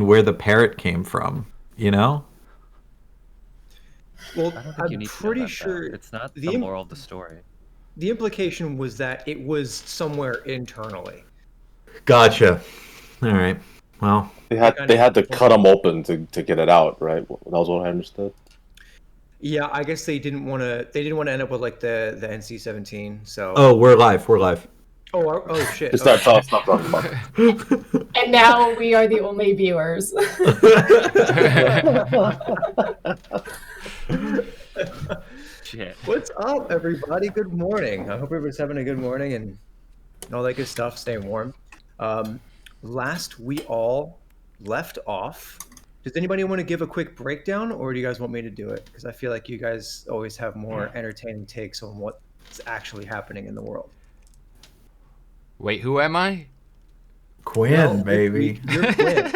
Where the parrot came from, you know? Well, I don't think I'm you need to know pretty that, sure though. It's not the the im- moral of the story. the implication was that it was somewhere internally. Gotcha. All right. Well, They had to cut them open to get it out, right? That was what I understood. Yeah, I guess they didn't want to. They didn't want to end up with like the NC-17. So. oh, we're live. We're live. Oh shit. Just that tough stuff talking about. And now we are the only viewers. Shit. What's up, everybody? Good morning. I hope everybody's having a good morning and all that good stuff. Staying warm. Last we all left off. Does anybody want to give a quick breakdown, or do you guys want me to do it? Because I feel like you guys always have more entertaining takes on what's actually happening in the world. Wait, who am I? Cuin, baby. You're Cuin.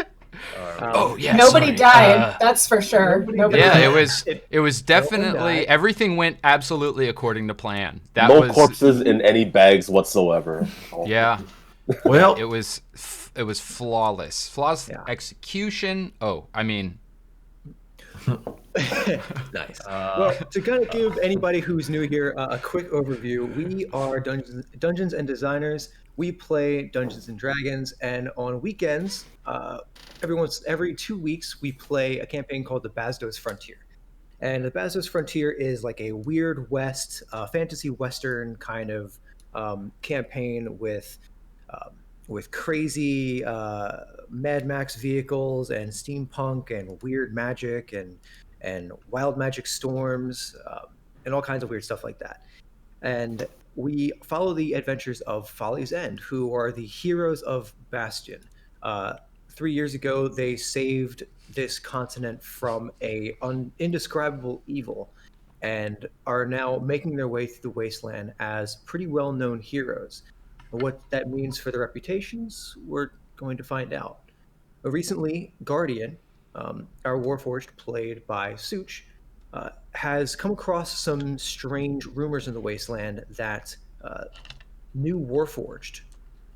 Oh yeah. Nobody sorry. died, that's for sure. Nobody Yeah, died. it was definitely everything went absolutely according to plan. That No was, corpses in any bags whatsoever. Yeah. Well, It was flawless. Execution. Oh, I mean, Nice. Well, to kind of give anybody who's new here a quick overview, we are Dungeons and Designers. We play Dungeons and Dragons, and on weekends, every 2 weeks, we play a campaign called the Baazdos Frontier. And the Baazdos Frontier is like a weird west, fantasy western kind of campaign with crazy Mad Max vehicles and steampunk and weird magic and wild magic storms and all kinds of weird stuff like that. And we follow the adventures of Folly's End, who are the heroes of Bastion. 3 years ago, they saved this continent from a indescribable evil and are now making their way through the wasteland as pretty well-known heroes. What that means for their reputations, we're going to find out. Recently, Guardian, our Warforged, played by Such, has come across some strange rumors in the wasteland that new Warforged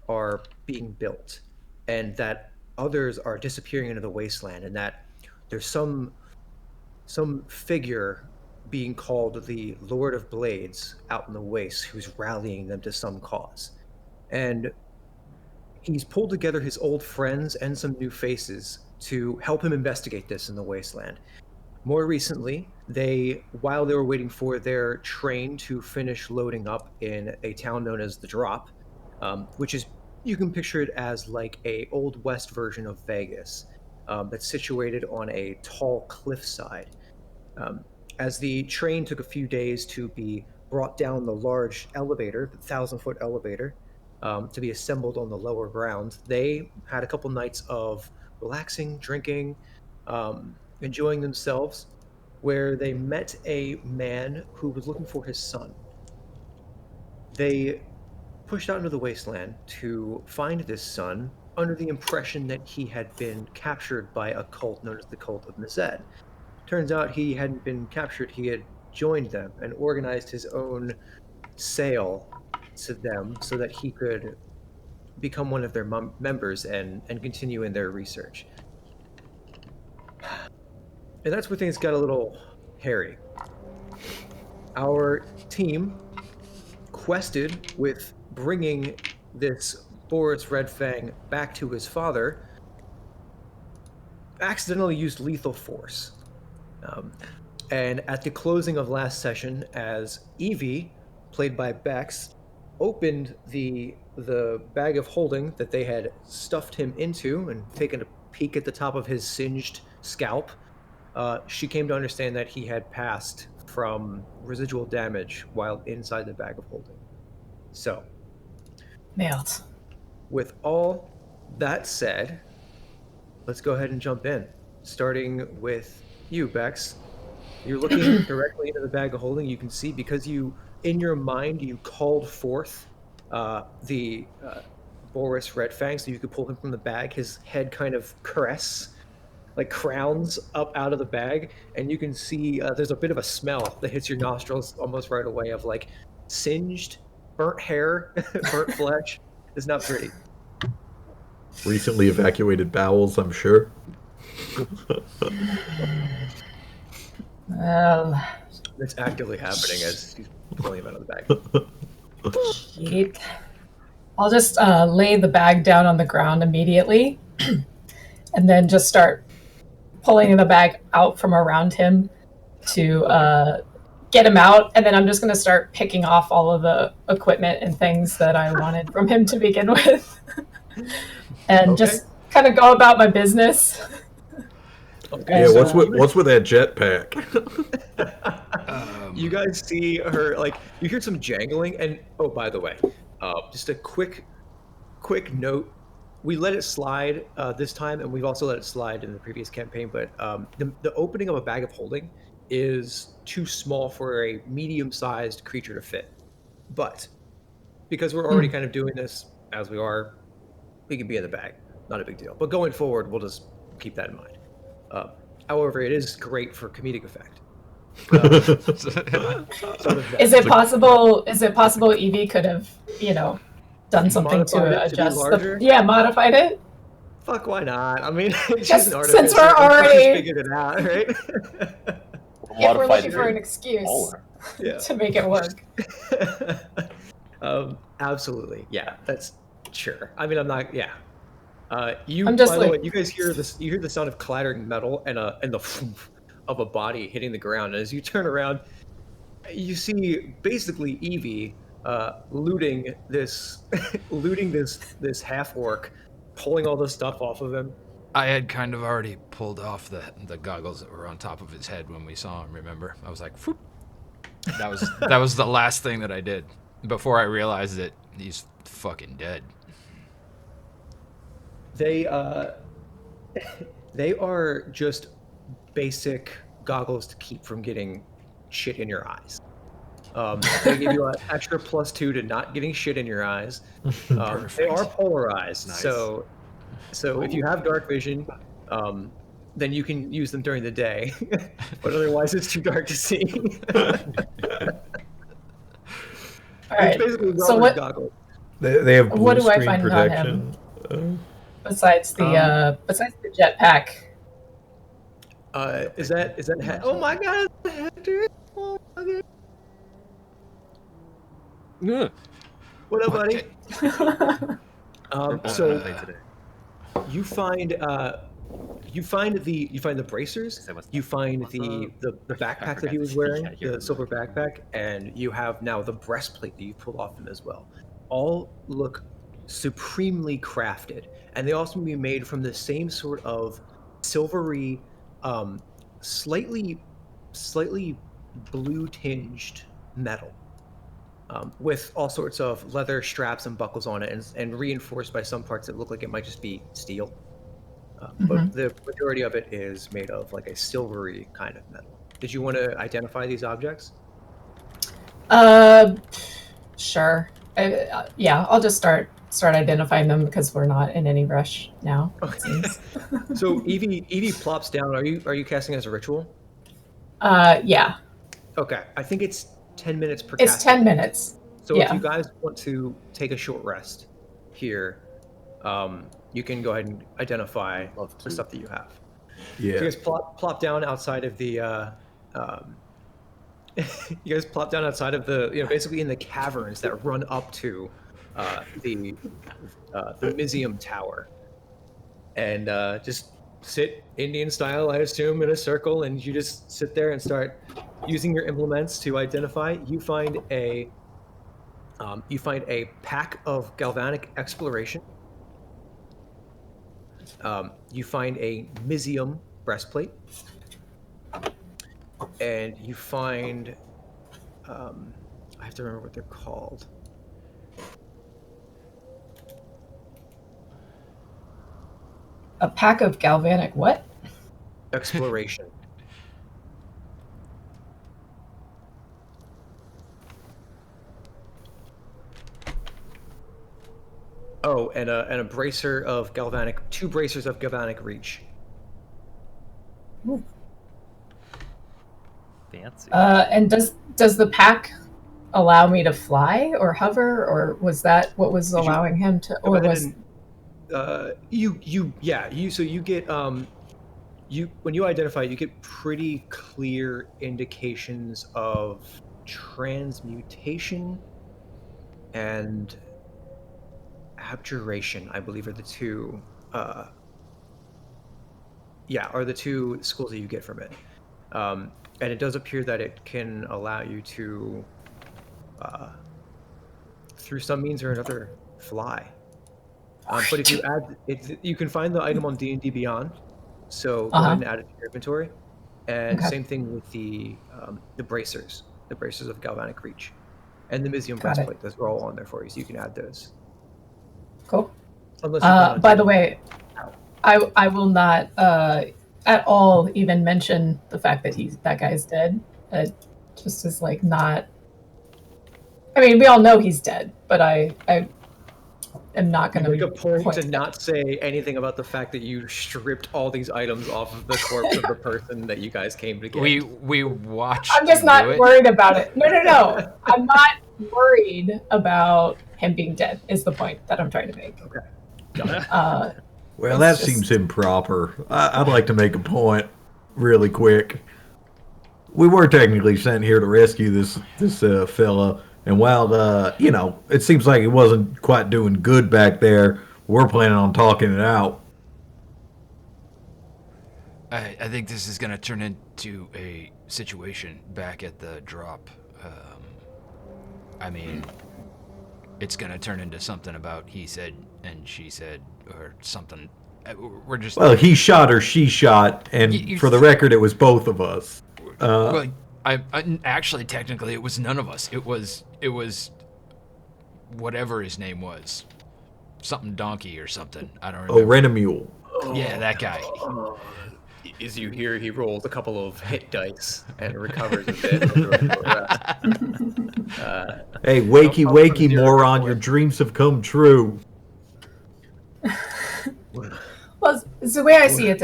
are being built, and that others are disappearing into the wasteland, and that there's some figure being called the Lord of Blades out in the waste who's rallying them to some cause. And he's pulled together his old friends and some new faces to help him investigate this in the wasteland. More recently, while they were waiting for their train to finish loading up in a town known as the Drop, which is, you can picture it as like a old west version of Vegas, that's situated on a tall cliffside. As the train took a few days to be brought down the large elevator, the 1,000-foot elevator, to be assembled on the lower ground, they had a couple nights of relaxing, drinking, enjoying themselves, where they met a man who was looking for his son. They pushed out into the wasteland to find this son under the impression that he had been captured by a cult known as the Cult of Mazed. Turns out he hadn't been captured, he had joined them and organized his own sale to them so that he could become one of their members and continue in their research. And that's where things got a little hairy. Our team quested with bringing this Boris Redfang back to his father, accidentally used lethal force. And at the closing of last session, as Evie, played by Bex, opened the bag of holding that they had stuffed him into and taken a peek at the top of his singed scalp, she came to understand that he had passed from residual damage while inside the bag of holding. So, Nailed. with all that said, let's go ahead and jump in. Starting with you, Bex. You're looking directly into the bag of holding. You can see, because in your mind, you called forth the Boris Red Fang, so you could pull him from the bag. His head kind of crowns up out of the bag, and you can see there's a bit of a smell that hits your nostrils almost right away of like singed, burnt hair, burnt flesh. It's not pretty. Recently evacuated bowels, I'm sure. Well, It's actively happening as he's pulling him out of the bag. shit. I'll just lay the bag down on the ground immediately and then just start pulling the bag out from around him to get him out. And then I'm just going to start picking off all of the equipment and things that I wanted from him to begin with. And just kind of go about my business. Okay, Yeah, so what's with that jetpack? you guys see her, like, you hear some jangling, and oh, by the way, just a quick note. We let it slide this time, and we've also let it slide in the previous campaign, but the opening of a bag of holding is too small for a medium-sized creature to fit. But because we're already kind of doing this as we are, we can be in the bag. Not a big deal. But going forward, we'll just keep that in mind. However, it is great for comedic effect. Is it possible Evie could have, done something Modified to it to be adjust larger? modified it? Fuck, why not? I mean, she's Just an artificer. since we're I'm sure she's already- figured it out, right? If we're looking for an excuse Yeah. to make it work. Absolutely. Yeah, that's sure. I mean, I'm not. Yeah. You. I'm just by the like- way, you guys hear this? You hear the sound of clattering metal and the of a body hitting the ground. And as you turn around, you see basically Evie looting this half orc, pulling all the stuff off of him. I had kind of already pulled off the goggles that were on top of his head when we saw him, remember? I was like, Phoop. That was the last thing that I did before I realized that he's fucking dead. They are just basic goggles to keep from getting shit in your eyes. They give you an extra +2 to not getting shit in your eyes. They are polarized, Nice. so if you have dark vision, then you can use them during the day. But otherwise, it's too dark to see. All right. It's basically So rubber what goggles. They have blue What do I screen find on protection. besides the jetpack? Is that oh my god, is that Hector? Oh my god. Yeah. What up, buddy? So Today. you find the bracers, you find the backpack that he was wearing, the silver backpack, and you have now the breastplate that you pulled off him as well. All look supremely crafted, and they also be made from the same sort of silvery, slightly blue tinged metal. With all sorts of leather straps and buckles on it, and reinforced by some parts that look like it might just be steel. But the majority of it is made of like a silvery kind of metal. Did you want to identify these objects? Sure. I'll just start identifying them because we're not in any rush now. It seems. So Evie plops down. Are you casting as a ritual? Yeah. Okay, I think it's 10 minutes per It's cast. 10 minutes. So yeah. if you guys want to take a short rest here, you can go ahead and identify the stuff that you have. Yeah. You guys plop down outside of the you guys plop down outside of the, basically in the caverns that run up to the Museum Tower, and just sit Indian style, I assume, in a circle, and you just sit there and start using your implements to identify. You find a pack of galvanic exploration. You find a Museum breastplate. and you find, I have to remember what they're called. A pack of galvanic what? Exploration. Oh, and a bracer of galvanic, 2 bracers of galvanic reach. Ooh. Fancy. And does the pack allow me to fly or hover, or was that what was allowing him to? Or was you get you when you identify, you get pretty clear indications of transmutation and abjuration, I believe, are the two schools that you get from it. And it does appear that it can allow you to through some means or another fly. But if you add it, you can find the item on D&D Beyond, so go ahead and add it to your inventory. And same thing with the bracers of galvanic reach, and the Mysium breastplate. Those are all on there for you, so you can add those. Cool. By the way, I will not at all even mention the fact that that guy's dead. Just as like not. I mean, we all know he's dead, but I am not going to make a point to not say anything about the fact that you stripped all these items off of the corpse of the person that you guys came to get. We watched. I'm just not worried about it. No. I'm not worried about him being dead. Is the point that I'm trying to make? Okay. Well, that seems improper. I'd like to make a point really quick. We were technically sent here to rescue this fella. And while, it seems like he wasn't quite doing good back there, we're planning on talking it out. I think this is going to turn into a situation back at the drop. I mean, it's going to turn into something about he said and she said or something. We're just... Well, he shot or she shot, and for the record, it was both of us. Well, I actually, technically, it was none of us. It was whatever his name was, something donkey or something. I don't remember. Oh, Renamule. Yeah, that guy. As you hear, he rolls a couple of hit dice and recovers a bit. Hey, wakey, moron! Your dreams have come true. Well, the way I see it,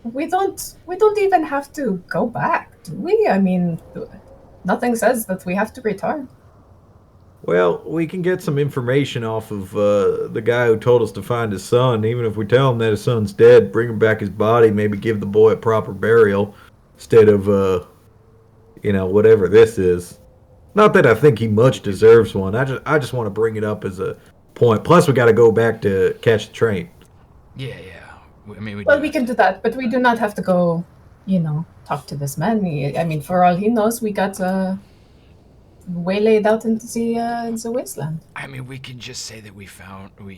we don't even have to go back, do we? I mean, nothing says that we have to return. Well, we can get some information off of the guy who told us to find his son. Even if we tell him that his son's dead, bring him back his body, maybe give the boy a proper burial instead of, whatever this is. Not that I think he much deserves one. I just want to bring it up as a point. Plus, we got to go back to catch the train. Yeah. I mean, we can do that, but we do not have to go, talk to this man. I mean, for all he knows, we got waylaid out into the wasteland. I mean, we can just say that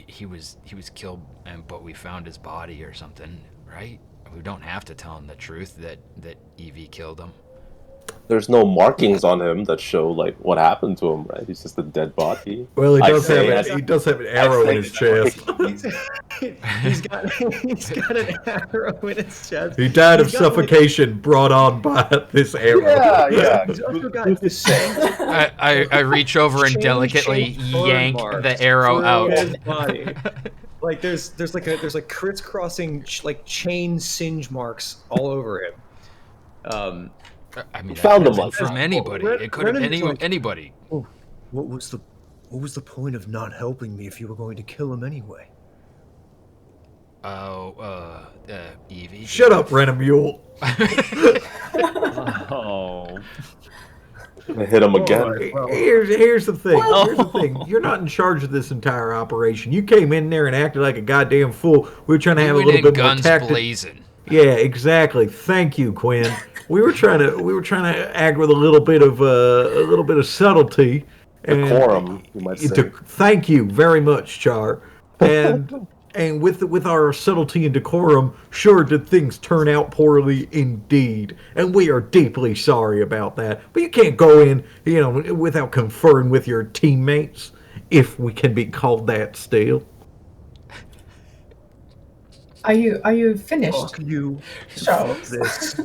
he was killed, but we found his body or something, right? We don't have to tell him the truth that Evie killed him. There's no markings on him that show what happened to him, right? He's just a dead body. Well, he does have an arrow in his chest. He's got an arrow in his chest. He died of suffocation brought on by this arrow. Yeah. He's also got the same. I reach over and delicately yank the arrow out. Like there's crisscrossing chain singe marks all over him. I mean, found him from anybody. It could have anybody. Oh, what was the point of not helping me if you were going to kill him anyway? Evie. Shut up, Renamule. Oh. I hit him again. Here's the thing. You're not in charge of this entire operation. You came in there and acted like a goddamn fool. We were trying to have a little bit more tactic. Blazing. Yeah, exactly. Thank you, Cuin. We were trying to act with a little bit of subtlety. Decorum, you might say. Thank you very much, Char. And and with our subtlety and decorum, sure did things turn out poorly indeed, and we are deeply sorry about that. But you can't go in, without conferring with your teammates, if we can be called that still. Are you finished? Fuck you. Charles? This.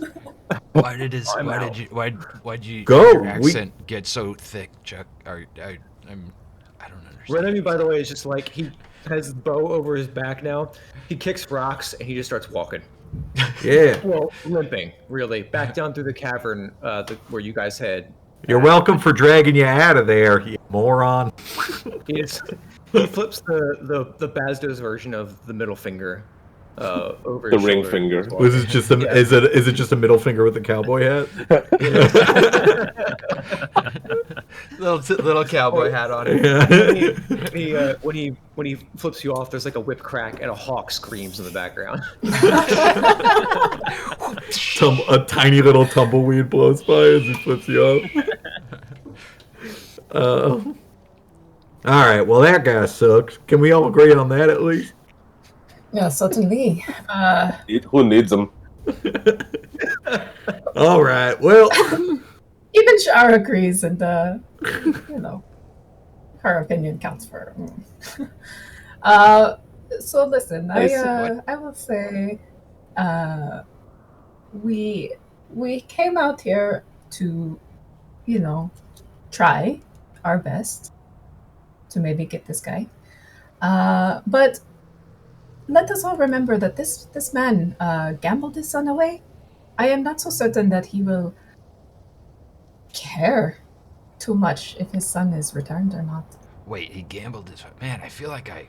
Why did I'm out. your accent get so thick, Chuck? I don't understand. Renemy, by the way, is just like, he has his bow over his back now. He kicks rocks and he just starts walking. Yeah. Well, limping, really. Back down through the cavern where you guys had. You're welcome for dragging you out of there, you moron. He flips the Baazdos version of the middle finger over The his ring shoulder. finger. Was it just is it just a middle finger with a cowboy hat? little cowboy hat on it. Yeah. When he flips you off, there's like a whip crack and a hawk screams in the background. A tiny little tumbleweed blows by as he flips you off. All right, well that guy sucks. Can we all agree on that at least? Yeah, certainly. Who needs them? All right, well. Even Char agrees, and her opinion counts for. So listen, I will say, we came out here to, try our best to maybe get this guy, but let us all remember that this man gambled his son away. I am not so certain that he will care too much if his son is returned or not. Wait, he gambled his... Man, I feel like I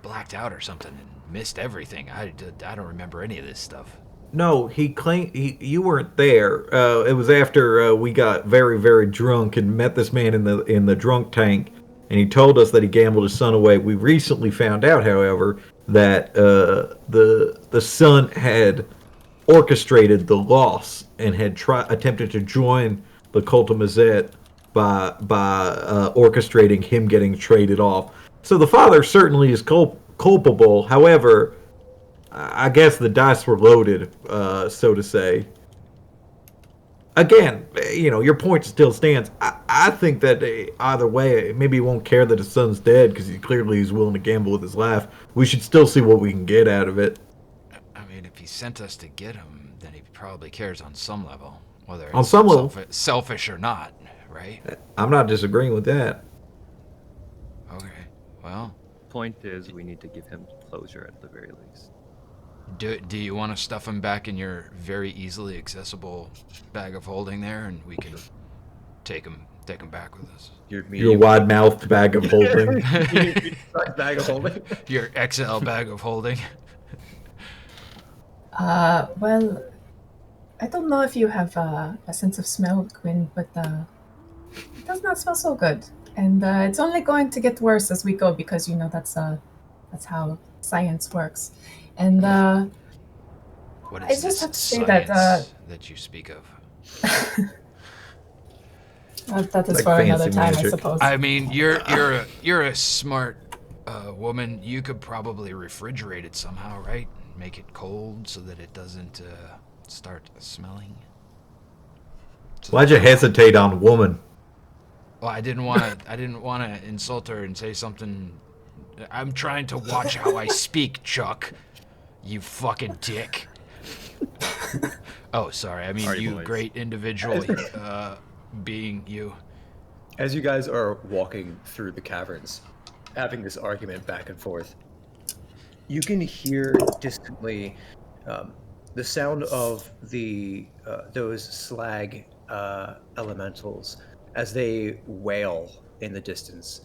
blacked out or something and missed everything. I don't remember any of this stuff. No, he claimed you weren't there. It was after we got very, very drunk and met this man in the drunk tank, and he told us that he gambled his son away. We recently found out, however, that the son had orchestrated the loss and had attempted to join the cult of Mazet by orchestrating him getting traded off. So the father certainly is culpable. However, I guess the dice were loaded, so to say. Again, your point still stands. I think that either way, maybe he won't care that his son's dead because clearly he's willing to gamble with his life. We should still see what we can get out of it. I mean, if he sent us to get him, then he probably cares on some level, whether it's on some level, selfish or not, right? I'm not disagreeing with that. Okay, well. Point is, we need to give him closure at the very least. Do you want to stuff him back in your very easily accessible bag of holding there, and we can take him back with us? Your wide-mouthed bag of holding. Bag of holding. Your XL bag of holding. Well, I don't know if you have a sense of smell, Cuin, but it does not smell so good, and it's only going to get worse as we go because that's how science works. And what is I just this have to say that you speak of? That is Like for another fancy time, magic. I suppose. I mean, you're a smart woman. You could probably refrigerate it somehow, right? Make it cold so that it doesn't start smelling. Why'd you hesitate on woman? Well, I didn't want to insult her and say something. I'm trying to watch how I speak, Chuck. You fucking dick. Oh, sorry. I mean, Sorry, you boys. great individual being you. As you guys are walking through the caverns, having this argument back and forth, you can hear distantly the sound of those slag elementals as they wail in the distance.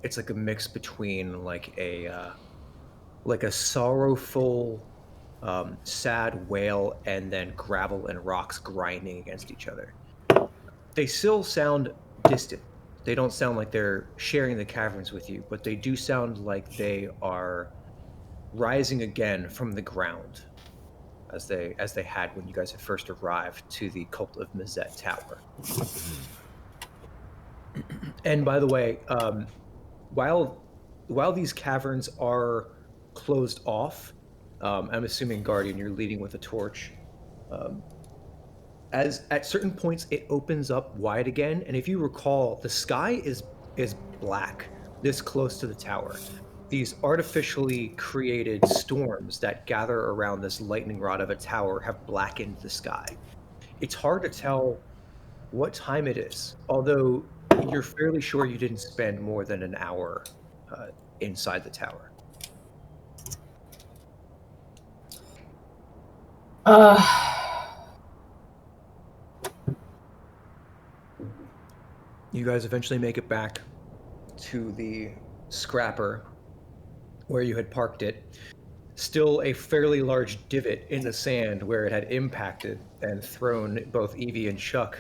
It's like a mix between like a sorrowful, sad wail and then gravel and rocks grinding against each other. They still sound distant. They don't sound like they're sharing the caverns with you, but they do sound like they are rising again from the ground, as they had when you guys had first arrived to the Cult of Mazet Tower. And by the way, while these caverns are closed off. I'm assuming Guardian, you're leading with a torch. As at certain points it opens up wide again, and if you recall, the sky is black this close to the tower. These artificially created storms that gather around this lightning rod of a tower have blackened the sky. It's hard to tell what time it is, although you're fairly sure you didn't spend more than an hour inside the tower. You guys eventually make it back to the scrapper where you had parked it. Still a fairly large divot in the sand where it had impacted and thrown both Evie and Chuck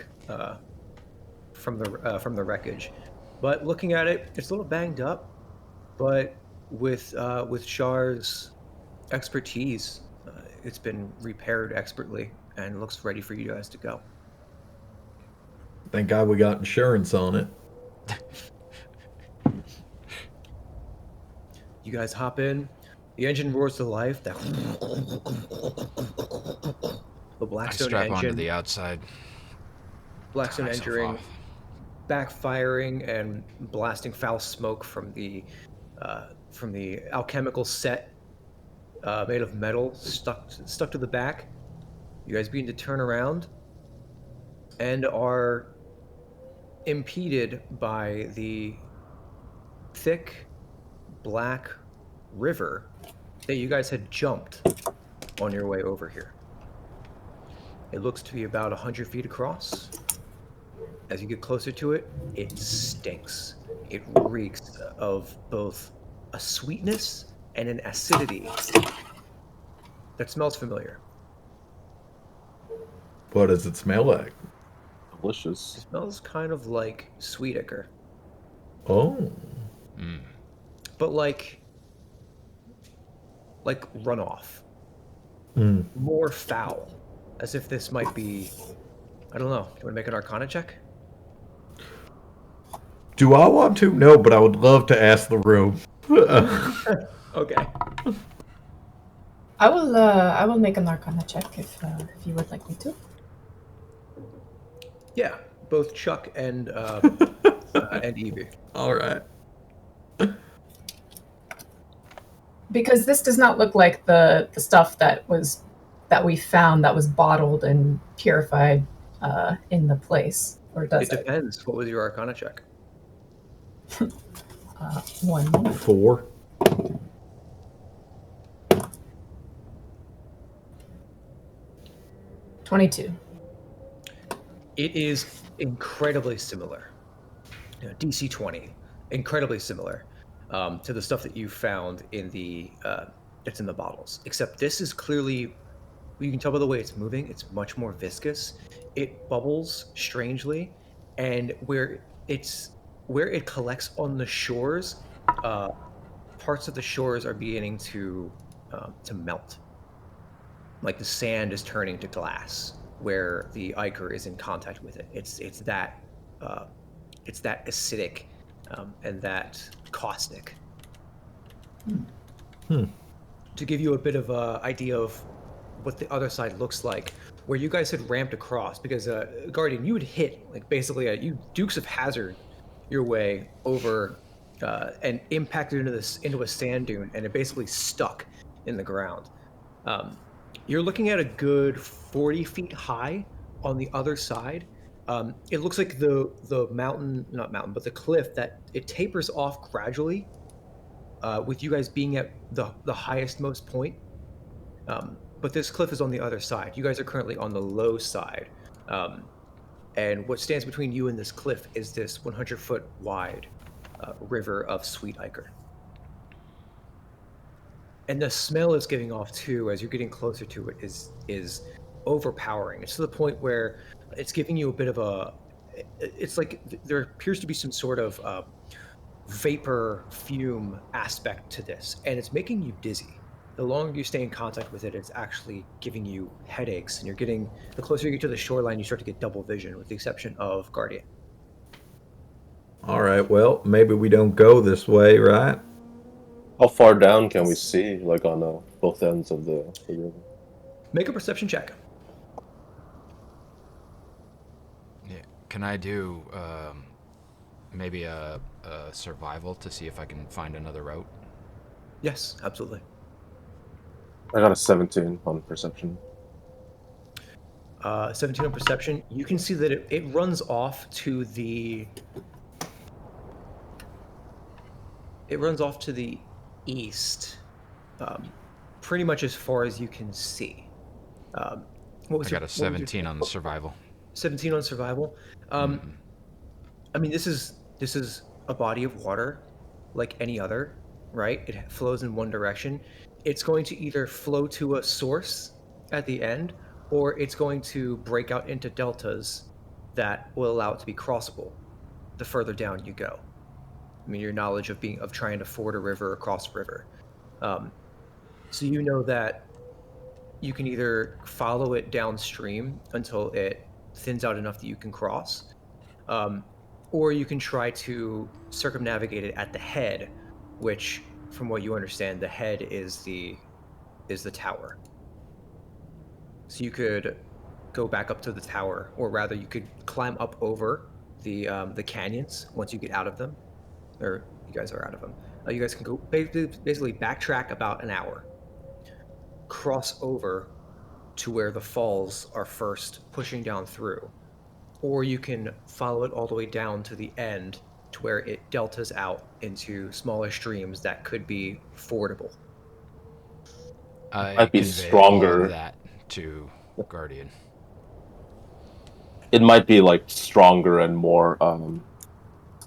from the wreckage. But looking at it, it's a little banged up. But with Char's expertise, it's been repaired expertly and looks ready for you guys to go. Thank God we got insurance on it. You guys hop in. The engine roars to life. The I Blackstone strap onto engine. the outside. Blackstone Tie myself entering, off. backfiring and blasting foul smoke from the alchemical set made of metal stuck to the back. You guys begin to turn around and are impeded by the thick black river that you guys had jumped on your way over here. It looks to be about 100 feet across. As you get closer to it, it stinks. It reeks of both a sweetness and an acidity that smells familiar. What does it smell like? It Delicious. smells kind of like sweet ichor, Oh. but like runoff. Mm. More foul, as if this might be, I don't know. Do you want to make an Arcana check? Do I want to? No, but I would love to ask the room. Okay. I will make an Arcana check if you would like me to. Yeah, both Chuck and Evie. All right. Because this does not look like the stuff that we found that was bottled and purified in the place, or does It it? depends. What was your Arcana check? 1 moment. 4. $22. It is incredibly similar. DC 20, incredibly similar to the stuff that you found in the that's in the bottles. Except this is clearly, you can tell by the way it's moving. It's much more viscous. It bubbles strangely, and where it collects on the shores, parts of the shores are beginning to melt. Like the sand is turning to glass where the ichor is in contact with it. It's that acidic and that caustic. To give you a bit of an idea of what the other side looks like, where you guys had ramped across, because Guardian, you would hit like basically you Dukes of Hazzard your way over and impacted into a sand dune, and it basically stuck in the ground. You're looking at a good 40 feet high on the other side. It looks like the cliff that it tapers off gradually, with you guys being at the highest most point. But this cliff is on the other side. You guys are currently on the low side. And what stands between you and this cliff is this 100-foot wide river of sweet ichor. And the smell it's giving off too, as you're getting closer to it, is overpowering. It's to the point where it's giving you a bit of a. It's like there appears to be some sort of vapor fume aspect to this, and it's making you dizzy. The longer you stay in contact with it, it's actually giving you headaches, and the closer you get to the shoreline, you start to get double vision, with the exception of Guardian. All right. Well, maybe we don't go this way, right? How far down can we see, like on both ends of the river? Make a perception check. Yeah. Can I do maybe a survival to see if I can find another route? Yes, absolutely. I got a 17 on perception. 17 on perception. You can see that it runs off to the. It runs off to the east, pretty much as far as you can see. What was I got a 17 on the survival. 17 on survival. I mean, this is a body of water, like any other, right? It flows in one direction. It's going to either flow to a source at the end, or it's going to break out into deltas that will allow it to be crossable the further down you go. I mean, your knowledge of trying to ford a river or cross a river. So you know that you can either follow it downstream until it thins out enough that you can cross, or you can try to circumnavigate it at the head, which, from what you understand, the head is the tower. So you could go back up to the tower, or rather, you could climb up over the canyons once you get out of them, or you guys are out of them. You guys can go basically backtrack about an hour, cross over to where the falls are first pushing down through, or you can follow it all the way down to the end to where it deltas out into smaller streams that could be fordable. I Might be convey stronger. all of that to Guardian. It might be like stronger and more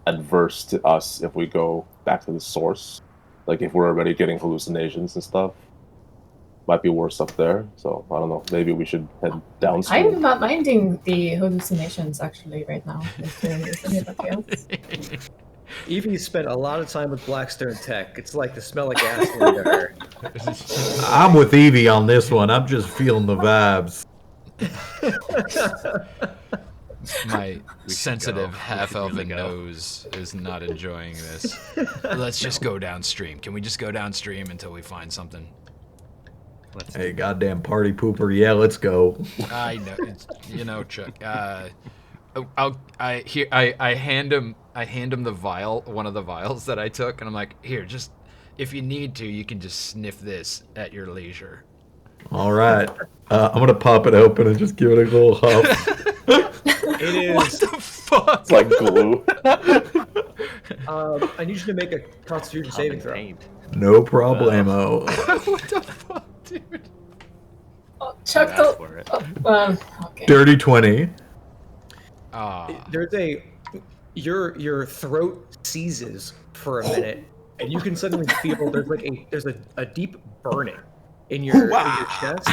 adverse to us if we go back to the source. Like if we're already getting hallucinations and stuff. Might be worse up there. So I don't know. Maybe we should head downstream. I'm not minding the hallucinations actually right now. Is anybody else? Evie spent a lot of time with Blackstone Tech. It's like the smell of gasoline to her. I'm with Evie on this one. I'm just feeling the vibes. My should sensitive go. half-elven We should really go. nose is not enjoying this. Let's just go downstream. Can we just go downstream until we find something? Let's Hey, goddamn party pooper. Yeah, let's go. I know, Chuck. I hand him the vial, one of the vials that I took, and I'm like, here, just if you need to, you can just sniff this at your leisure. All right. I'm going to pop it open and just give it a little huff. It is. What the fuck? It's like glue. I need you to make a Constitution saving throw. paint. No problemo. What the fuck, dude? Oh, Chuck, Ask for it. okay. Dirty 20. There's your throat seizes for a minute, and you can suddenly feel there's a deep burning in your chest.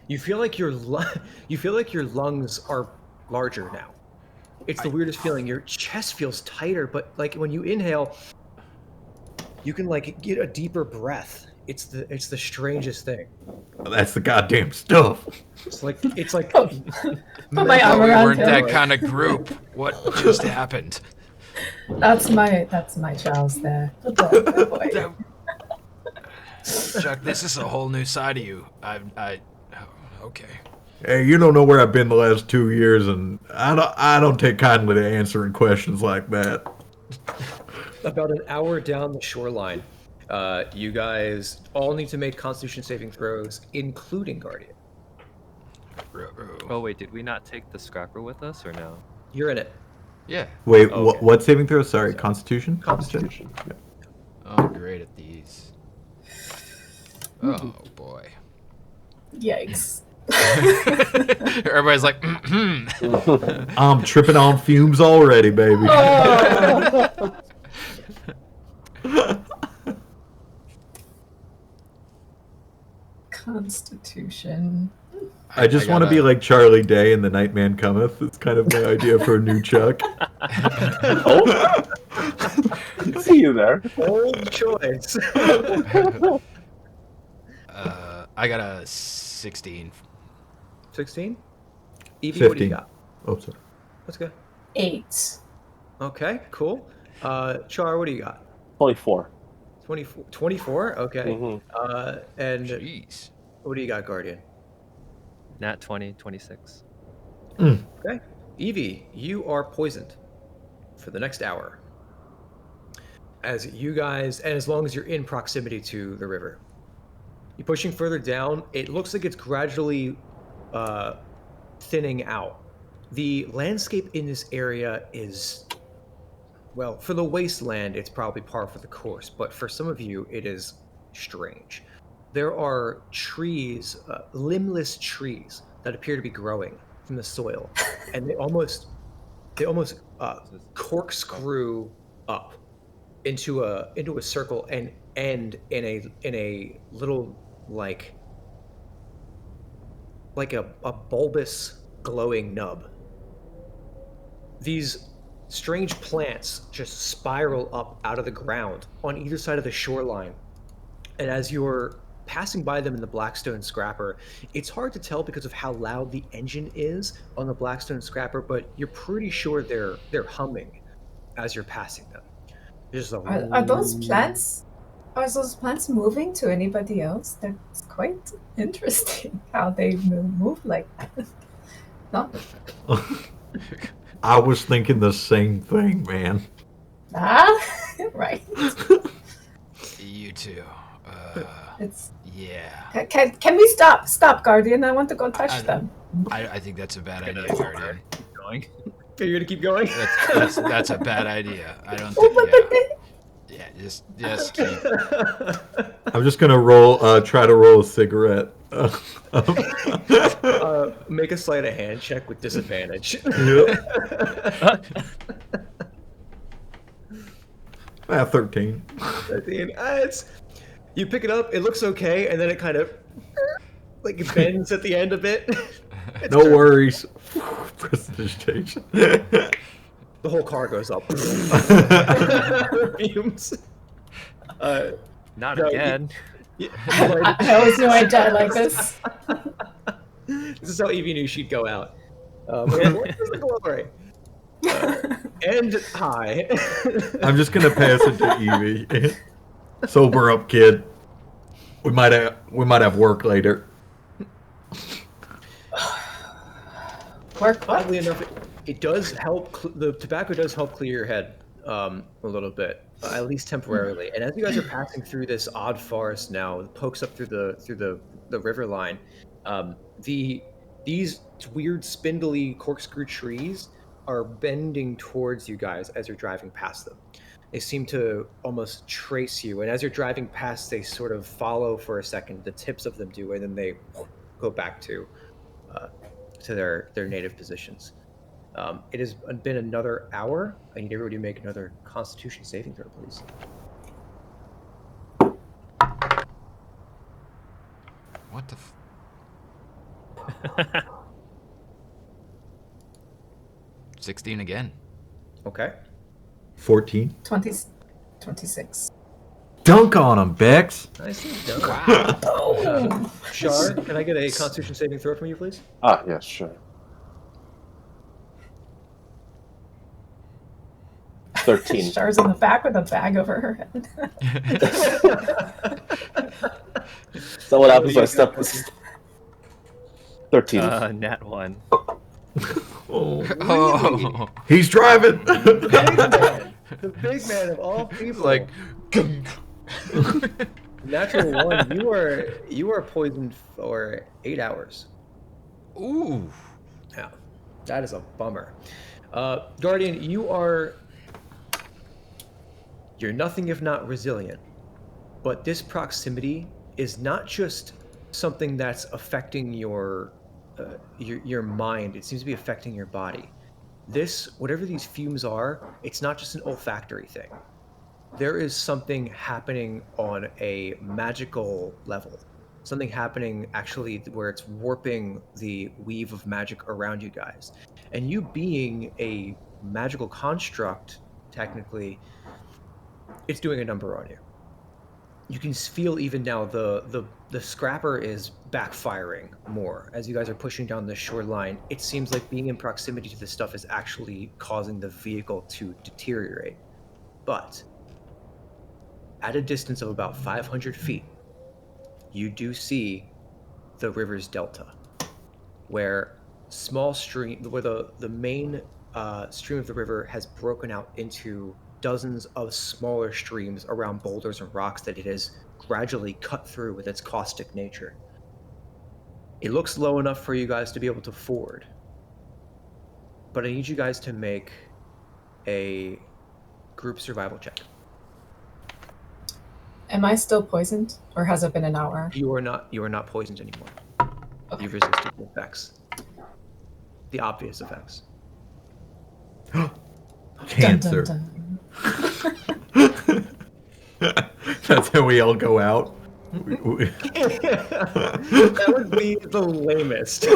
You feel like your lungs are larger now. It's the weirdest feeling. Your chest feels tighter, but like when you inhale, you can like get a deeper breath. It's the strangest thing. That's the goddamn stuff. It's like Put my arm We around weren't him. that kind of group. What just happened? That's my Charles there. Good boy, good boy. Chuck, this is a whole new side of you. Okay. Hey, you don't know where I've been the last 2 years, and I don't take kindly to answering questions like that. about an hour down the shoreline. You guys all need to make Constitution saving throws, including Guardian. Oh wait, did we not take the scrapper with us or no? You're in it. Yeah. Wait, Okay. what saving throw? Sorry, Constitution? Constitution. Yeah. I'm great at these. Oh boy. Yikes. Everybody's like, I'm tripping on fumes already, baby. Oh. Constitution. I just want to be like Charlie Day in The Nightman Cometh. It's kind of my idea for a new Chuck. Oh, I see you there. Old choice. I got a 16. 16? Evie, what do 15. you got? Oh, sorry. Let's go. 8. Okay, cool. Char, what do you got? 24. 24. 24? Okay. Mhm. And Jeez. what do you got, Guardian? Nat 20, 26. Okay. Evie, you are poisoned for the next hour. As you guys, and as long as you're in proximity to the river. You're pushing further down. It looks like it's gradually thinning out. The landscape in this area is, well, for the wasteland, it's probably par for the course, but for some of you, it is strange. There are trees, limbless trees, that appear to be growing from the soil, and they almost corkscrew up into a circle and end in a little like a bulbous glowing nub. These strange plants just spiral up out of the ground on either side of the shoreline. And as you're passing by them in the Blackstone Scrapper, it's hard to tell because of how loud the engine is on the Blackstone Scrapper, but you're pretty sure they're humming as you're passing them. There's a Are those plants? Are those plants moving to anybody else? That's quite interesting how they move like that. No? I was thinking the same thing, man. Right. You too. It's Yeah. can we stop, Guardian? I want to go touch them. I think that's a bad idea, Guardian. going. Are you gonna keep going? That's a bad idea. I don't Oh, think. Yeah, just keep. I'm just gonna try to roll a cigarette. Make a sleight of hand check with disadvantage. Yep. 13. 13. You pick it up. It looks okay, and then it kind of like it bends at the end of it. No worries. Prestidigitation. The whole car goes up. Fumes. Not No, again. I always knew I'd die like this. This is how Evie knew she'd go out. And what is the glory? And hi. I'm just gonna pass it to Evie. Sober up, kid. We might have work later. Work what? Oddly enough, it does help. The tobacco does help clear your head a little bit, at least temporarily. And as you guys are passing through this odd forest now, it pokes up through the river line. These weird spindly corkscrew trees are bending towards you guys as you're driving past them. They seem to almost trace you, and as you're driving past, they sort of follow for a second. The tips of them do, and then they go back to their native positions. It has been another hour. I need everybody to make another Constitution saving throw, please. What the? 16 again. Okay. 14. 26. Dunk on him, Bex. Nicely done. Wow. Oh. Char, can I get a Constitution saving throw from you, please? Yeah, sure. 13. Char's in the back with a bag over her head. Is that what happens when I step? 13. Nat 1. Oh. He's driving. The big man of all people. Like, Natural 1. You are poisoned for 8 hours. ooh. Yeah, that is a bummer. Guardian, you're nothing if not resilient, but this proximity is not just something that's affecting your mind. It seems to be affecting your body. Whatever these fumes are, it's not just an olfactory thing. There is something happening on a magical level. Something happening actually where it's warping the weave of magic around you guys. And you being a magical construct, technically, it's doing a number on you. You can feel even now the scrapper is backfiring more as you guys are pushing down the shoreline. It seems like being in proximity to this stuff is actually causing the vehicle to deteriorate. But at a distance of about 500 feet, you do see the river's delta, where the main stream of the river has broken out into dozens of smaller streams around boulders and rocks that it has gradually cut through with its caustic nature. It looks low enough for you guys to be able to ford, but I need you guys to make a group survival check. Am I still poisoned, or has it been an hour? You are not poisoned anymore. Okay. You've resisted the effects. The obvious effects. Cancer. Dun, dun, dun. That's how we all go out. That would be the lamest.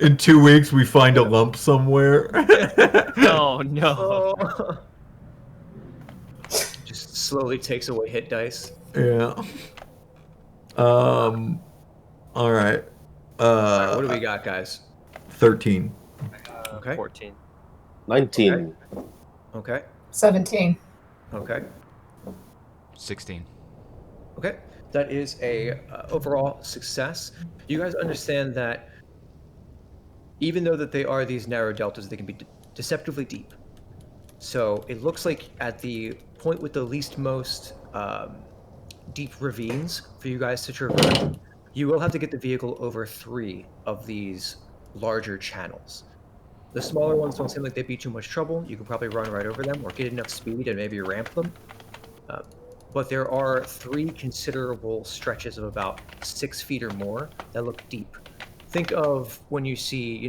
In 2 weeks, we find a lump somewhere. Oh no. Oh. Just slowly takes away hit dice. Yeah. All right. All right, what do we got, guys? 13. Okay. 14. 19. Okay. 17. Okay. 16. Okay. That is a overall success. You guys understand that even though that they are these narrow deltas, they can be deceptively deep. So it looks like at the point with the least most deep ravines for you guys to traverse, you will have to get the vehicle over 3 of these larger channels. The smaller ones don't seem like they'd be too much trouble. You could probably run right over them or get enough speed and maybe ramp them. But there are 3 considerable stretches of about 6 feet or more that look deep. Think of when you see,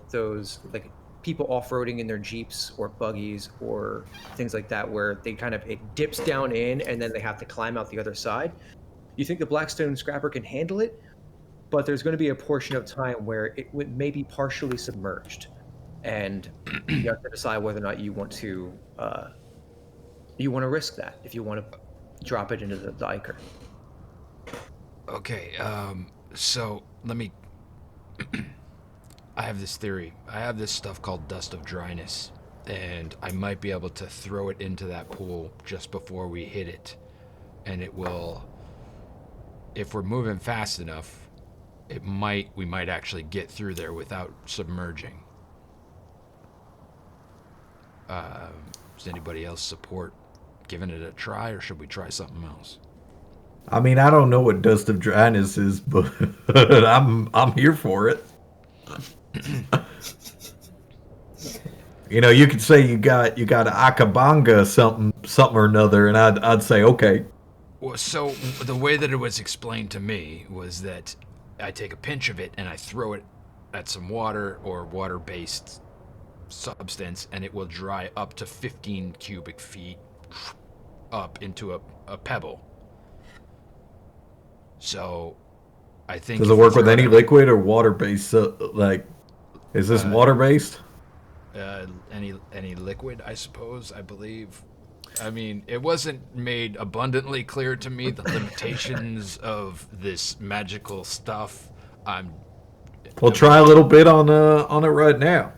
those like people off-roading in their Jeeps or buggies or things like that, where it dips down in and then they have to climb out the other side. You think the Blackstone Scrapper can handle it, but there's going to be a portion of time where it may be partially submerged, and you have to decide whether or not you want to risk that, if you want to drop it into the Iker. Okay, so let me... I have this theory. I have this stuff called Dust of Dryness, and I might be able to throw it into that pool just before we hit it, and it will... If we're moving fast enough, we might actually get through there without submerging. Does anybody else support giving it a try, or should we try something else? I mean, I don't know what Dust of Dryness is, but I'm here for it. You could say you got a Akabanga something or another, and I'd say okay. Well, so the way that it was explained to me was that I take a pinch of it and I throw it at some water or water-based substance, and it will dry up to 15 cubic feet up into a pebble. So I think... Does it work with any liquid or water-based? Is this water-based? Any liquid, I suppose, I believe. I mean, it wasn't made abundantly clear to me the limitations of this magical stuff. Well, try a little bit on it right now.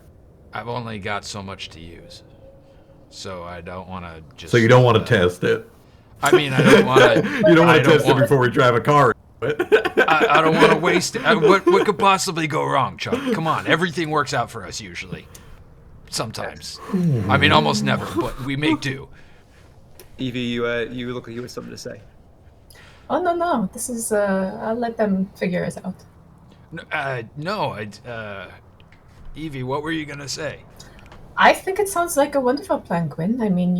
I've only got so much to use, so I don't want to just... So you don't want to test it? I mean, I don't want to... You don't want to test it before we drive a car. I don't want to waste it. What could possibly go wrong, Chuck? Come on, everything works out for us usually. Sometimes. I mean, almost never, but we make do. Evie, you look like you had something to say. Oh, no. This is, I'll let them figure it out. Evie, what were you going to say? I think it sounds like a wonderful plan, Cuin. I mean,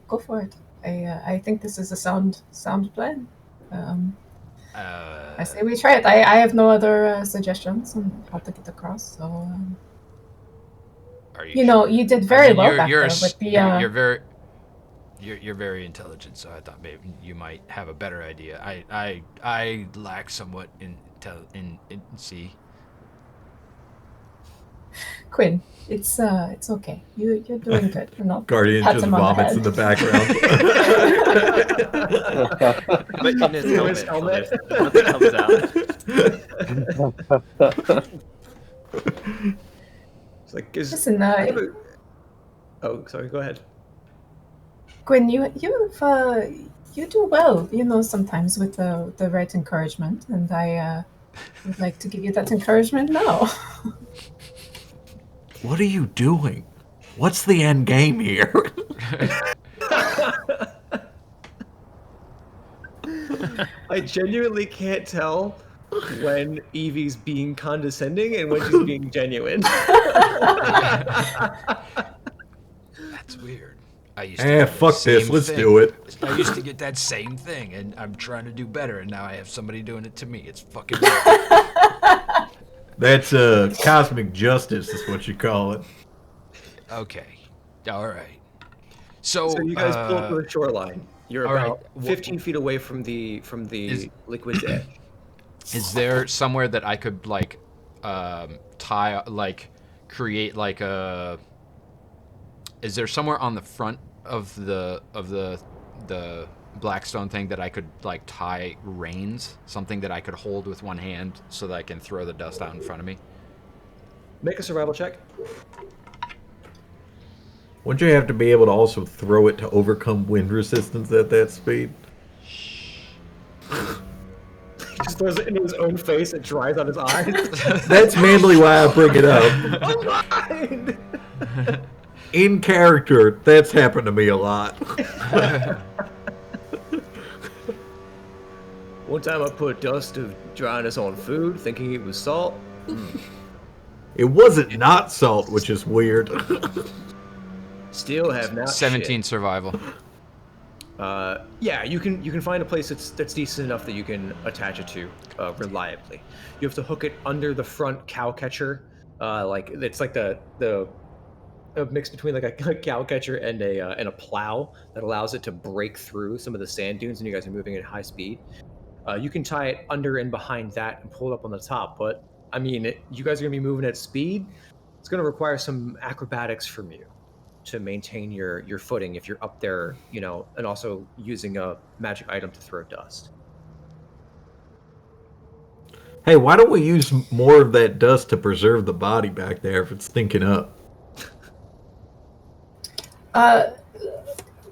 go for it. I think this is a sound plan. I say we try it. I have no other suggestions on how to get across, so... Are you did very well back there with the... You're very intelligent, so I thought maybe you might have a better idea. I lack somewhat in see. Cuin, it's okay. You're doing good. Guardian just vomits in the background. But in his helmet. Nothing comes out. It's like, Listen, oh, sorry, go ahead. Cuin, you do well, sometimes with the right encouragement, and I would like to give you that encouragement now. What are you doing? What's the end game here? I genuinely can't tell when Evie's being condescending and when she's being genuine. That's weird. I used to get the Fuck this. same Let's thing. do it. I used to get that same thing, and I'm trying to do better, and now I have somebody doing it to me. It's fucking weird. That's cosmic justice is what you call it. Okay. All right. So So you guys pull up to the shoreline. You're all right. about 15 feet away from the liquid's edge. Is there somewhere that I could create like a? Is there somewhere on the front of the Blackstone thing that I could like tie reins, something that I could hold with one hand so that I can throw the dust out in front of me? Make a survival check. Wouldn't you have to be able to also throw it to overcome wind resistance at that speed? He just throws it into his own face. It dries on his eyes. That's mainly why I bring it up. I'm blind. In character, that's happened to me a lot. One time I put dust of dryness on food, thinking it was salt. It wasn't not salt, which is weird. Still have not 17 shit. survival. Yeah, you can find a place that's decent enough that you can attach it to reliably. You have to hook it under the front cow catcher. Like it's like the a mix between like a cow catcher and a plow that allows it to break through some of the sand dunes, and you guys are moving at high speed. You can tie it under and behind that and pull it up on the top, but I mean, you guys are gonna be moving at speed. It's gonna require some acrobatics from you to maintain your footing if you're up there, and also using a magic item to throw dust. Hey, why don't we use more of that dust to preserve the body back there if it's thinking up?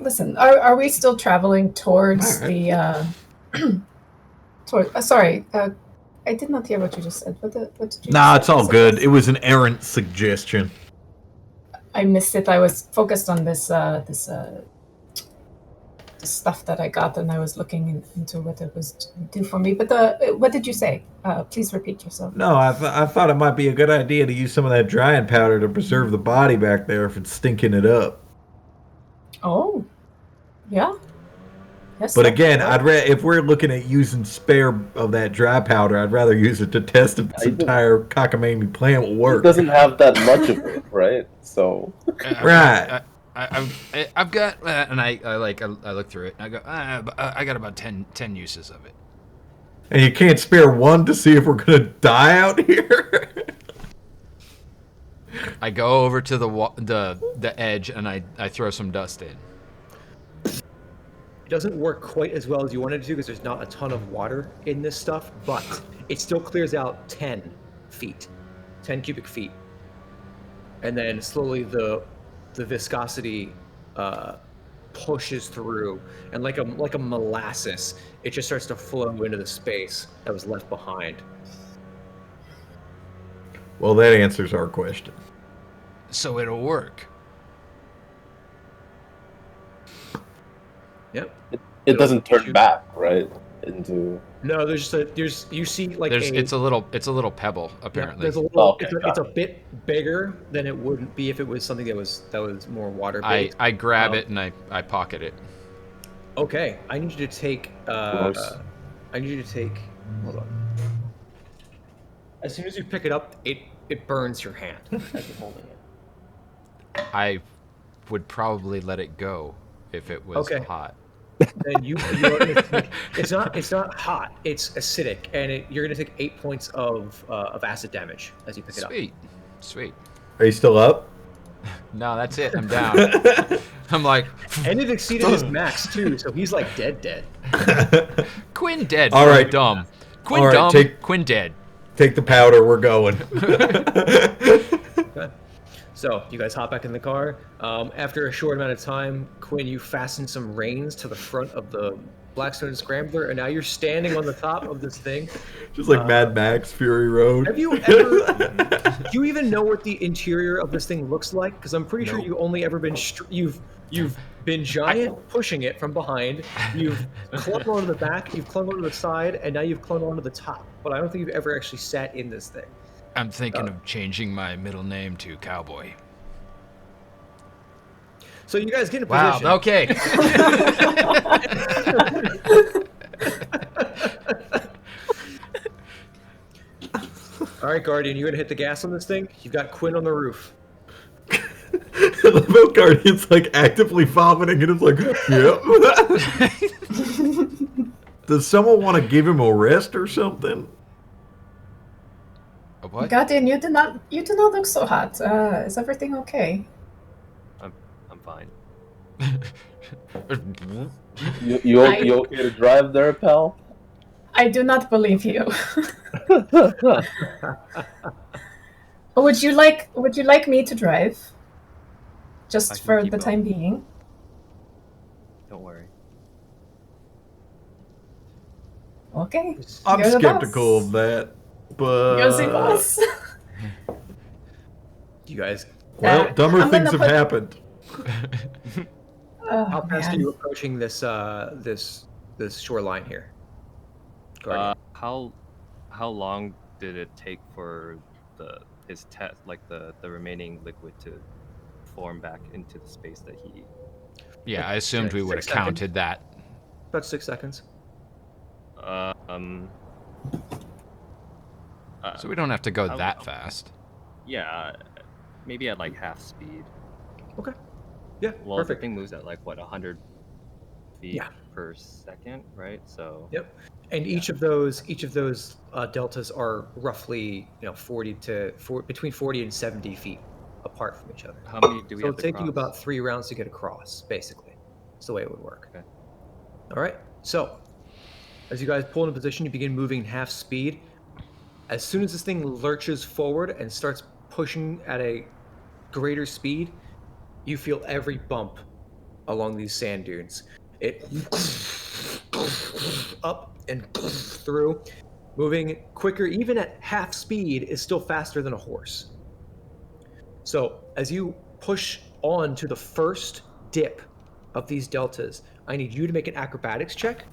Listen, are we still traveling towards the sorry, I did not hear what you just said. What did you Nah, say? it's all good. It was an errant suggestion. I missed it. I was focused on this stuff that I got, and I was looking into what it was to do for me. But what did you say? Please repeat yourself. No, I thought it might be a good idea to use some of that drying powder to preserve the body back there if it's stinking it up. Oh, yeah. Yes. But sir. again, if we're looking at using spare of that dry powder, I'd rather use it to test if this entire cockamamie plan will It work. doesn't have that much of it, right? So Right. I've got, and I look through it, and I go, I got about 10 uses of it. And you can't spare one to see if we're going to die out here? I go over to the edge, and I throw some dust in. It doesn't work quite as well as you wanted it to because there's not a ton of water in this stuff, but it still clears out 10 cubic feet. And then slowly the viscosity pushes through, and like a molasses, it just starts to flow into the space that was left behind. Well, that answers our question. So it'll work. Yep. it doesn't turn back, right? Into No, you see like It's a little pebble apparently. There's a little. Okay, it's a bit bigger than it would be if it was something that was more water based. I grab it and I pocket it. Okay, I need you to take. Gross. I need you to take. Hold on. As soon as you pick it up, it burns your hand as you're holding it. I would probably let it go if it was Okay. hot. Then you're gonna take, it's not hot. It's acidic, and you're gonna take 8 points of acid damage as you pick it up. Sweet. Are you still up? No, that's it. I'm down. I'm like, And it exceeded his max too, so he's like dead. Quinn dead. All right. Dumb. Quinn All right, dumb. Quinn dead. Take the powder. We're going. Okay. So you guys hop back in the car. After a short amount of time, Cuin, you fasten some reins to the front of the Blackstone Scrambler, and now you're standing on the top of this thing. Just like Mad Max Fury Road. Have you ever? Do you even know what the interior of this thing looks like? Because I'm pretty sure you've only ever been you've been giant pushing it from behind. You've clung onto the back. You've clung onto the side, and now you've clung onto the top. But I don't think you've ever actually sat in this thing. I'm thinking of changing my middle name to Cowboy. So you guys get in Wow, position. okay. All right, Guardian, you're gonna hit the gas on this thing. You've got Cuin on the roof. The Guardian's like actively vomiting and it's like, yep. Does someone want to give him a rest or something? A what? Guardian, you do not look so hot. Is everything okay? I'm fine. You okay to drive there, pal? I do not believe you. Would you like me to drive? I Just can for keep the up. time being. Don't worry. Okay. I'm You're the skeptical boss. of that, but You're the boss. You guys, well, dumber I'm things gonna have put- happened. Oh, how fast are man. you approaching this this shoreline here? Guardian. How long did it take for his test, like the remaining liquid, to form back into the space that he? Yeah, I assumed we would have 6 seconds? counted that. About 6 seconds. So we don't have to go I'll- that fast. Yeah, maybe at like half speed. Okay. Yeah, Well, perfect. the thing moves at like what 100 feet Yeah. per second, right? So Yep. And each of those deltas are roughly between 40 and 70 feet apart from each other. how many do we So have it'll to take you cross? about 3 rounds to get across, basically. That's the way it would work. Okay. All right. So as you guys pull into position, you begin moving half speed. As soon as this thing lurches forward and starts pushing at a greater speed, you feel every bump along these sand dunes. It up and through, moving quicker, even at half speed, is still faster than a horse. So as you push on to the first dip of these deltas, I need you to make an acrobatics check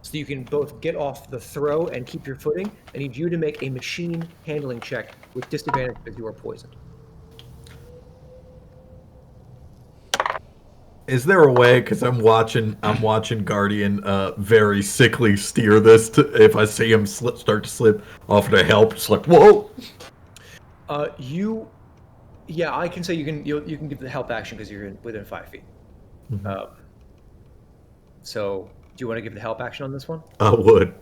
so you can both get off the throw and keep your footing. I need you to make a machine handling check with disadvantage because you are poisoned. Is there a way? Because I'm watching Guardian very sickly steer this. If I see him start to slip, offer to help. It's like, whoa. Yeah, I can say you can give the help action because you're within 5 feet. Mhm. So do you want to give the help action on this one? I would.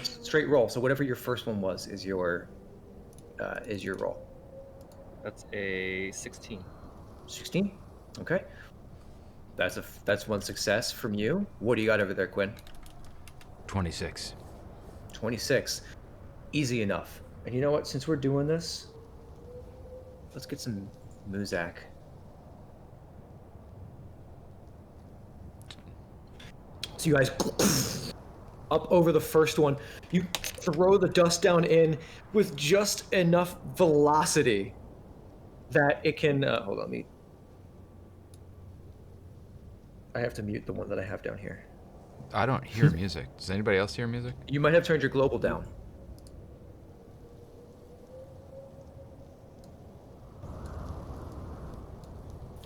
Straight roll. So whatever your first one was is your roll. That's a 16. 16. Okay. That's one success from you. What do you got over there, Cuin? 26. 26. Easy enough. And you know what? Since we're doing this, let's get some Muzak. So you guys up over the first one. You throw the dust down in with just enough velocity that it can. Hold on, I have to mute the one that I have down here. I don't hear music. Does anybody else hear music? You might have turned your global down.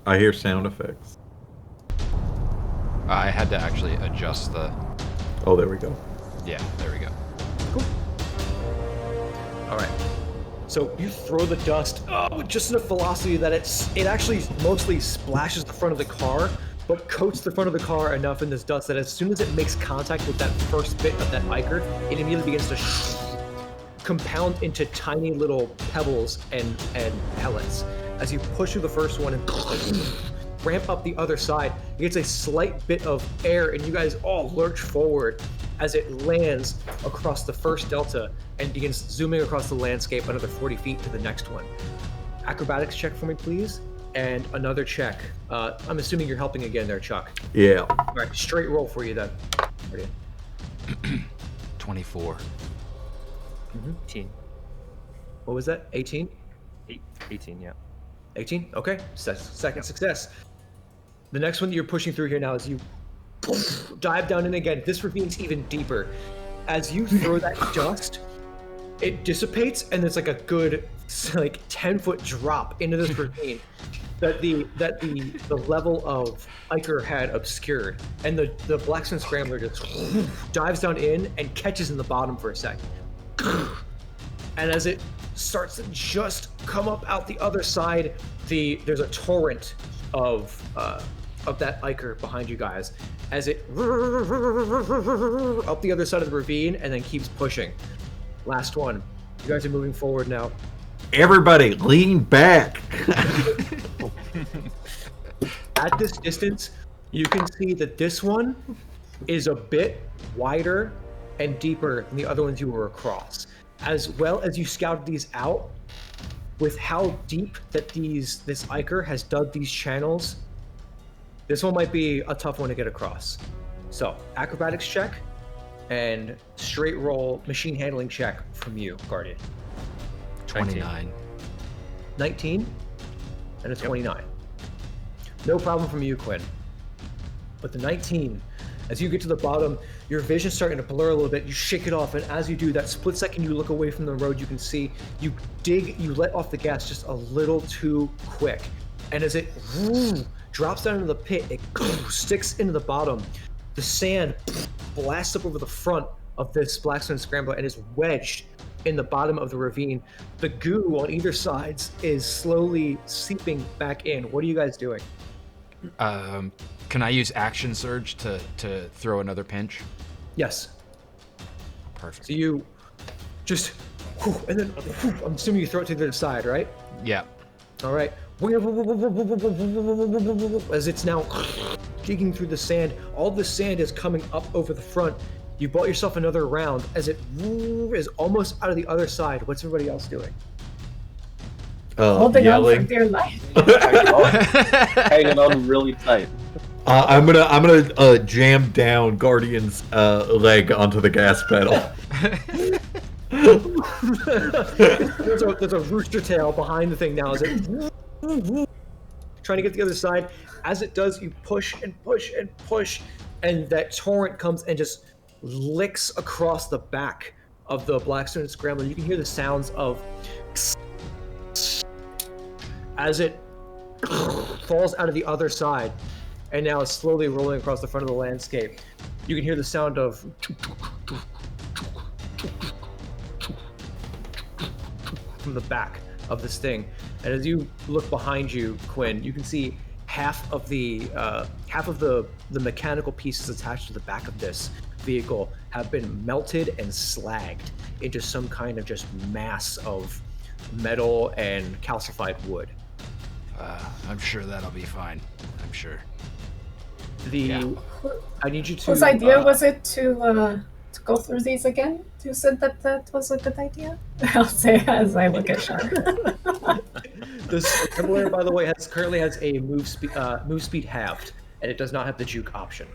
I hear sound effects. I had to actually adjust the... Oh, there we go. Yeah, there we go. All right. So you throw the dust with just enough velocity that it actually mostly splashes the front of the car, but coats the front of the car enough in this dust that as soon as it makes contact with that first bit of that ichor, it immediately begins to compound into tiny little pebbles and pellets. As you push through the first one and ramp up the other side, it gets a slight bit of air, and you guys all lurch forward as it lands across the first delta and begins zooming across the landscape another 40 feet to the next one. acrobatics check for me, please, and another check. I'm assuming you're helping again there, Chuck. Yeah. All right, straight roll for you then. 24. 18. What was that? 18? 18, yeah. 18? Okay, second success. The next one that you're pushing through here now is you dive down in again. This ravine's even deeper. As you throw that dust, it dissipates, and there's like a good 10-foot drop into this ravine that the level of Iker had obscured, and the blacksmith scrambler just dives down in and catches in the bottom for a second. And as it starts to just come up out the other side, there's a torrent of that Iker behind you guys as it up the other side of the ravine and then keeps pushing. Last one. You guys are moving forward now. Everybody, lean back. At this distance, you can see that this one is a bit wider and deeper than the other ones you were across. As well as you scouted these out, with how deep that this Iker has dug these channels, this one might be a tough one to get across. So, acrobatics check and straight roll machine handling check from you, Guardian. 29. 19 and a 29. No problem from you, Quinn. But the 19, as you get to the bottom, your vision's starting to blur a little bit. You shake it off, and as you do, that split second you look away from the road, you can see you let off the gas just a little too quick. And as it drops down into the pit, it sticks into the bottom. The sand blasts up over the front of this blacksmith scrambler and is wedged in the bottom of the ravine. The goo on either side is slowly seeping back in. What are you guys doing? Can I use action surge to throw another pinch? Yes. Perfect. So you just, and then I'm assuming you throw it to the other side, right? Yeah. All right. As it's now digging through the sand, all the sand is coming up over the front. You bought yourself another round as it is almost out of the other side. What's everybody else doing? Holding on for Yelling. dear life. Hanging on really tight. I'm gonna jam down Guardian's leg onto the gas pedal. There's a rooster tail behind the thing now. As it trying to get to the other side. As it does, you push and push and push, and that torrent comes and just licks across the back of the blacksmith scrambler. You can hear the sounds of as it falls out of the other side, and now it's slowly rolling across the front of the landscape. You can hear the sound of from the back of this thing. And as you look behind you, Quinn, you can see half of the mechanical pieces attached to the back of this vehicle have been melted and slagged into some kind of just mass of metal and calcified wood. I'm sure that'll be fine. I'm sure. I need you to. Whose idea was it to go through these again? You said that was a good idea? I'll say as I look at Char. This scrambler, by the way, currently has a move speed halved, and it does not have the juke option.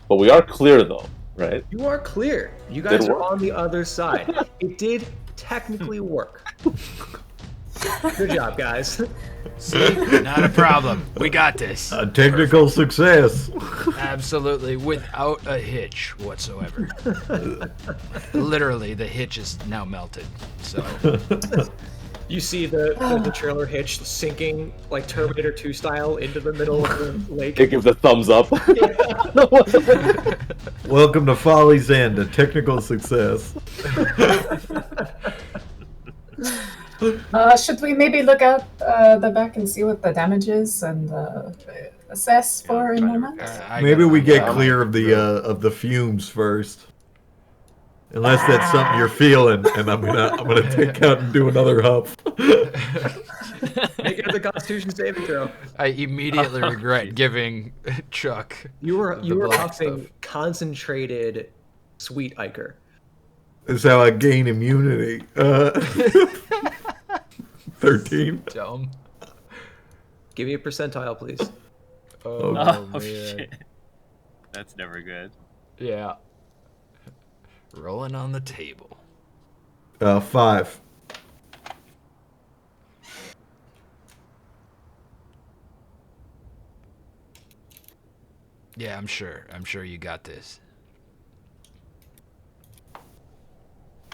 But we are clear though, right? You are clear. You guys are on the other side. It did technically work. Good job, guys. See, not a problem. We got this. A technical success. Absolutely, without a hitch whatsoever. Literally, the hitch is now melted. So You see the trailer hitch sinking like Terminator 2 style into the middle of the lake. They give the thumbs up. Welcome to Folly's End, a technical success. Should we maybe look at the back and see what the damage is and assess for a moment? Maybe we get clear of the fumes first. Unless that's something you're feeling, and I'm gonna take out and do another huff. Make it the Constitution saving throw. I immediately regret giving Chuck. You were black huffing stuff. concentrated sweet Iker. That's how I gain immunity. 13. Dumb. Give me a percentile, please. Oh, Oh, man. shit. That's never good. Yeah. Rolling on the table. 5. Yeah, I'm sure. I'm sure you got this.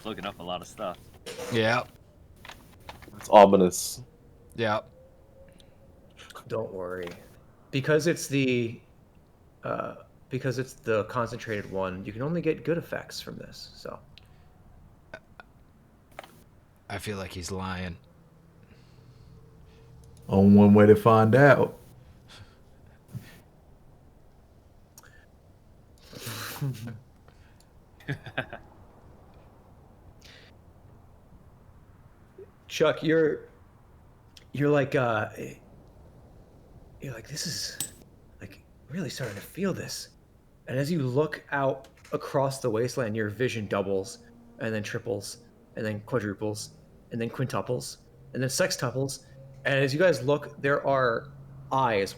Looking up a lot of stuff. Yeah. It's ominous. Yeah. Don't worry, because it's the concentrated one. You can only get good effects from this. So I feel like he's lying. On one way to find out. Chuck, you're like this is like really starting to feel this. And as you look out across the wasteland, your vision doubles and then triples and then quadruples and then quintuples and then sextuples. And as you guys look, there are eyes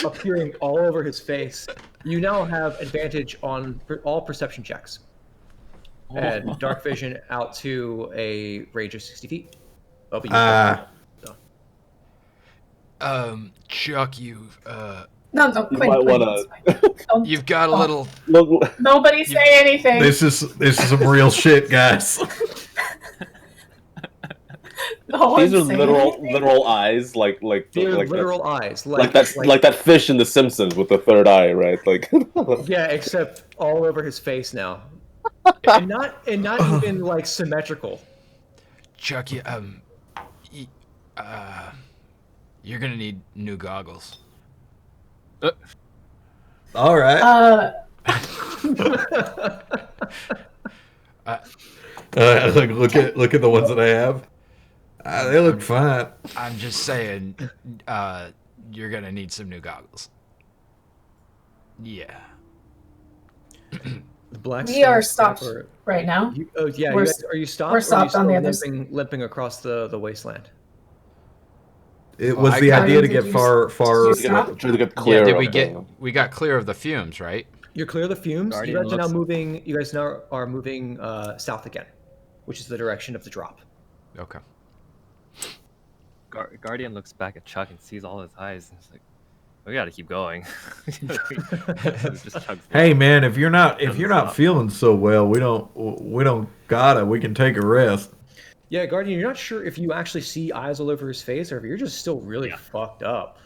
appearing all over his face. You now have advantage on all perception checks. And dark vision out to a range of 60 feet. Oh, but you Chuck, no, You Quinn, might Quinn, wanna- it's fine. Don't- you've got a little. Look, Nobody say anything. This is some real shit, guys. No one these are say literal anything. literal eyes, like They're like literal eyes. like that fish in The Simpsons with the third eye, right? Like Yeah, except all over his face now. And not even like symmetrical. Chuck, you're gonna need new goggles. All right. Look at the ones that I have. They look fine. I'm just saying, you're gonna need some new goggles. Yeah. The black We are stone stopped snapper- right now. Oh yeah, We're- are you stopped? we're or are you stopped on still the other s- limping across the wasteland. It Well, was I the got- idea to Did get you- far. did you trying to get clear. Yeah, did of we got clear of the fumes, right? You're clear of the fumes. Guardian You guys are now looks- moving. You guys now are moving south again, which is the direction of the drop. Okay. Guardian looks back at Chuck and sees all his eyes. And it's like, we gotta keep going. Just chugs Hey along. man, if you're not Doesn't stop. feeling so well, we don't gotta. We can take a rest. Yeah, Guardian, you're not sure if you actually see eyes all over his face or if you're just still really fucked up.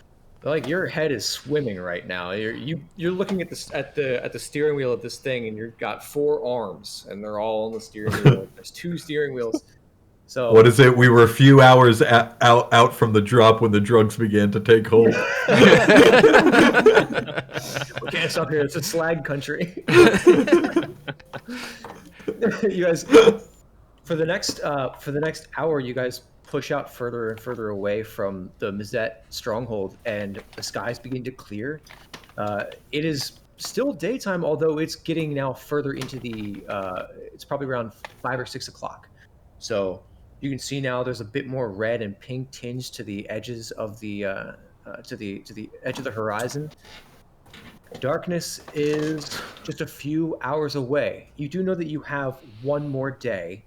Like your head is swimming right now. You're looking at the steering wheel of this thing, and you've got 4 arms, and they're all on the steering wheel. There's 2 steering wheels. So What is it? We were a few hours out from the drop when the drugs began to take hold. We can't stop here. It's a slag country. You guys, for the next hour, you guys push out further and further away from the Mizet stronghold, and the skies begin to clear. It is still daytime, although it's getting now further into the. It's probably around 5 or 6 o'clock. So you can see now there's a bit more red and pink tinge to the edges of the to the edge of the horizon. Darkness is just a few hours away. You do know that you have one more day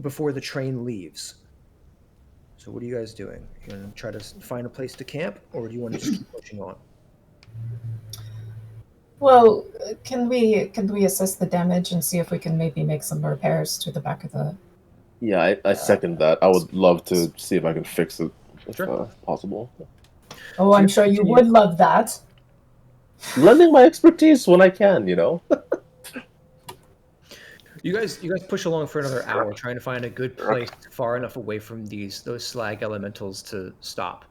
before the train leaves. So what are you guys doing? You gonna try to find a place to camp, or do you want to just keep pushing on? Well, can we assess the damage and see if we can maybe make some repairs to the back of the? Yeah, I second that. I would love to see if I can fix it, if Sure. possible. Oh, I'm sure you would love that. Lending my expertise when I can, you know. You guys push along for another hour, trying to find a good place far enough away from those slag elementals to stop.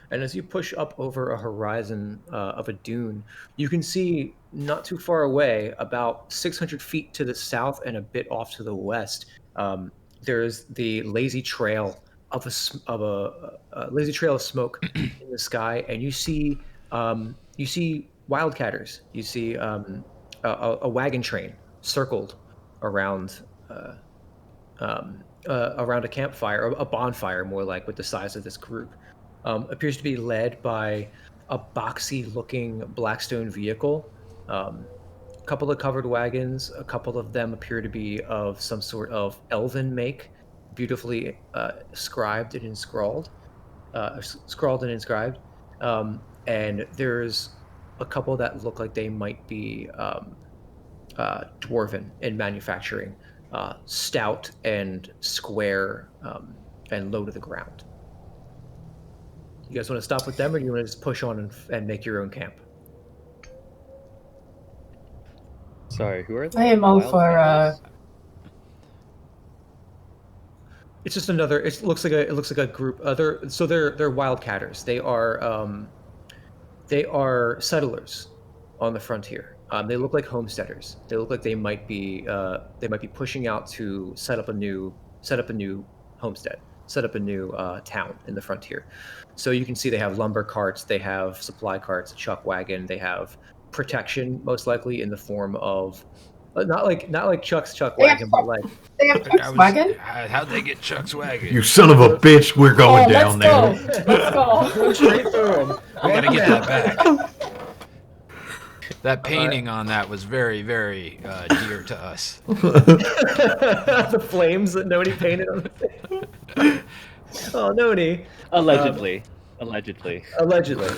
And as you push up over a horizon of a dune, you can see not too far away, about 600 feet to the south and a bit off to the west, there's the lazy trail of a lazy trail of smoke in the sky, and you see wildcatters. You see a wagon train circled around around a campfire, or a bonfire more like, with the size of this group. Appears to be led by a boxy-looking Blackstone vehicle. A couple of covered wagons. A couple of them appear to be of some sort of elven make, beautifully scribed and inscrawled. Scrawled and inscribed. And there's a couple that look like they might be dwarven in manufacturing, stout and square, and low to the ground. You guys want to stop with them, or do you want to just push on and make your own camp? Sorry, who are they? I am all Wild for. Pandas? It's just another. It looks like a group. They're wildcatters. They are settlers on the frontier. They look like homesteaders. They look like they might be pushing out to set up a new homestead, set up a new town in the frontier. So you can see they have lumber carts, they have supply carts, a chuck wagon, they have protection, most likely in the form of not like Chuck's chuck wagon, but like They have Chuck's wagon? How'd they get Chuck's wagon? You son of a bitch, we're going down there. Let's go. straight through them. I gotta get that back. That painting on that was very, very dear to us. The flames that Noni painted on the thing. Oh, Noni. Allegedly. Allegedly,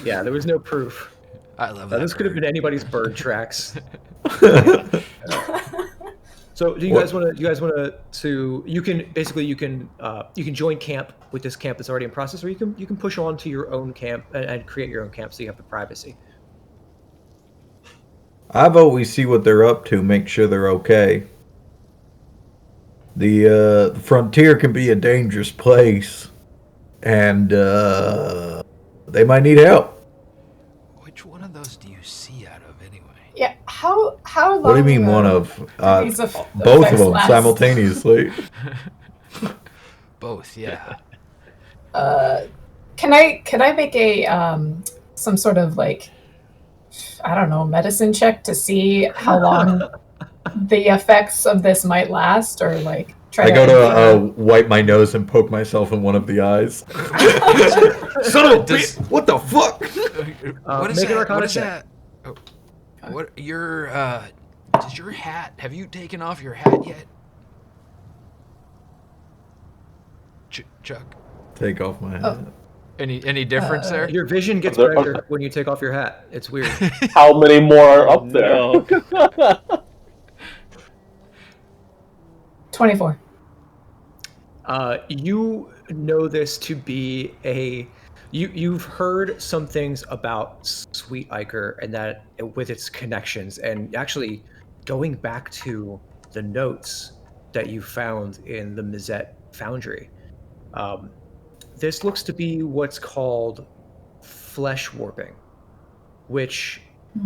yeah. There was no proof. I love that. This could have bird. been anybody's bird tracks. So, do you guys want to? You can join camp with this camp that's already in process, or you can push on to your own camp and create your own camp, so you have the privacy. I vote we see what they're up to, make sure they're okay. The frontier can be a dangerous place, and they might need help. Which one of those do you see out of anyway? Yeah, how long? What do you mean one of? these Both of effects them last? simultaneously. Both, yeah. Can I make a some sort of like, I don't know, medicine check to see how long the effects of this might last, or like try I go to wipe my nose and poke myself in one of the eyes. Son of a bitch! What the fuck? What is make an that? Arcana What is check. that? Oh. What your does your hat? Have you taken off your hat yet? Chuck. Take off my hat. Oh. Any difference there? Your vision gets Are there- better when you take off your hat. It's weird. How many more are up there? No. 24. You know this to be you've heard some things about Sweet Iker and that with its connections, and actually going back to the notes that you found in the Mizet Foundry. This looks to be what's called flesh warping, which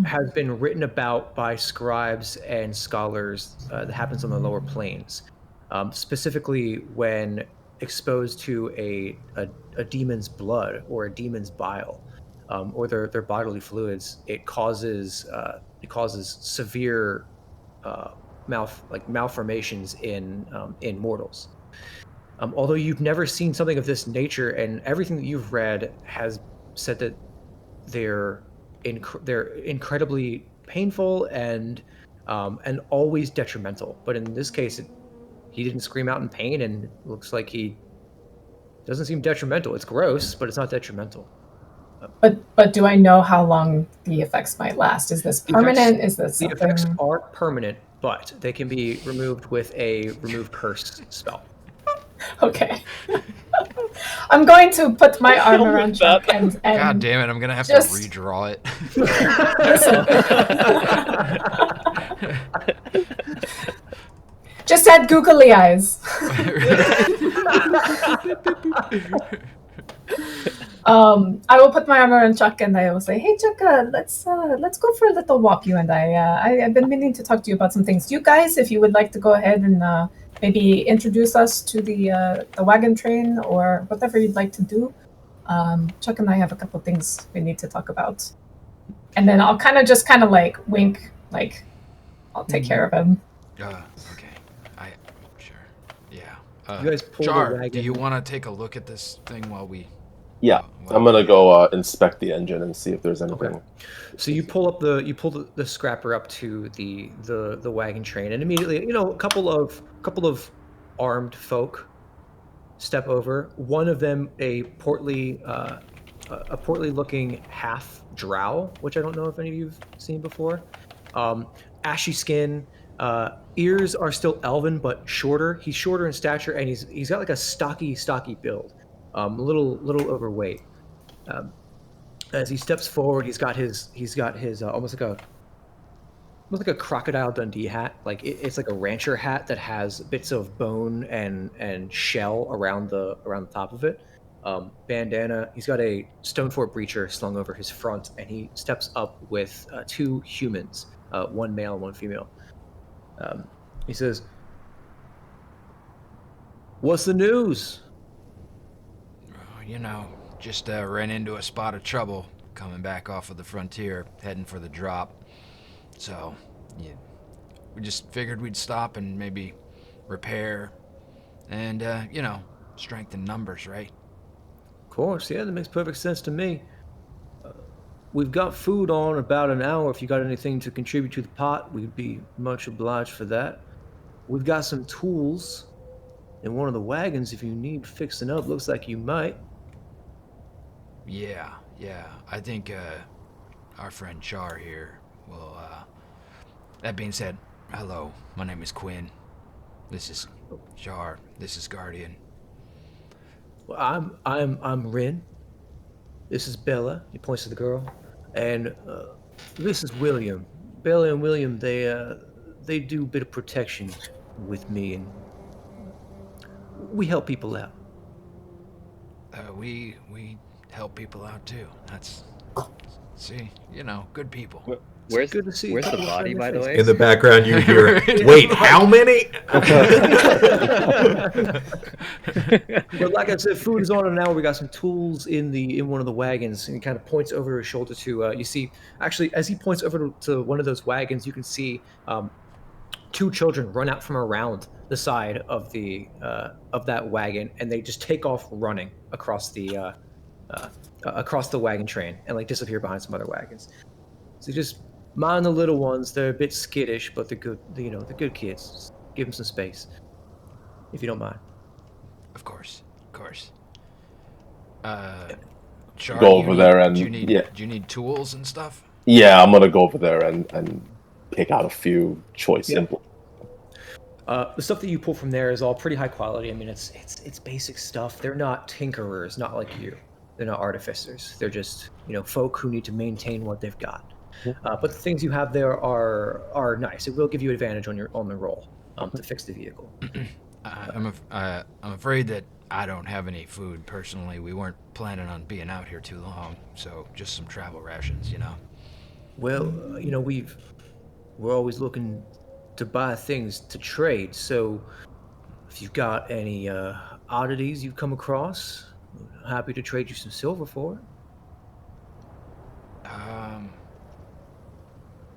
has been written about by scribes and scholars that happens on the lower planes. Specifically when exposed to a demon's blood or a demon's bile, or their bodily fluids, it causes severe malformations in mortals. Although you've never seen something of this nature, and everything that you've read has said that they're incredibly painful and always detrimental. But in this case, he didn't scream out in pain, and it looks like he doesn't seem detrimental. It's gross, but it's not detrimental. But do I know how long the effects might last? Is this permanent? Is this The something... effects aren't permanent, but they can be removed with a remove curse spell. Okay. I'm going to put my arm around Chuck and God damn it! I'm gonna have just- to redraw it. just add googly eyes. I will put my arm around Chuck and I will say, "Hey, Chuck, let's go for a little walk. You and I've been meaning to talk to you about some things. You guys, if you would like to go ahead and maybe introduce us to the wagon train or whatever you'd like to do. Chuck and I have a couple things we need to talk about." And then I'll kind of like wink, like I'll take care of him. Okay. Sure. Yeah. You guys pull the Char, wagon. do you want to take a look at this thing while we? Yeah, while I'm gonna we- go inspect the engine and see if there's anything. Okay. So you pull the scrapper up to the wagon train, and immediately, a couple of armed folk step over. One of them a portly looking half drow, which I don't know if any of you've seen before. Ashy skin, ears are still elven but shorter. He's shorter in stature, and he's got like a stocky build, a little overweight. As he steps forward, he's got his almost like a crocodile Dundee hat. Like it's like a rancher hat that has bits of bone and shell around the top of it. Bandana. He's got a stone fort breacher slung over his front, and he steps up with two humans, one male and one female. He says, "What's the news?" Just ran into a spot of trouble coming back off of the frontier, heading for the drop. So, yeah, we just figured we'd stop and maybe repair and, strengthen numbers, right? Of course, yeah, that makes perfect sense to me. We've got food on about an hour. If you got anything to contribute to the pot, we'd be much obliged for that. We've got some tools in one of the wagons if you need fixing up. Looks like you might. Yeah. I think, our friend Char here will, that being said, hello, my name is Cuin. This is Char. This is Guardian. Well, I'm Rin. This is Bella. He points to the girl, and this is William. Bella and William, they do a bit of protection with me, and we help people out. We help people out too. That's, see, good people. Where's good to see a where's the couple of body, friendly by the way? faces. In the background, you hear, "Wait, how many?" But like I said, food is on an hour. We got some tools in one of the wagons, and he kind of points over his shoulder to. You see, actually, as he points over to one of those wagons, you can see two children run out from around the side of that wagon, and they just take off running across the wagon train and like disappear behind some other wagons. So just mind the little ones. They're a bit skittish, but they're good. They're good kids. Just give them some space, if you don't mind. Of course. Char, Go over there and do you need tools and stuff? Yeah, I'm gonna go over there and pick out a few choice implements. The stuff that you pull from there is all pretty high quality. I mean, it's basic stuff. They're not tinkerers, not like you. They're not artificers. They're just folk who need to maintain what they've got. But the things you have there are nice. It will give you advantage on the roll to fix the vehicle. I'm afraid that I don't have any food personally. We weren't planning on being out here too long, so just some travel rations, Well, we're always looking to buy things to trade. So if you've got any oddities you've come across, happy to trade you some silver for it.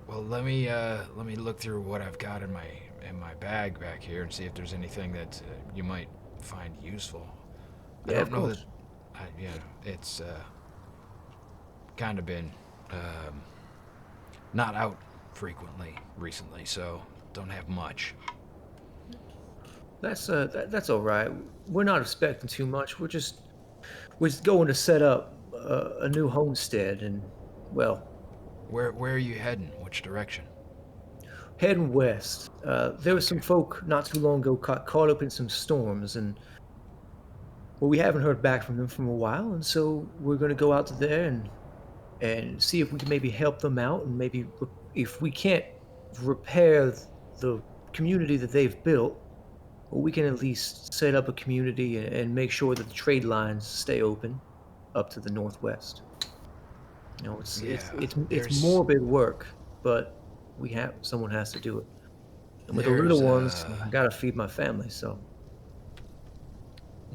Well, let me look through what I've got in my bag back here and see if there's anything that you might find useful. I Yeah, don't of know course. that. It's kind of been not out frequently recently, so don't have much. That's all right. We're not expecting too much. We're just going to set up a new homestead, and well, Where are you heading? Which direction? heading west. There was some folk not too long ago caught up in some storms, and well, we haven't heard back from them from a while, and so we're going to go out to there and see if we can maybe help them out, and maybe if we can't repair the community that they've built, well, we can at least set up a community and make sure that the trade lines stay open up to the northwest. It's there's- morbid work, but someone has to do it. And with the little ones, I gotta feed my family, so.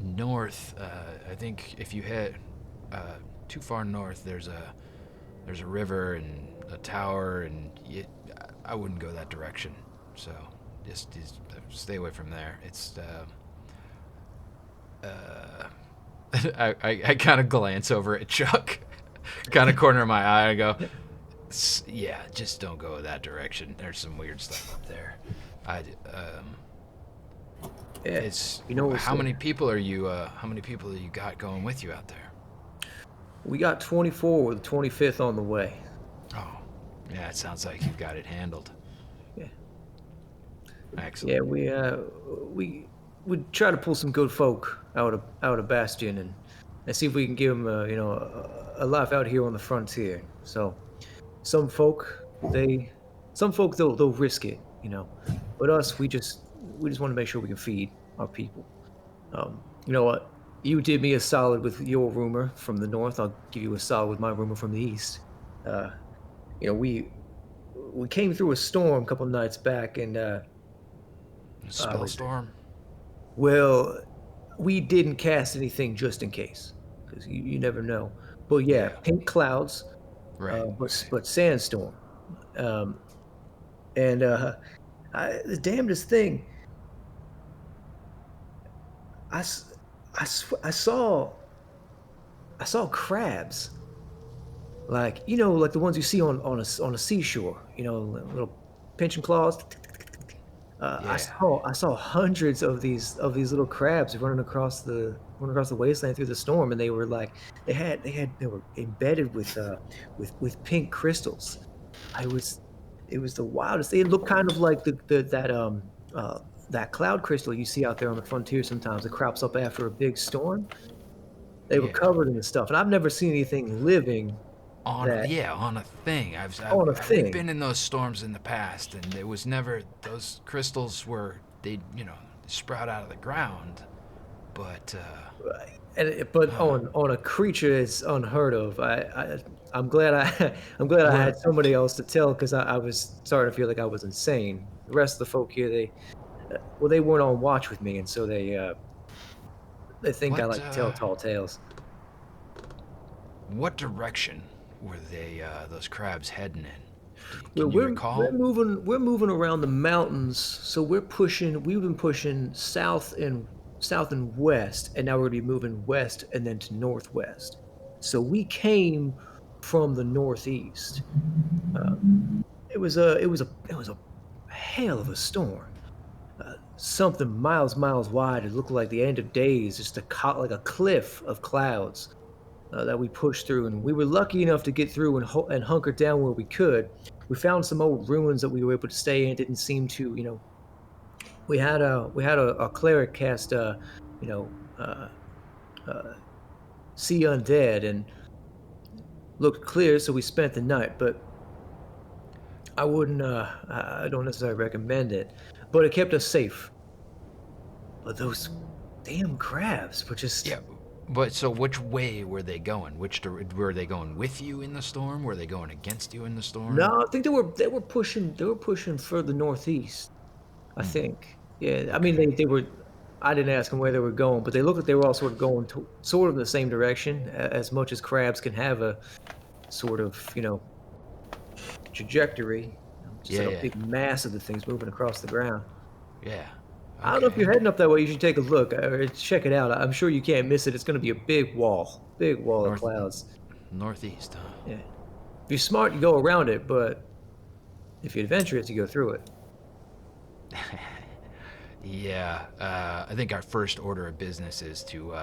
North, I think if you head too far north, there's a river and a tower, and I wouldn't go that direction. So just stay away from there. It's I kind of glance over at Chuck, kind of corner of my eye. I go, yeah, just don't go that direction. There's some weird stuff up there. Yeah, It's you know, how many people are you? How many people do you got going with you out there? we got 24 with the 25th on the way. Oh, yeah, it sounds like you've got it handled. Yeah. Excellent. Yeah, we try to pull some good folk out of Bastion and see if we can give them a life out here on the frontier. So some folk they'll risk it, but us we just want to make sure we can feed our people. You know what? You did me a solid with your rumor from the north. I'll give you a solid with my rumor from the east. We came through a storm a couple nights back, and Spellstorm. well, we didn't cast anything just in case, because you never know. But yeah, pink clouds, Right. but sandstorm, and the damnedest thing. I saw crabs, like like the ones you see on a seashore, little pinching claws. I saw hundreds of these little crabs running across the wasteland through the storm, and they were like they were embedded with pink crystals. It was the wildest. It looked kind of like that cloud crystal you see out there on the frontier sometimes. It crops up after a big storm. They were covered in this stuff, and I've never seen anything living on a thing. On a thing. We've been in those storms in the past, and it was never those crystals were they sprout out of the ground, but on a creature it's unheard of. I'm glad I had somebody else to tell, because I was starting to feel like I was insane. The rest of the folk here, they weren't on watch with me, and so they think I like to tell tall tales. What direction were those crabs heading in? Can you we're recall? we're moving around the mountains, so we've been pushing south and west, and now we're going to be moving west and then to northwest. So we came from the northeast. It was a hell of a storm. Something miles wide. It looked like the end of days, just like a cliff of clouds that we pushed through, and we were lucky enough to get through and hunker down where we could. We found some old ruins that we were able to stay in. It didn't seem to, we had a cleric cast, see undead, and looked clear, so we spent the night. But I don't necessarily recommend it, but it kept us safe. But those damn crabs were just... Yeah, but so which way were they going? Were they going with you in the storm? Were they going against you in the storm? No, I think they were pushing further northeast, I think. Yeah, I mean they were... I didn't ask them where they were going, but they looked like they were all sort of going sort of the same direction, as much as crabs can have a sort of, trajectory. Just like a big mass of the things moving across the ground. Yeah. Okay. I don't know if you're heading up that way. You should take a look or check it out. I'm sure you can't miss it. It's going to be a big wall of clouds. Northeast, huh? Yeah. If you're smart, you go around it, but if you're adventurous, you go through it. Yeah. I think our first order of business is to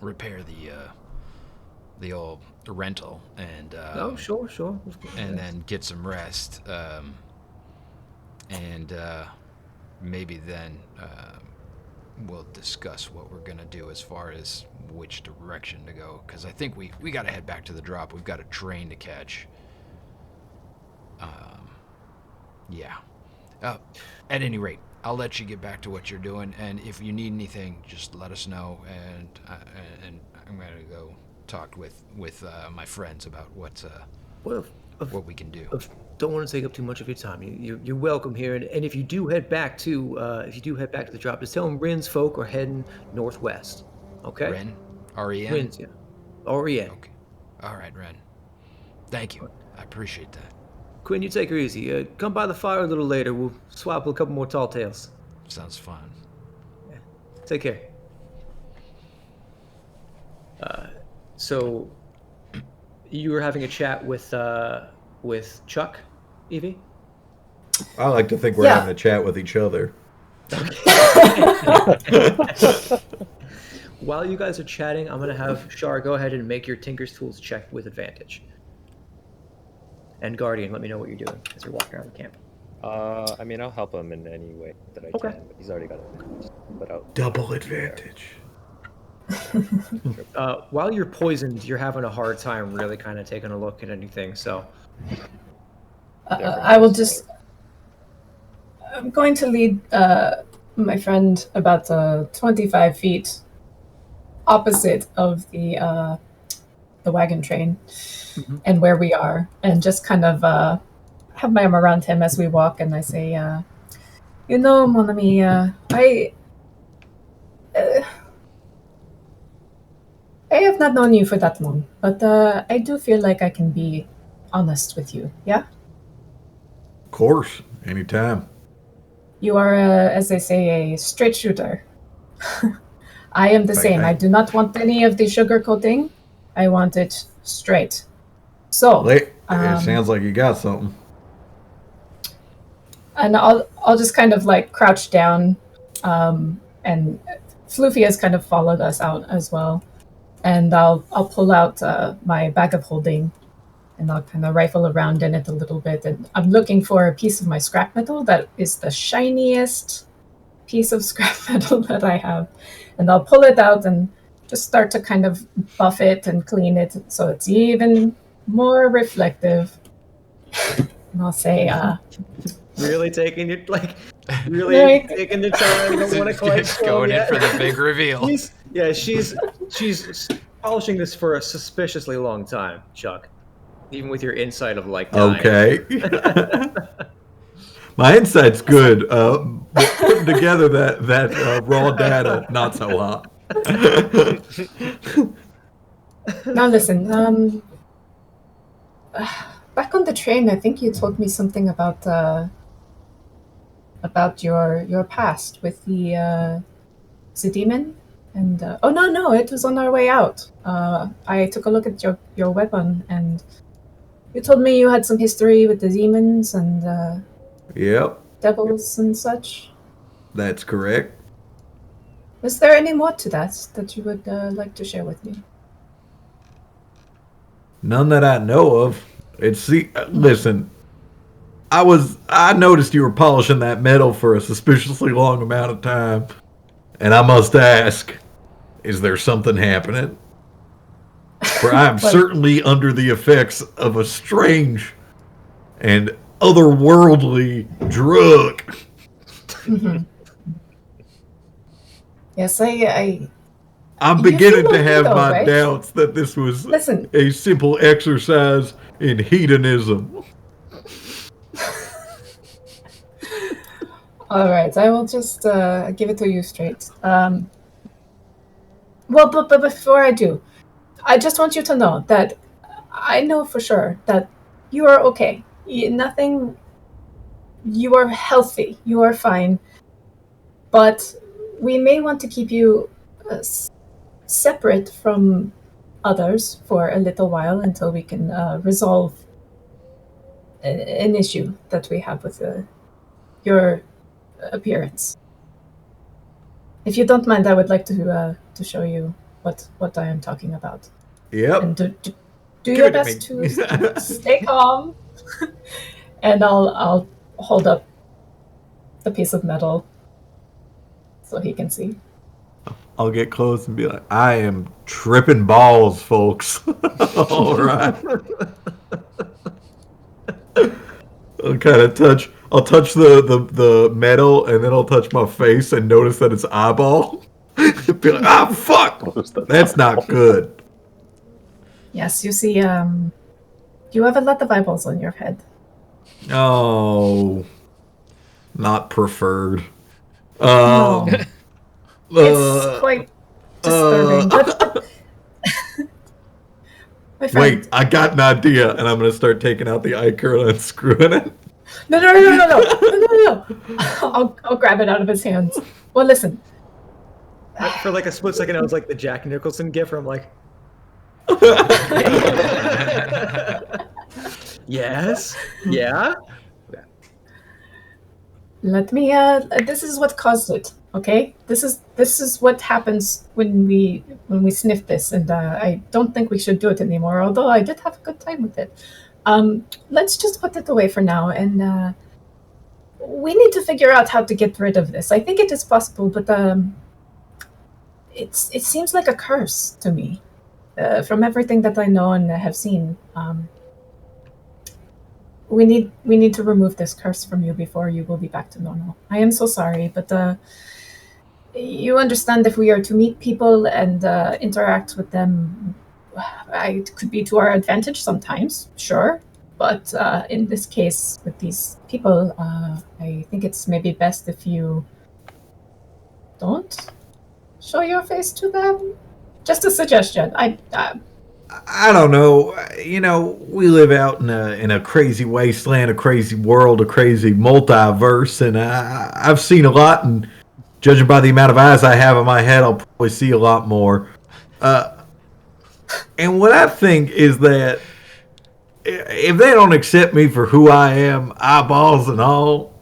repair the old rental and sure. And then get some rest, and maybe then we'll discuss what we're gonna do as far as which direction to go, because I think we gotta head back to the drop. We've got a train to catch. Yeah. At any rate, I'll let you get back to what you're doing, and if you need anything, just let us know, and I'm gonna go talk with my friends about what we can do. Don't want to take up too much of your time. You're welcome here, and if you do head back to the drop, just tell them Rin's folk are heading northwest. Okay. Ren, R-E-N. Rin's, yeah. R-E-N. Okay. All right, Ren. Thank you. I appreciate that. Cuin, you take her easy. Come by the fire a little later. We'll swap a couple more tall tales. Sounds fun. Yeah. Take care. So you were having a chat with Chuck, Evie? I like to think we're Yeah. having a chat with each other. While you guys are chatting, I'm going to have Char go ahead and make your Tinker's Tools check with advantage. And Guardian, let me know what you're doing as you're walking around the camp. I mean, I'll help him in any way that I Okay. can, but he's already got it. But I'll Double advantage. While you're poisoned, you're having a hard time really kind of taking a look at anything. So I will just. I'm going to lead my friend about 25 feet opposite of the wagon train and where we are, and just kind of have my arm around him as we walk, and I say, you know, mon ami, I have not known you for that long, but I do feel like I can be honest with you, yeah? Of course, anytime. You are, as they say, a straight shooter. I am the same. I do not want any of the sugarcoating. I want it straight. So, It sounds like you got something. and I'll just kind of like crouch down, and Floofy has kind of followed us out as well, and I'll pull out my bag of holding, and I'll kind of rifle around in it a little bit, and I'm looking for a piece of my scrap metal that is the shiniest piece of scrap metal that I have, and I'll pull it out and just start to kind of buff it and clean it so it's even more reflective. And I'll say, really taking your Like- taking the time. You don't want to quite Just going in yet. for the big reveal. She's polishing this for a suspiciously long time, Chuck. Even with your insight of like 9. Okay. My insight's good. But putting together that raw data, not so hot. now listen, back on the train, I think you told me something about your past with the demon, and oh no, it was on our way out. I took a look at your weapon, and you told me you had some history with the demons and Yep, devils and such. that's correct. Is there any more to that you would like to share with me? None that I know of. Listen, I noticed you were polishing that metal for a suspiciously long amount of time, and I must ask, is there something happening? For I am certainly under the effects of a strange and otherworldly drug. Mm-hmm. Yes, I'm You beginning feel to okay have though, my right? doubts that this was Listen. a simple exercise in hedonism. All right, I will just give it to you straight. Well, but before I do, I just want you to know that I know for sure that you are okay. Nothing. You are healthy. You are fine. But we may want to keep you separate from others for a little while until we can resolve an issue that we have with your appearance. If you don't mind, I would like to show you what I am talking about. Yep. And do Give your it to best me. to stay calm. And I'll hold up the piece of metal so he can see. I'll get close and be like, I am tripping balls, folks. All right. I'll touch the metal, and then I'll touch my face and notice that it's eyeball. Be like, fuck! That's not good. Yes, you see, you have a lot of eyeballs on your head. Oh, not preferred. No. It's quite disturbing. But my friend, Wait, I got an idea, and I'm gonna start taking out the eye curl and unscrewing it. No. I'll grab it out of his hands. Well, listen. For like a split second, I was like the Jack Nicholson gif where I'm like, Yes. Yeah. Let me. This is what caused it. Okay. This is what happens when we sniff this, and I don't think we should do it anymore. Although I did have a good time with it. Let's just put it away for now, and we need to figure out how to get rid of this. I think it is possible, but it seems like a curse to me, from everything that I know and have seen. We need to remove this curse from you before you will be back to normal. I am so sorry, but you understand if we are to meet people and interact with them, it could be to our advantage sometimes, sure. But in this case, with these people, I think it's maybe best if you don't show your face to them. Just a suggestion. I don't know. You know, we live out in a crazy wasteland, a crazy world, a crazy multiverse, and I've seen a lot. And judging by the amount of eyes I have in my head, I'll probably see a lot more. And what I think is that if they don't accept me for who I am, eyeballs and all,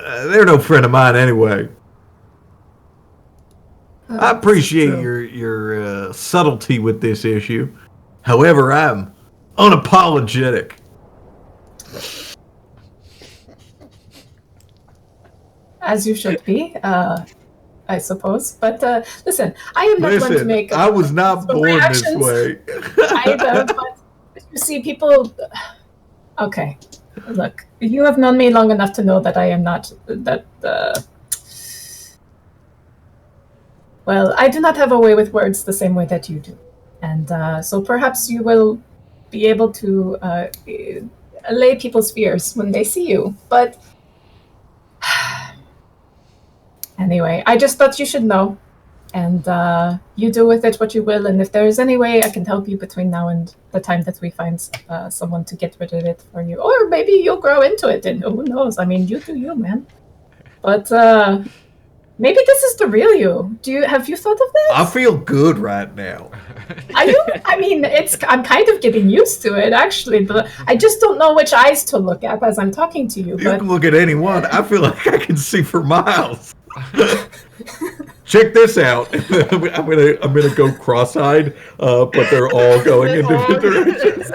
they're no friend of mine anyway. I appreciate your subtlety with this issue. However, I'm unapologetic. As you should be, I suppose. But listen, I am not one to make. I was not born this way. Either, but you see, people. Okay, look, you have known me long enough to know that I am not that. Well, I do not have a way with words the same way that you do. And so perhaps you will be able to allay people's fears when they see you. But anyway, I just thought you should know. And you do with it what you will. And if there is any way I can help you between now and the time that we find someone to get rid of it for you. Or maybe you'll grow into it, and who knows? I mean, you do you, man. But maybe this is the real you. Have you thought of this? I feel good right now. Are you? I mean, I'm kind of getting used to it, actually, but I just don't know which eyes to look at as I'm talking to you. You can look at any one. I feel like I can see for miles. Check this out. I'm gonna go cross-eyed, but they're all going in different directions.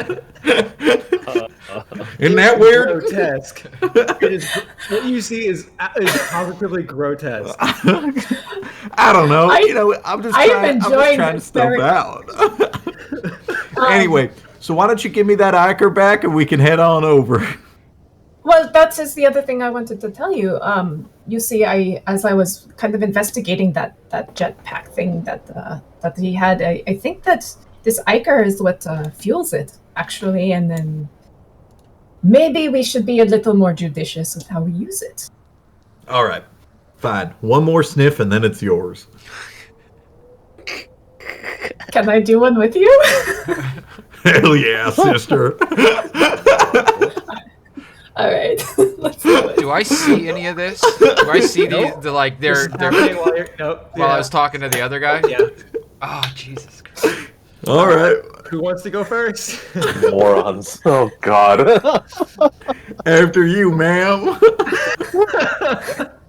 Isn't that weird? Grotesque. What you see is positively grotesque. I don't know. I'm just trying to stuff out. Anyway, so why don't you give me that Iker back and we can head on over. Well, that is the other thing I wanted to tell you. You see, as I was kind of investigating that jetpack thing that he had, I think that this Iker is what fuels it, actually, and then maybe we should be a little more judicious with how we use it. All right, fine. One more sniff and then it's yours. Can I do one with you? Hell yeah, sister. All right. Let's do it. Do I see any of this? Do I see the like they're while I was talking to the other guy? Yeah. Oh, Jesus Christ. All right. Who wants to go first? Morons. Oh, God. After you, ma'am.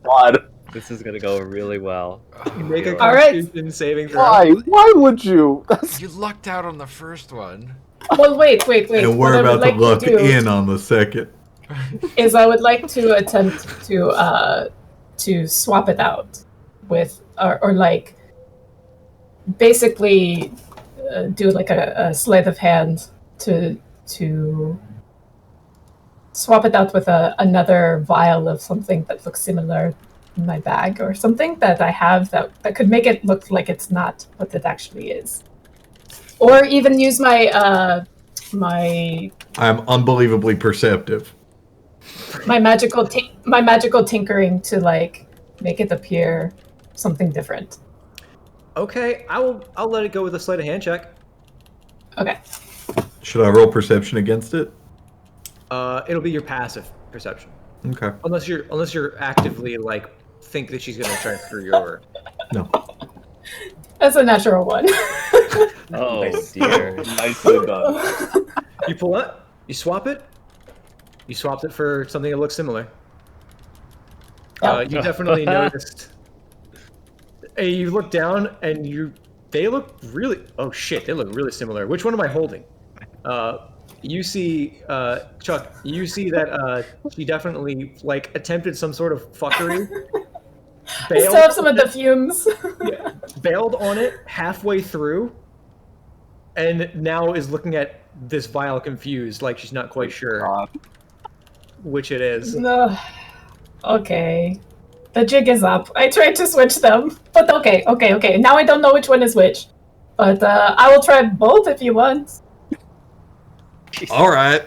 God. This is gonna go really well. Make a All right. Constitution saving throw. Why? Why would you? You lucked out on the first one. Well, wait. And we're about to luck in on the second. Is I would like to attempt to swap it out with or like basically do like a sleight of hand to swap it out with another vial of something that looks similar in my bag or something that I have that could make it look like it's not what it actually is, or even use my I'm unbelievably perceptive. my magical tinkering to like make it appear something different. Okay, I'll let it go with a sleight of hand check. Okay. Should I roll perception against it? It'll be your passive perception. Okay. Unless you're actively like think that she's gonna try through your. No. That's a natural one. Oh Nice. dear. Nicely done. You pull it. You swap it. You swapped it for something that looks similar. You definitely noticed. Hey, you look down and they look really. Oh shit! They look really similar. Which one am I holding? You see, Chuck. You see that she definitely like attempted some sort of fuckery. I still have some of the fumes. Yeah, bailed on it halfway through, and now is looking at this vial confused, like she's not quite sure which it is. No. Okay. The jig is up. I tried to switch them, but okay. Now I don't know which one is which. But I will try both if you want. All right.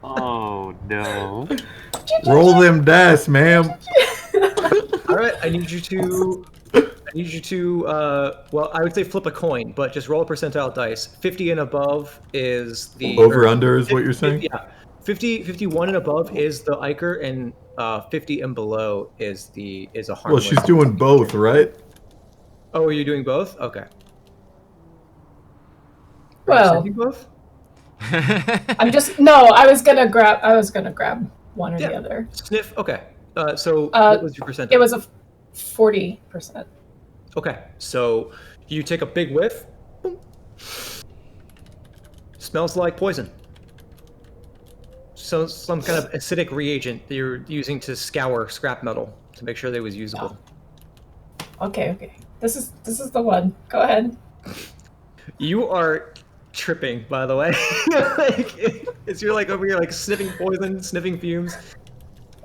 Oh no. Roll them dice, ma'am. All right, I need you to. Well, I would say flip a coin, but just roll a percentile dice. 50 and above is the Over under is what you're saying? Yeah, 51 and above is the Iker, and 50 and below is a Well, harmless. she's doing both, right? Oh, are you doing both? Okay. Well, Are you both? I'm just no. I was gonna grab one or the other. Sniff. Okay. So what was your percentage? It was a 40%. Okay. So you take a big whiff. Boom. Smells like poison. So some kind of acidic reagent that you're using to scour scrap metal to make sure that it was usable. Okay. This is the one. Go ahead. You are tripping, by the way. You're like over here like sniffing poison, sniffing fumes.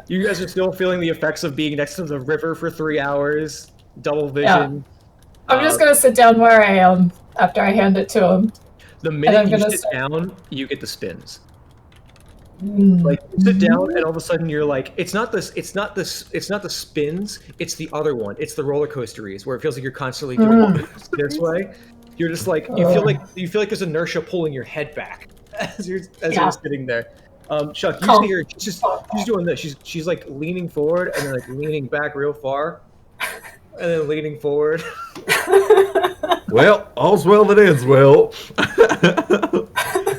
You guys are still feeling the effects of being next to the river for 3 hours, double vision. I'm just gonna sit down where I am after I hand it to him. The minute you gonna sit down, you get the spins. Mm. Like you sit down, and all of a sudden you're like, it's not the spins, it's the other one. It's the roller coasteries where it feels like you're constantly doing this way. You're just like you feel like there's inertia pulling your head back as you're sitting there. Chuck, you see her. She's doing this. She's like leaning forward and then like leaning back real far, and then leaning forward. Well, all's well that ends well.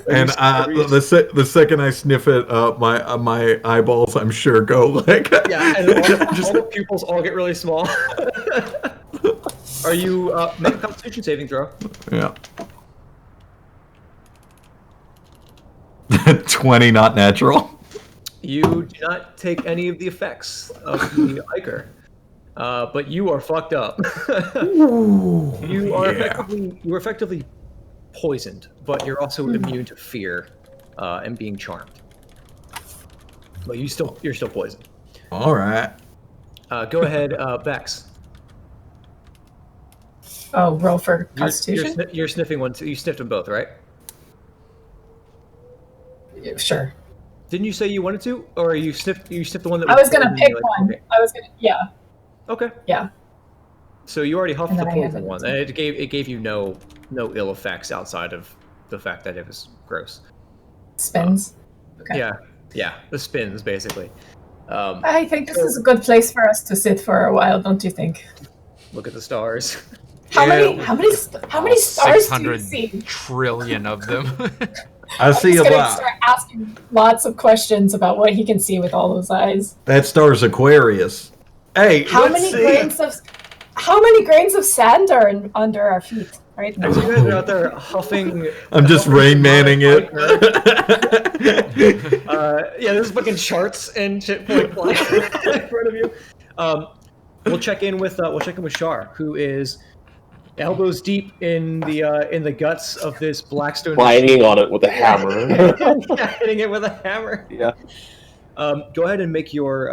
And the second I sniff it, my eyeballs, I'm sure, go like. Yeah, and all the pupils all get really small. Are you make a Constitution saving throw? Yeah. 20, not natural. You do not take any of the effects of the Iker, but you are fucked up. You are effectively poisoned, but you're also immune to fear and being charmed. But you're still poisoned. All right. Go ahead, Bex. Oh, roll for Constitution? You're sniffing one too. You sniffed them both, right? Yeah, sure. Didn't you say you wanted to, or you sniffed the one that I was gonna poison pick you, one. okay. I was gonna, yeah. Okay. Yeah. So you already huffed And the then I poison haven't. one, and it gave you no ill effects outside of the fact that it was gross. Spins. Okay. Yeah, the spins basically. I think this is a good place for us to sit for a while, don't you think? Look at the stars. How many stars do you 600 see? trillion of them. I see He's a gonna lot. start asking lots of questions about what he can see with all those eyes. That star's Aquarius. Hey, How many grains of sand are under our feet right now? As you guys are out there huffing. I'm just Rain Manning it. There's fucking charts and shit flying in front of you. We'll check in with Char, who is elbows deep in the guts of this blackstone. Banging on it with a hammer. Yeah, hitting it with a hammer. Yeah. Go ahead and make your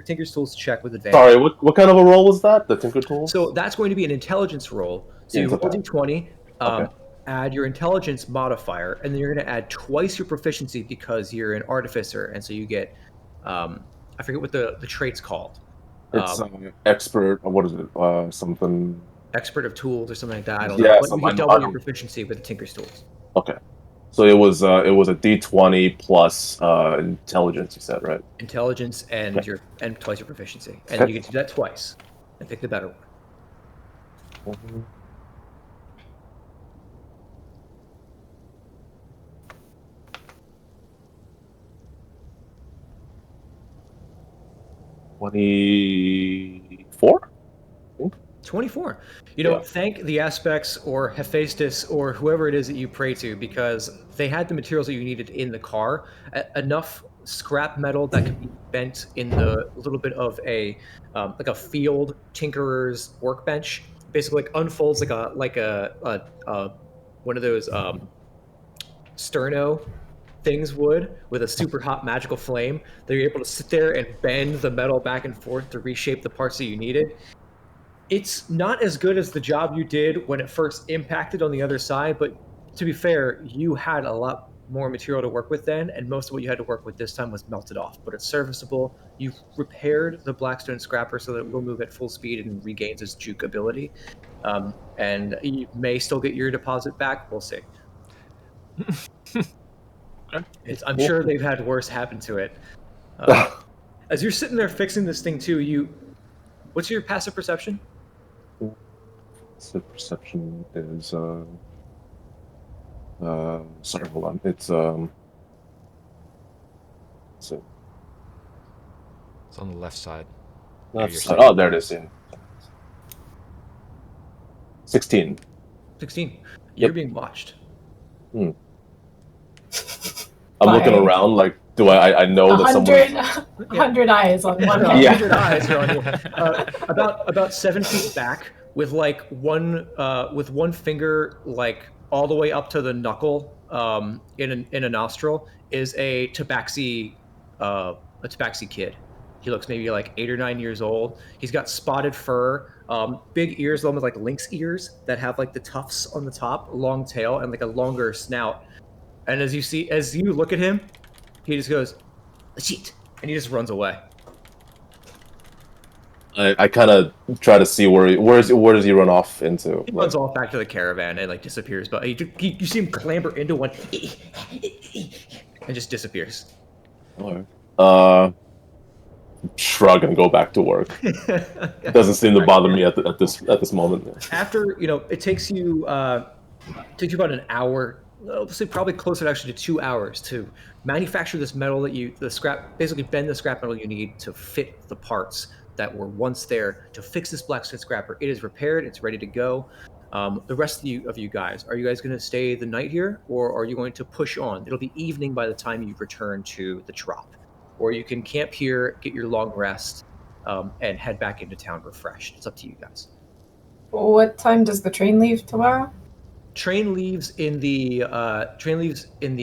Tinker's Tools check with advantage. Sorry, what kind of a roll was that? The Tinker Tool? So that's going to be an intelligence roll. So you roll d20, Okay. add your intelligence modifier, and then you're going to add twice your proficiency because you're an artificer, and so you get I forget what the trait's called. It's expert. What is it? Something. Expert of tools or something like that. I don't Yeah, know. But you something- can double your proficiency with the Tinker's Tools. Okay. So it was a D20 plus intelligence. You said, right? Intelligence and Okay. and twice your proficiency, and Okay. you can do that twice and pick the better one. $24? 24. Yeah. Thank the aspects or Hephaestus or whoever it is that you pray to, because they had the materials that you needed in the car. Enough scrap metal that could be bent in the little bit of a like a field tinkerer's workbench. Basically, like unfolds like a one of those sterno things would, with a super hot magical flame. They're able to sit there and bend the metal back and forth to reshape the parts that you needed. It's not as good as the job you did when it first impacted on the other side, but to be fair, you had a lot more material to work with then, and most of what you had to work with this time was melted off, but it's serviceable. You've repaired the Blackstone Scrapper so that it will move at full speed and regains its juke ability. And you may still get your deposit back. We'll see. I'm sure they've had worse happen to it. As you're sitting there fixing this thing too, what's your passive perception? So perception is sorry, hold on. It's It's on the left side. oh, there it is. Yeah. 16. 16. You're being watched. I'm looking around like, do I know that someone... 100 eyes on one head. 100 eyes are on you. About 7 feet back, with like one finger like all the way up to the knuckle, in a nostril, is a tabaxi kid. He looks maybe like 8 or 9 years old. He's got spotted fur, big ears, almost like lynx ears that have like the tufts on the top, long tail, and like a longer snout. And as you look at him, he just goes, "Shit," and he just runs away. I kind of try to see where does he run off into? He runs off back to the caravan and like disappears. But you see him clamber into one and just disappears. Alright. Shrug and go back to work. It doesn't seem to bother me at this moment. After it takes you about an hour. I'll say probably closer to actually to 2 hours to manufacture this metal basically bend the scrap metal you need to fit the parts that were once there to fix this blacksmith scrapper. It is repaired. It's ready to go. The rest of you guys, are you guys going to stay the night here, or are you going to push on? It'll be evening by the time you return to the trop, or you can camp here, get your long rest, and head back into town refreshed. It's up to you guys. What time does the train leave tomorrow? Train leaves in the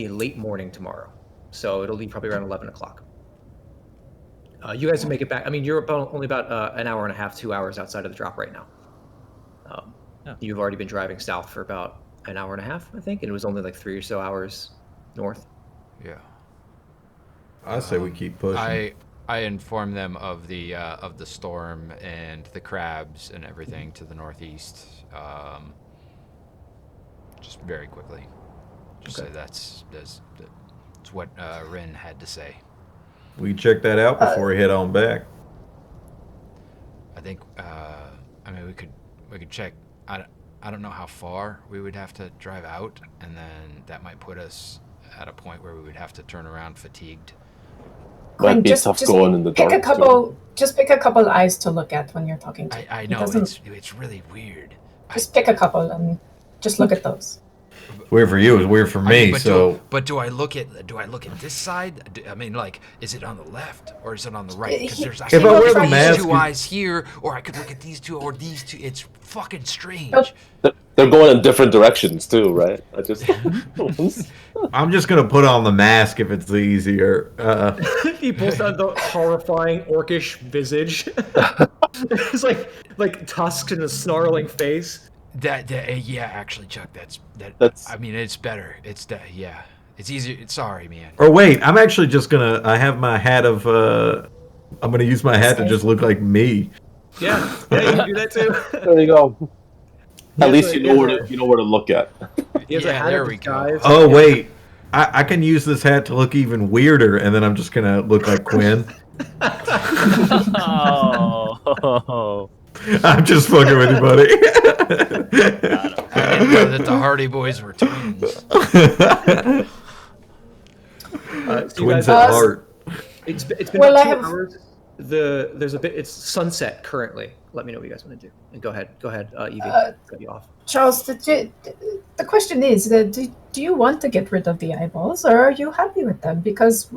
late morning tomorrow, so it'll leave probably around 11 o'clock. You guys can make it back. I mean, you're only about an hour and a half, 2 hours outside of the drop right now. You've already been driving south for about an hour and a half, I think, and it was only like 3 or so hours north. Yeah. I say we keep pushing. I inform them of the storm and the crabs and everything to the northeast. Just very quickly. Just say that's what Rin had to say. We check that out before we head on back. I think. I mean, we could check. I don't know how far we would have to drive out, and then that might put us at a point where we would have to turn around fatigued. Might be tough going in the dark. Just pick a couple eyes to look at when you're talking to. I know it's really weird. Just pick a couple and just look at those. Weird for you is weird for me. But do I look at this side? I mean, like, is it on the left or is it on the right? Because there's if I wear the mask, 2 eyes here, or I could look at these two or these two. It's fucking strange. They're going in different directions too, right? I'm just gonna put on the mask if it's easier. He pulls out the horrifying orcish visage. It's like tusks and a snarling face. Yeah, actually, Chuck, that's. I mean, it's better. It's easier. Sorry, man. Or wait, I'm actually just gonna. I have my hat of. I'm gonna use my hat to just look like me. Yeah, you can do that too. There you go. At least you know where to look at. There we go. Oh wait, I can use this hat to look even weirder, and then I'm just gonna look like Cuin. Oh. I'm just fucking with you, buddy. I didn't know that the Hardy Boys were twins. So you Twins guys, at heart. it's been Well, about I 2 have- hours. There's a bit. It's sunset currently. Let me know what you guys want to do. And go ahead, Evie. Cut you off. Charles, the question is, do you want to get rid of the eyeballs, or are you happy with them? Because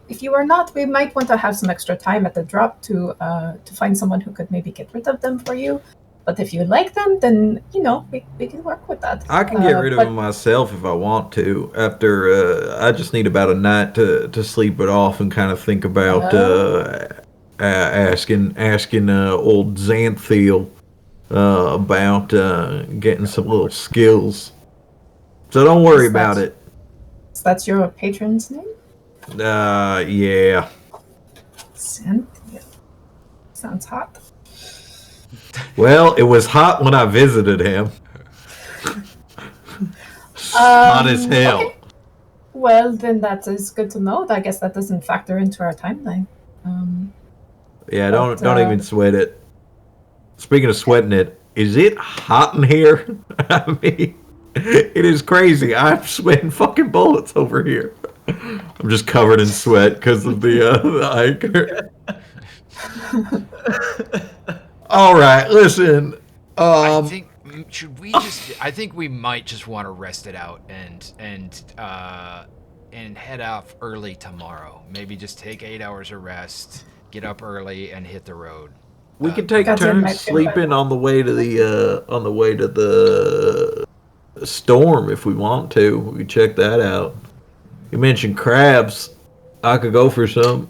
if you are not, we might want to have some extra time at the drop to find someone who could maybe get rid of them for you. But if you like them, then, we can work with that. I can get rid of them myself if I want to. After I just need about a night to sleep it off and kind of think about asking old Xanthiel about getting some little skills. So don't worry about it. So that's your patron's name? Yeah. Cynthia. Sounds hot. Well, it was hot when I visited him. Hot as hell. Okay. Well, then that is good to know. I guess that doesn't factor into our timeline. Yeah, don't even sweat it. Speaking of sweating it, is it hot in here? I mean, it is crazy. I'm sweating fucking bullets over here. I'm just covered in sweat because of the anchor. All right, listen. I think I think we might just want to rest it out and head off early tomorrow. Maybe just take 8 hours of rest, get up early, and hit the road. We can take That's turns my sleeping on the way to the storm if we want to. We can check that out. You mentioned crabs. I could go for some.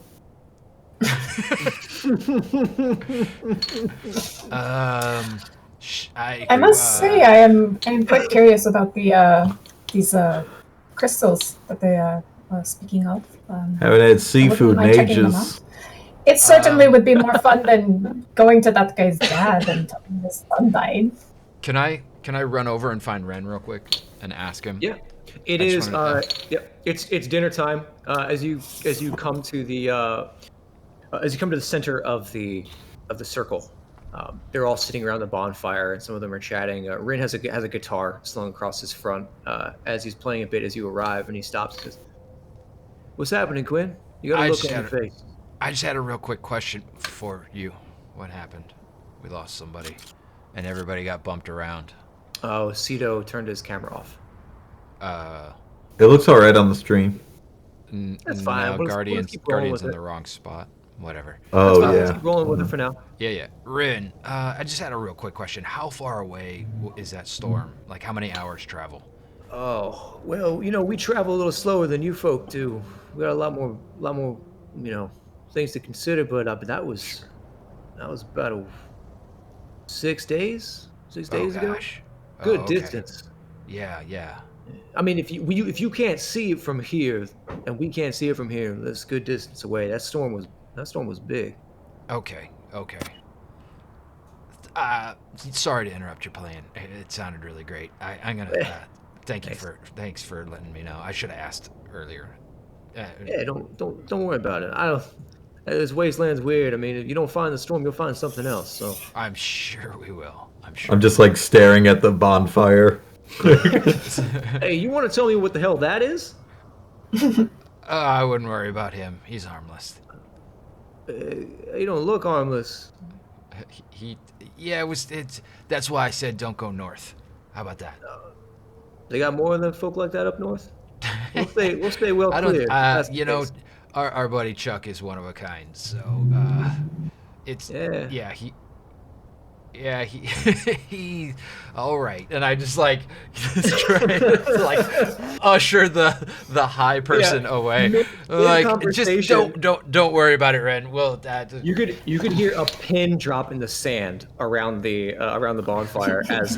I must say, I am quite curious about these crystals that they are speaking of. Haven't had seafood in mind checking them ages. out. It certainly would be more fun than going to that guy's dad and telling him his son died. Can I run over and find Ren real quick and ask him? Yeah, it is. It's dinner time. As you come to the center of the circle, they're all sitting around the bonfire, and some of them are chatting. Rin has a guitar slung across his front. As he's playing a bit, as you arrive, and he stops and says, "What's happening, Cuin? You got a look on your face." I just had a real quick question for you. What happened? We lost somebody, and everybody got bumped around. Oh, Cito turned his camera off. It looks alright on the stream. That's fine. Now Guardian's in the wrong spot. Whatever. Oh, Let's yeah. keep rolling with it for now. Yeah. Rin, I just had a real quick question. How far away is that storm? Like, how many hours travel? Oh, well, we travel a little slower than you folk do. We got a lot more, things to consider. But that was about 6 days. 6 days ago. Good distance. Yeah. I mean, if you can't see it from here, and we can't see it from here, that's a good distance away. That storm was big. Okay. Sorry to interrupt your plan. It sounded really great. I'm gonna thanks for letting me know. I should have asked earlier. Yeah, don't worry about it. This wasteland's weird. I mean, if you don't find the storm, you'll find something else. So I'm sure we will. I'm just like staring at the bonfire. Hey, you want to tell me what the hell that is? I wouldn't worry about him. He's harmless. You don't look harmless. That's why I said don't go north. How about that? They got more than folk like that up north. We'll stay well clear. Our buddy Chuck is one of a kind. So he all right. And I just like try to like usher the high person away. Like just don't worry about it, Ren. Well, you could hear a pin drop in the sand around the bonfire as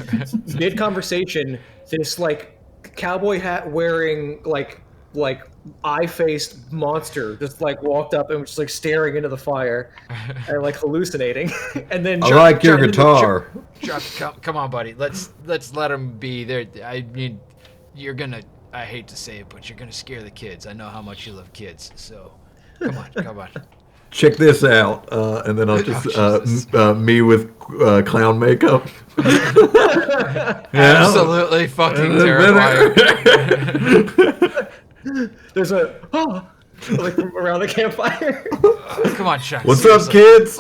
mid conversation this like cowboy hat wearing like eye-faced monster just like walked up and was just like staring into the fire and like hallucinating. And then I like your guitar. Chuck, come on, buddy. Let's let him be there. I mean, I hate to say it, but you're gonna scare the kids. I know how much you love kids, so come on. check this out, and then I'll just me with clown makeup. Absolutely fucking terrifying. There's a like from around the campfire. Come on, Chuck. What's up, kids?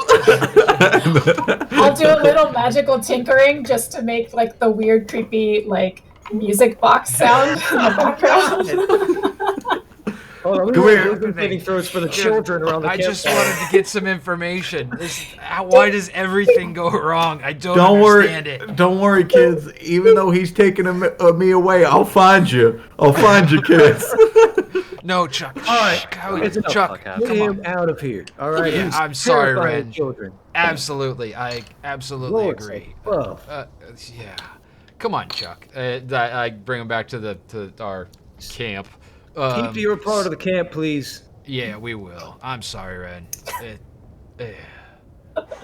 I'll do a little magical tinkering just to make like the weird, creepy like music box sound in the background. Hold on, Come here. Saving throws for the children around the I campfire. just wanted to get some information. Why does everything go wrong? I don't understand it. Don't worry, kids. Even though he's taking me away, I'll find you. I'll find you, kids. No, Chuck. All right, Chuck, enough. Chuck, Get come him on. out of here. All right. Yeah, He's I'm sorry, terrifying Ren. Children. Absolutely, I absolutely Lord's agree. above. Yeah, come on, Chuck. I bring him back to our camp. Keep your part of the camp, please. Yeah, we will. I'm sorry, Ren.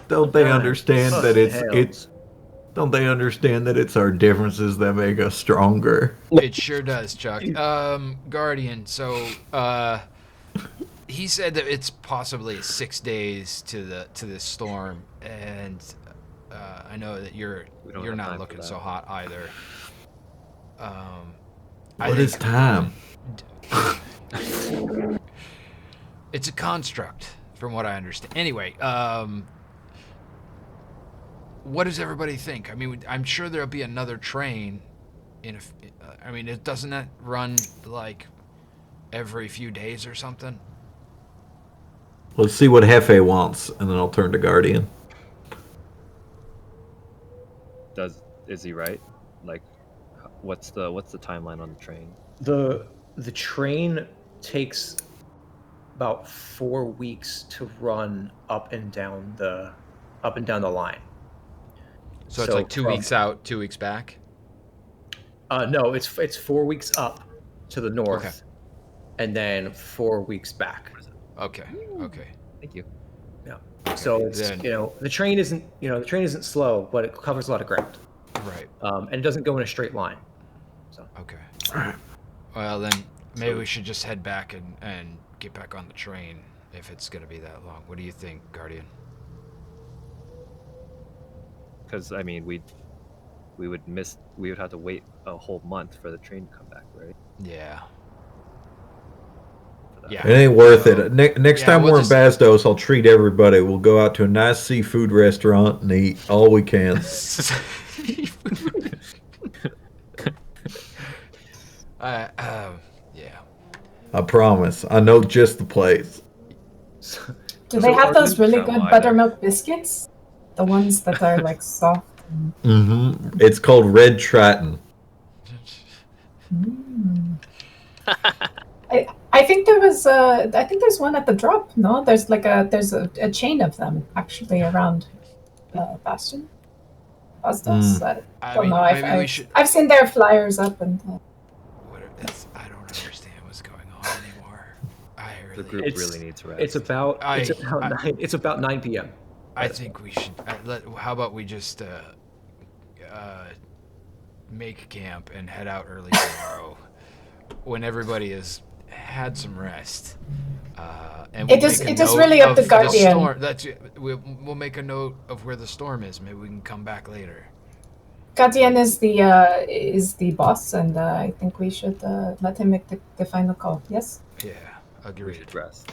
Don't they understand that it's Hells. Don't they understand that it's our differences that make us stronger? It sure does, Chuck. Guardian. So, he said that it's possibly 6 days to this storm, and I know that you're not looking so hot either. What is time? It's a construct, from what I understand. Anyway, what does everybody think? I mean, I'm sure there'll be another train. It doesn't that run like every few days or something? Let's see what Hefe wants, and then I'll turn to Guardian. Is he right? Like, what's the timeline on the train? The train takes about 4 weeks to run up and down the line. So it's like 2 weeks out, 2 weeks back? No, it's 4 weeks up to the north, Okay. and then 4 weeks back. Okay. Thank you. Yeah. So it's Then- the train isn't slow, but it covers a lot of ground. Right. And it doesn't go in a straight line. So Okay. Well, then maybe we should just head back and get back on the train if it's going to be that long. What do you think, Guardian? Because I mean, we would have to wait a whole month for the train to come back, right? Yeah. For that. Yeah. It ain't worth it. Next time we'll we're just- in Baazdos, I'll treat everybody. We'll go out to a nice seafood restaurant and eat all we can. Yeah. I promise. I know just the place. Do they have those really Don't good lie buttermilk biscuits? The ones that are like soft. Mm-hmm. It's called Red Triton. I think there's one at the drop. No, there's a chain of them actually around Bastion. Baazdos. I don't know. Maybe we should. I've seen their flyers up and. I don't understand what's going on anymore. The group really needs rest. It's about 9 p.m. I think we should. How about we just make camp and head out early tomorrow when everybody has had some rest. And It is really up to Guardian. We'll make a note of where the storm is. Maybe we can come back later. Guardian is the boss, and I think we should let him make the final call. Yes. Yeah, we agreed. should rest.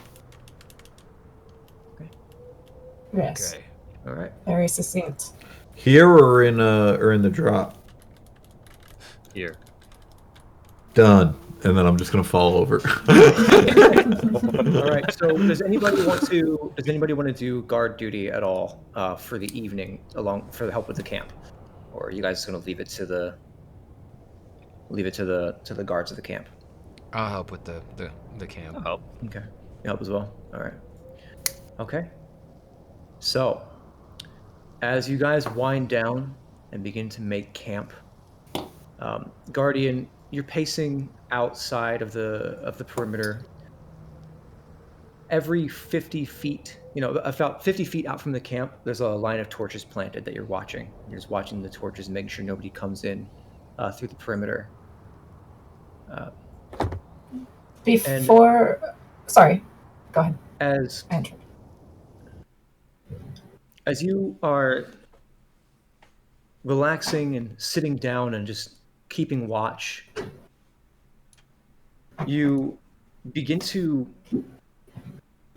Yes. Okay. All right. Very succinct. Here or in the drop? Here. Done. And then I'm just gonna fall over. All right. So, does anybody want to do guard duty at all for the evening, for the help with the camp, or are you guys going to leave it to the guards of the camp? I'll help with the camp. I'll help. Okay. You help as well. All right. Okay. So, as you guys wind down and begin to make camp, Guardian, you're pacing outside of the perimeter. Every 50 feet, about 50 feet out from the camp, there's a line of torches planted that you're watching. You're just watching the torches, making sure nobody comes in through the perimeter. Sorry, go ahead, As Andrew. As you are relaxing and sitting down and just keeping watch, you begin to,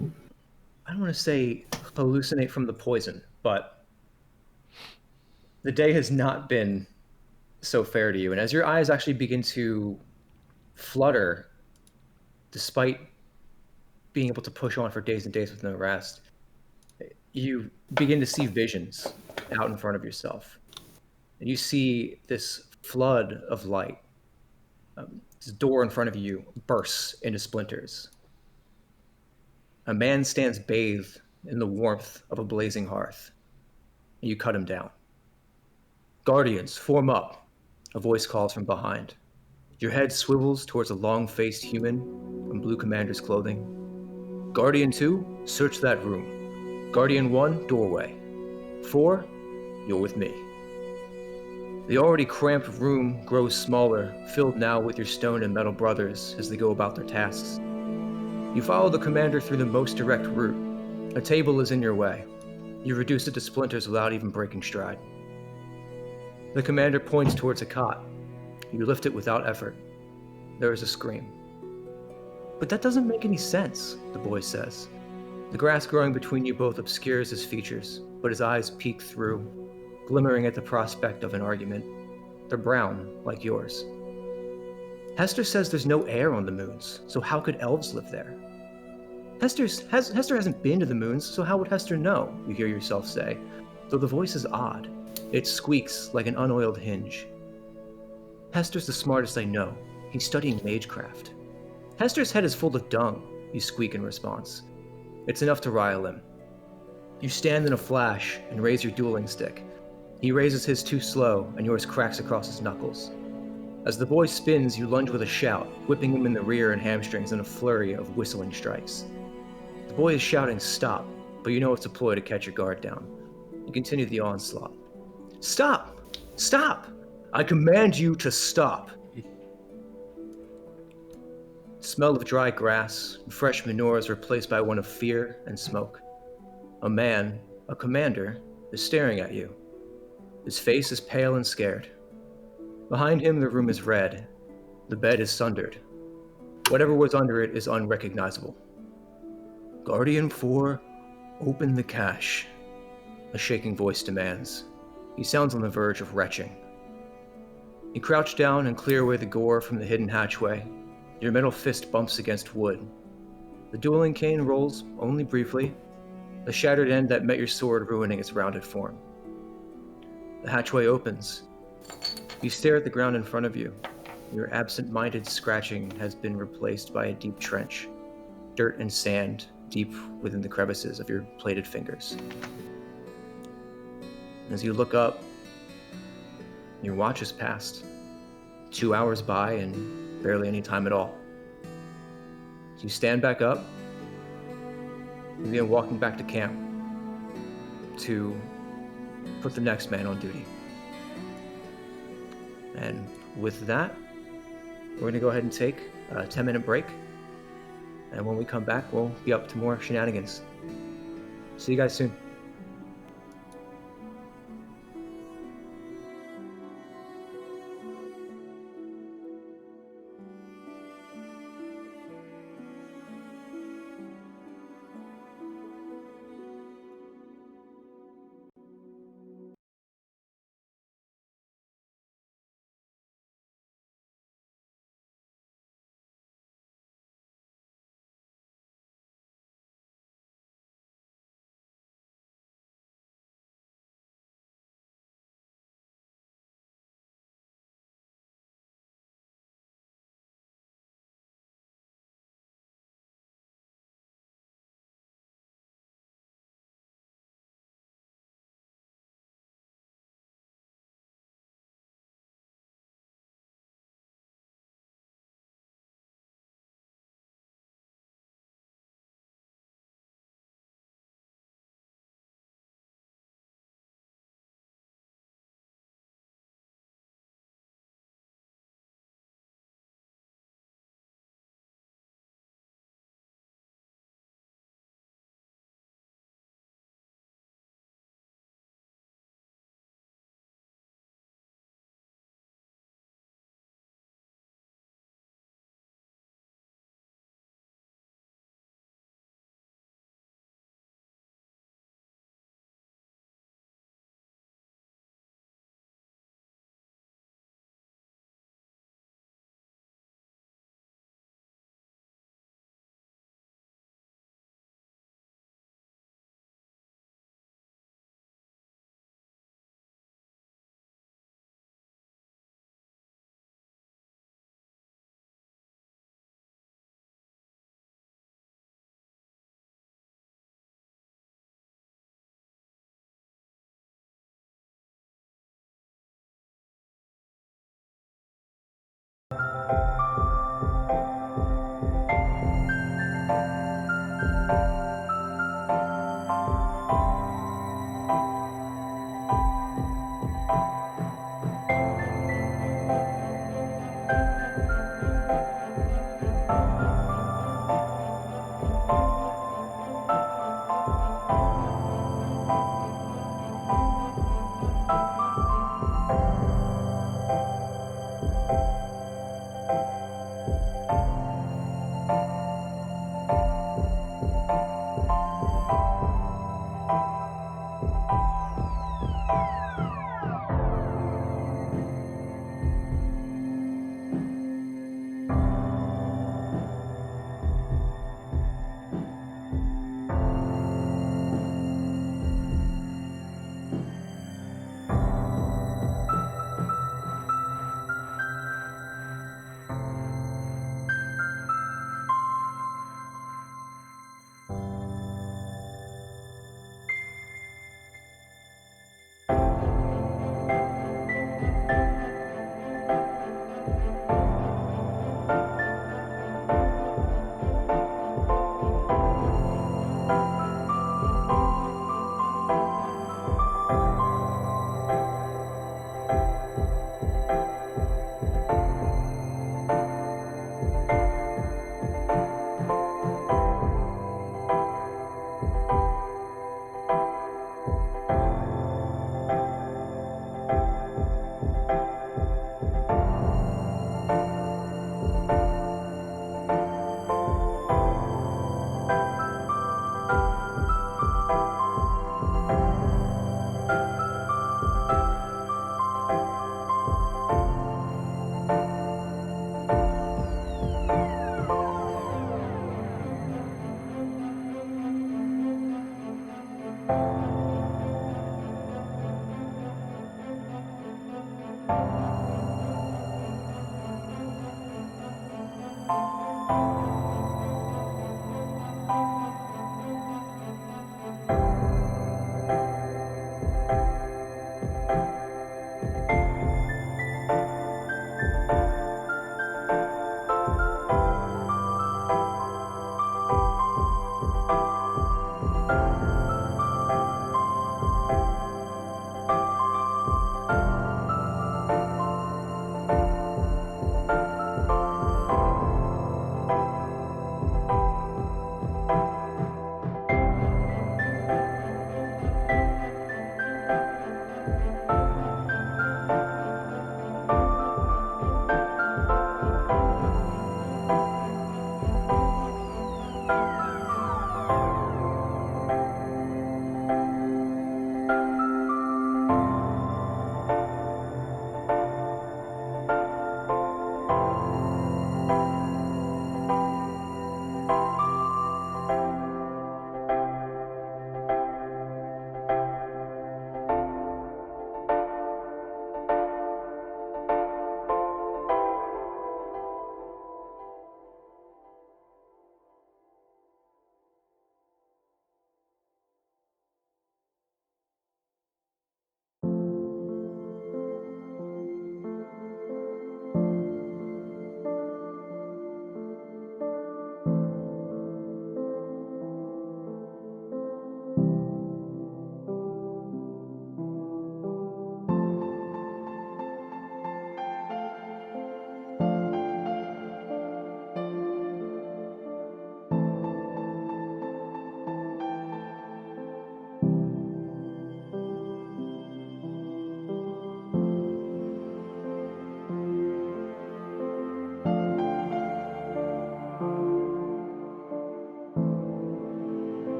I don't want to say hallucinate from the poison, but the day has not been so fair to you. And as your eyes actually begin to flutter, despite being able to push on for days and days with no rest, you begin to see visions out in front of yourself. And you see this flood of light. This door in front of you bursts into splinters. A man stands bathed in the warmth of a blazing hearth, and you cut him down. Guardians, form up, a voice calls from behind. Your head swivels towards a long-faced human in Blue Commander's clothing. Guardian 2, search that room. Guardian 1, doorway. 4, you're with me. The already cramped room grows smaller, filled now with your stone and metal brothers as they go about their tasks. You follow the commander through the most direct route. A table is in your way. You reduce it to splinters without even breaking stride. The commander points towards a cot. You lift it without effort. There is a scream. But that doesn't make any sense, the boy says. The grass growing between you both obscures his features, but his eyes peek through, glimmering at the prospect of an argument. They're brown, like yours. Hester says there's no air on the moons, so how could elves live there? Hester hasn't been to the moons, so how would Hester know, you hear yourself say, though the voice is odd. It squeaks like an unoiled hinge. Hester's the smartest I know. He's studying magecraft. Hester's head is full of dung, you squeak in response. It's enough to rile him. You stand in a flash and raise your dueling stick. He raises his too slow, and yours cracks across his knuckles. As the boy spins, you lunge with a shout, whipping him in the rear and hamstrings in a flurry of whistling strikes. The boy is shouting, stop, but you know it's a ploy to catch your guard down. You continue the onslaught. Stop! Stop! I command you to stop! The smell of dry grass and fresh manure is replaced by one of fear and smoke. A man, a commander, is staring at you. His face is pale and scared. Behind him, the room is red. The bed is sundered. Whatever was under it is unrecognizable. Guardian 4, open the cache, a shaking voice demands. He sounds on the verge of retching. You crouch down and clear away the gore from the hidden hatchway. Your metal fist bumps against wood. The dueling cane rolls only briefly, the shattered end that met your sword ruining its rounded form. The hatchway opens. You stare at the ground in front of you. Your absent-minded scratching has been replaced by a deep trench, dirt and sand deep within the crevices of your plated fingers. As you look up, your watch has passed. 2 hours by and barely any time at all. So you stand back up, you begin walking back to camp to put the next man on duty. And with that, we're going to go ahead and take a 10-minute break. And when we come back, we'll be up to more shenanigans. See you guys soon.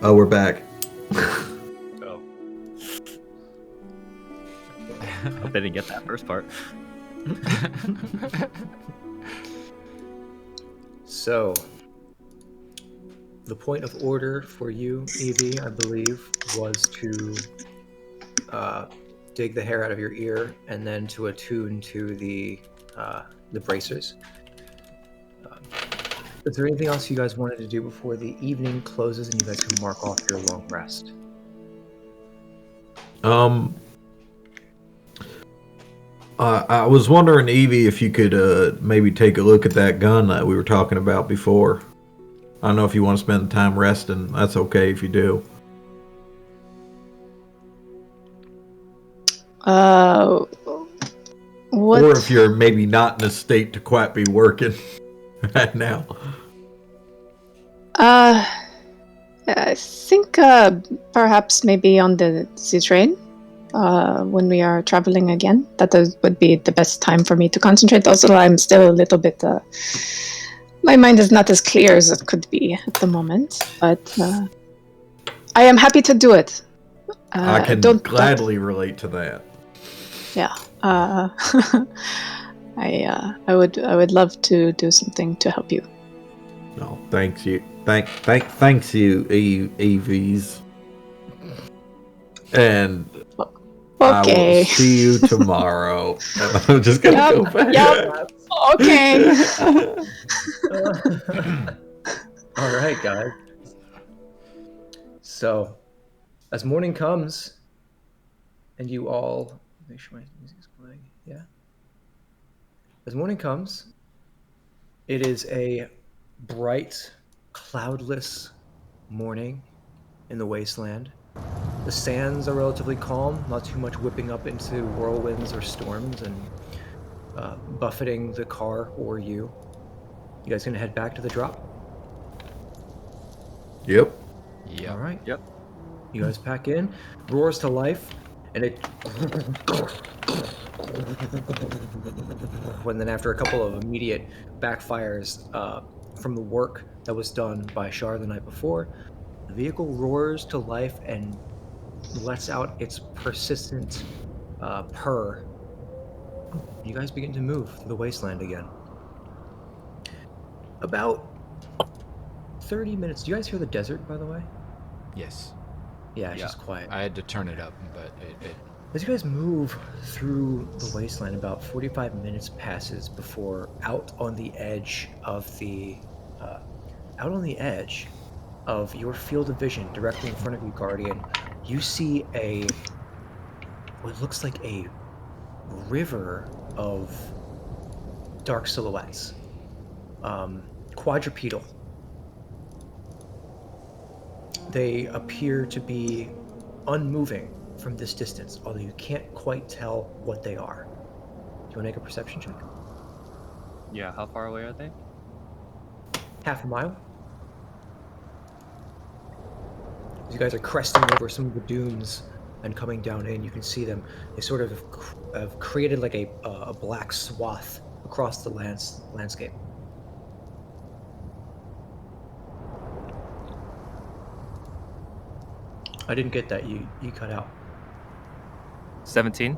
Oh, we're back. Oh. Hope they didn't get that first part. So, the point of order for you, Evie, I believe, was to dig the hair out of your ear and then to attune to the bracers. Is there anything else you guys wanted to do before the evening closes and you guys can mark off your long rest? I was wondering, Evie, if you could maybe take a look at that gun that we were talking about before. I don't know if you want to spend the time resting. That's okay if you do. What? Or if you're maybe not in a state to quite be working right now. I think perhaps maybe on the sea train when we are traveling again. Would be the best time for me to concentrate. Also, I'm still a little bit... my mind is not as clear as it could be at the moment, but I am happy to do it. I can gladly relate to that. Yeah. I would love to do something to help you. No, thanks you. Thanks you, Evies. And okay. I will see you tomorrow. I'm just gonna go back. Yep. Okay. All right, guys. So, as morning comes, and you all make sure my music's playing. Yeah. As morning comes, it is a bright, cloudless morning in the wasteland. The sands are relatively calm, not too much whipping up into whirlwinds or storms and buffeting the car or you. You guys gonna head back to the drop? Yep. Yeah. All right. Yep. You guys pack in, roars to life, and it... And then after a couple of immediate backfires from the work that was done by Char the night before, the vehicle roars to life and lets out its persistent purr. You guys begin to move through the wasteland again. About 30 minutes. Do you guys hear the desert, by the way? Yes. Yeah, it's just quiet. I had to turn it up, but it As you guys move through the wasteland, about 45 minutes passes before out on the edge of your field of vision, directly in front of you, Guardian, you see what looks like a river of dark silhouettes, quadrupedal. They appear to be unmoving from this distance, although you can't quite tell what they are. Do you want to make a perception check? Yeah, how far away are they? Half a mile. As you guys are cresting over some of the dunes and coming down in, you can see them. They sort of have created like a black swath across the landscape. I didn't get that. You cut out. 17.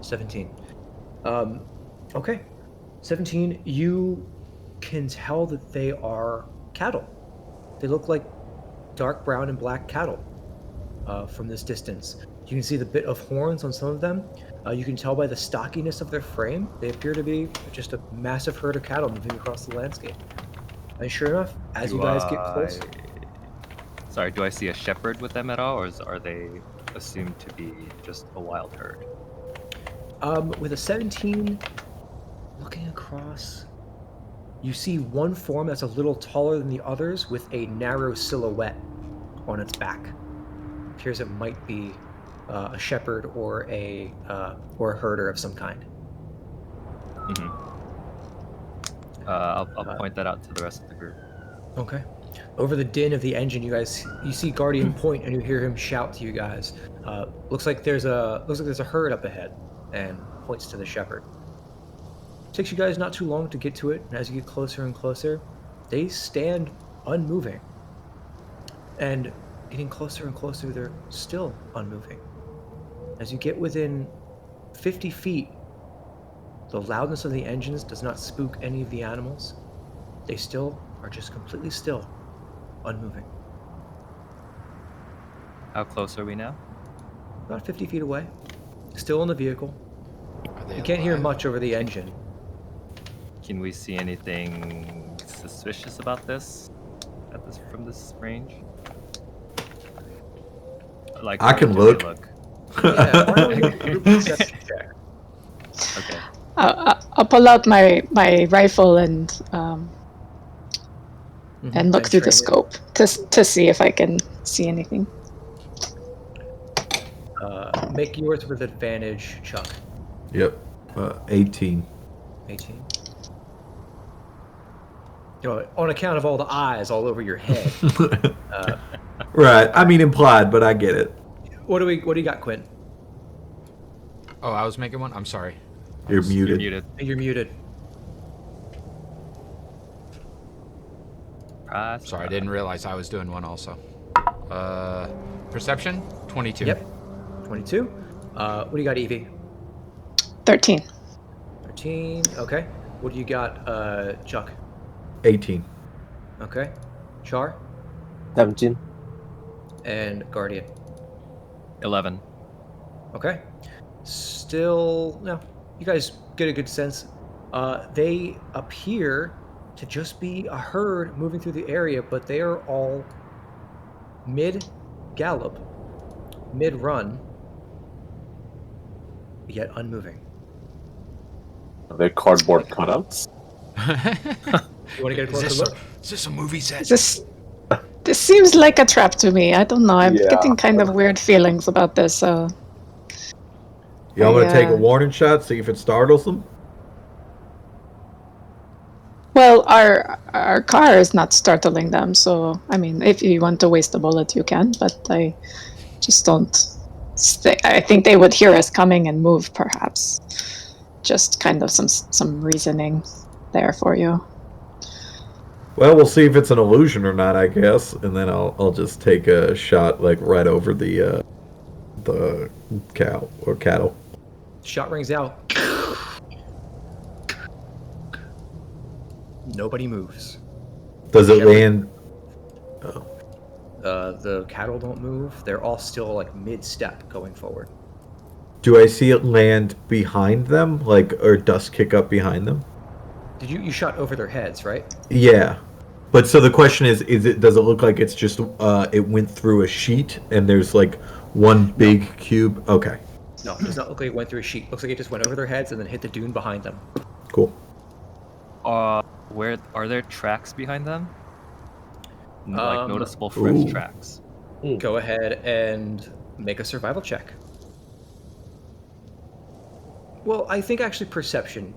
17. Okay. 17, you can tell that they are cattle. They look like dark brown and black cattle from this distance. You can see the bit of horns on some of them. You can tell by the stockiness of their frame, they appear to be just a massive herd of cattle moving across the landscape. And sure enough, as you guys get closer... Sorry, do I see a shepherd with them at all, or are they assumed to be just a wild herd? With a 17, looking across, you see one form that's a little taller than the others with a narrow silhouette on its back. Appears it might be a shepherd or a herder of some kind. Mm-hmm. I'll point that out to the rest of the group. Okay. Over the din of the engine, you see Guardian point, and you hear him shout to you guys. Looks like there's a herd up ahead, and points to the shepherd. Takes you guys not too long to get to it, and as you get closer and closer, they stand unmoving. And getting closer and closer, they're still unmoving. As you get within 50 feet, the loudness of the engines does not spook any of the animals. They still are just completely still, unmoving. How close are we now? About 50 feet away, still in the vehicle. Are they You can't hear alive? much over the engine. Can we see anything suspicious about this from this range? Like, I how can do they look. Yeah, why don't we make a group perception check? Okay. I'll pull out my rifle and look through train the it. scope to see if I can see anything. Make yours with advantage, Chuck. Yep. 18. 18. You know, on account of all the eyes all over your head. Right. I mean implied, but I get it. What do you got, Quinn? Oh, I was making one? I'm sorry. You're You're muted. muted. You're muted. Press. Sorry, I didn't realize I was doing one also. Perception? 22. Yep. 22. What do you got, Evie? 13. 13. Okay. What do you got, Chuck? 18. Okay. Char 17. and Guardian. 11. Okay. Still, no. You guys get a good sense. They appear to just be a herd moving through the area, but they are all mid-gallop, mid-run, yet unmoving. Are they cardboard cutouts? You want to get a Is closer this, look? is this a movie set? This seems like a trap to me. I don't know. I'm Yeah. getting kind of weird feelings about this. So Y'all want to take a Yeah. warning shot, see if it startles them? well, our car is not startling them. So I mean, if you want to waste a bullet, you can. But I just don't. I think they would hear us coming and move, perhaps. Just kind of some reasoning there for you. Well, we'll see if it's an illusion or not, I guess, and then I'll just take a shot like right over the cow or cattle. Shot rings out. Nobody moves. Does it Yeah. land? The cattle don't move. They're all still like mid-step going forward. Do I see it land behind them, like, or dust kick up behind them? Did you shot over their heads, right? Yeah, but so the question is it does it look like it's just it went through a sheet and there's like one big cube? Okay, No, it does not look like it went through a sheet. Looks like it just went over their heads and then hit the dune behind them. cool. Where are there tracks behind them? Like noticeable fresh Ooh. tracks. Go ahead and make a survival check. Well, I think actually perception,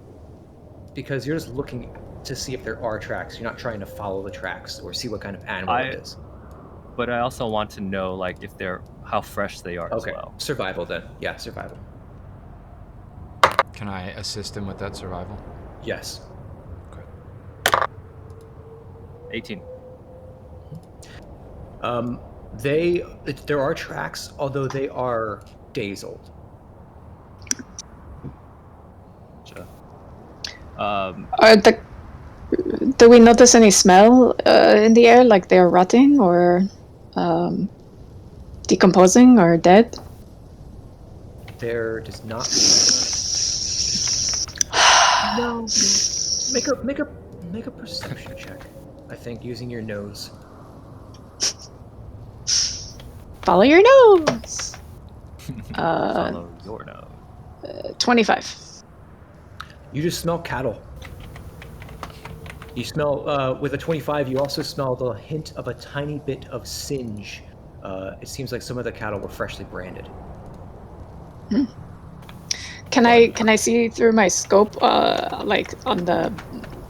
because you're just looking to see if there are tracks. You're not trying to follow the tracks or see what kind of animal it is. But I also want to know like if how fresh they are Okay, as well. survival then. Yeah, survival. Can I assist him with that survival? Yes. 18. There are tracks, although they are days old. Do we notice any smell in the air, like they're rotting or decomposing or dead? There does not. No. Make a perception check. I think using your nose. Follow your nose. Follow your nose. 25. You just smell cattle. You smell, with a 25, you also smell the hint of a tiny bit of singe. It seems like some of the cattle were freshly branded. Can I see through my scope, like on the,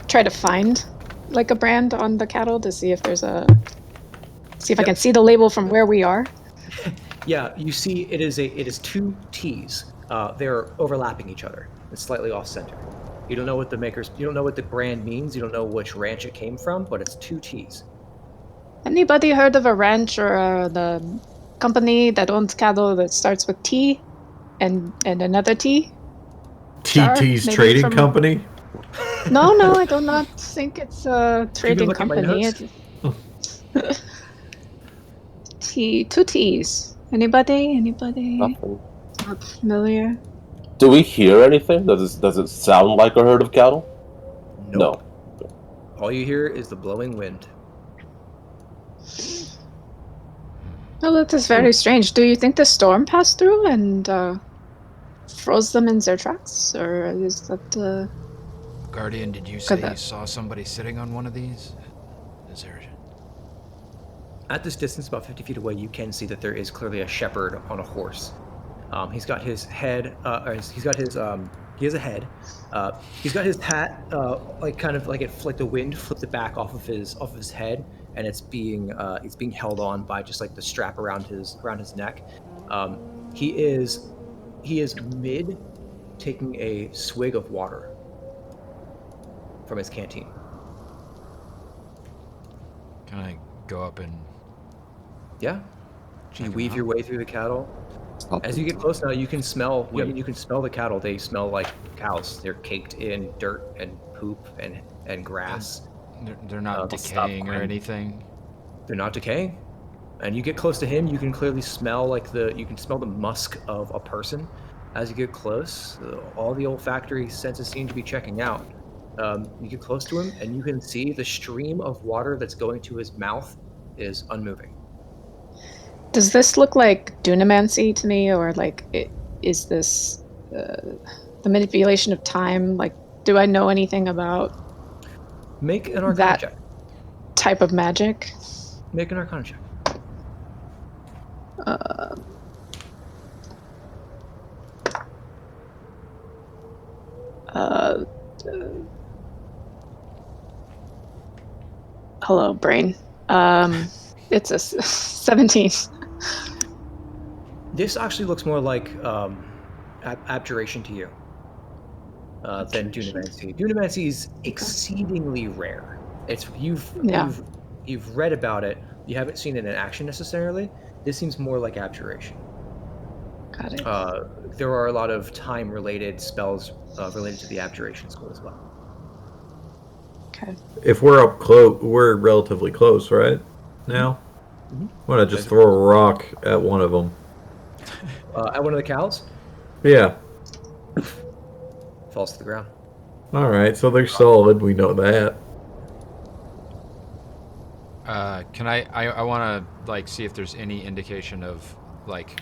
try to find like a brand on the cattle to see if there's I can see the label from where we are? Yeah, you see it is two T's. They're overlapping each other. It's slightly off center. You don't know what the brand means. You don't know which ranch it came from, but it's two T's. Anybody heard of a ranch or the company that owns cattle that starts with T and another T? Char, TT's maybe Trading from- Company? No, I do not think it's a trading look at my company. notes? Two T's. Anybody? Nothing. Not familiar? Do we hear anything? Does it sound like a herd of cattle? Nope. All you hear is the blowing wind. Well, that is very strange. Do you think the storm passed through and froze them in their tracks? Or is that... Guardian, did you say you saw somebody sitting on one of these? Is there... At this distance, about 50 feet away, you can see that there is clearly a shepherd on a horse. He's got his head, he has a head. He's got his hat, like the wind flipped it back off of his head, and it's being held on by just like the strap around his neck. He is mid taking a swig of water from his canteen. Can I go up and... Yeah. You weave your way through the cattle. As you get close now, you can smell. You can smell the cattle. They smell like cows. They're caked in dirt and poop and grass. They're not decaying or anything. They're not decaying. And you get close to him, you can clearly smell the musk of a person. As you get close, all the olfactory senses seem to be checking out. You get close to him, and you can see the stream of water that's going to his mouth is unmoving. Does this look like dunamancy to me, or like is this the manipulation of time? Like, do I know anything about Make an Arcana check. Type of magic? Make an Arcana check. Hello, brain. It's a 17. This actually looks more like abjuration to you than dunamancy. Dunamancy is exceedingly rare. You've read about it. You haven't seen it in action necessarily. This seems more like abjuration. Got it. There are a lot of time-related spells related to the abjuration school as well. Okay. If we're up close, we're relatively close, right? Now? Mm-hmm. Why not just throw a rock at one of them? At one of the cows? Yeah. Falls to the ground. Alright, so they're solid, we know that. Can I want to like see if there's any indication of like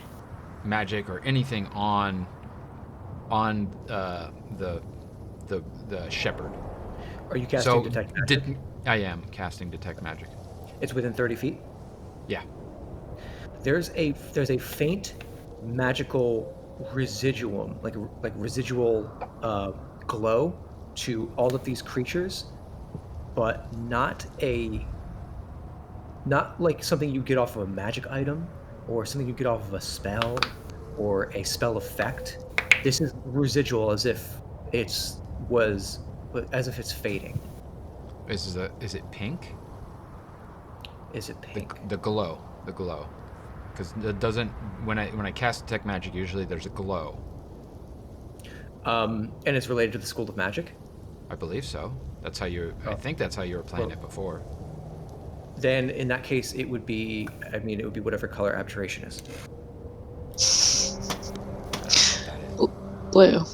magic or anything on the shepherd. Are you casting detect magic? I am casting detect magic. It's within 30 feet? Yeah. There's a faint magical residuum, like residual glow to all of these creatures, but not like something you get off of a magic item or something you get off of a spell or a spell effect. This is residual, as if it's fading. Is it pink? Is it pink? The glow. Because it doesn't. When I cast detect magic, usually there's a glow. And it's related to the School of Magic? I believe so. That's how you. I think that's how you were playing it before. Then in that case, it would be whatever color abjuration is. Blue.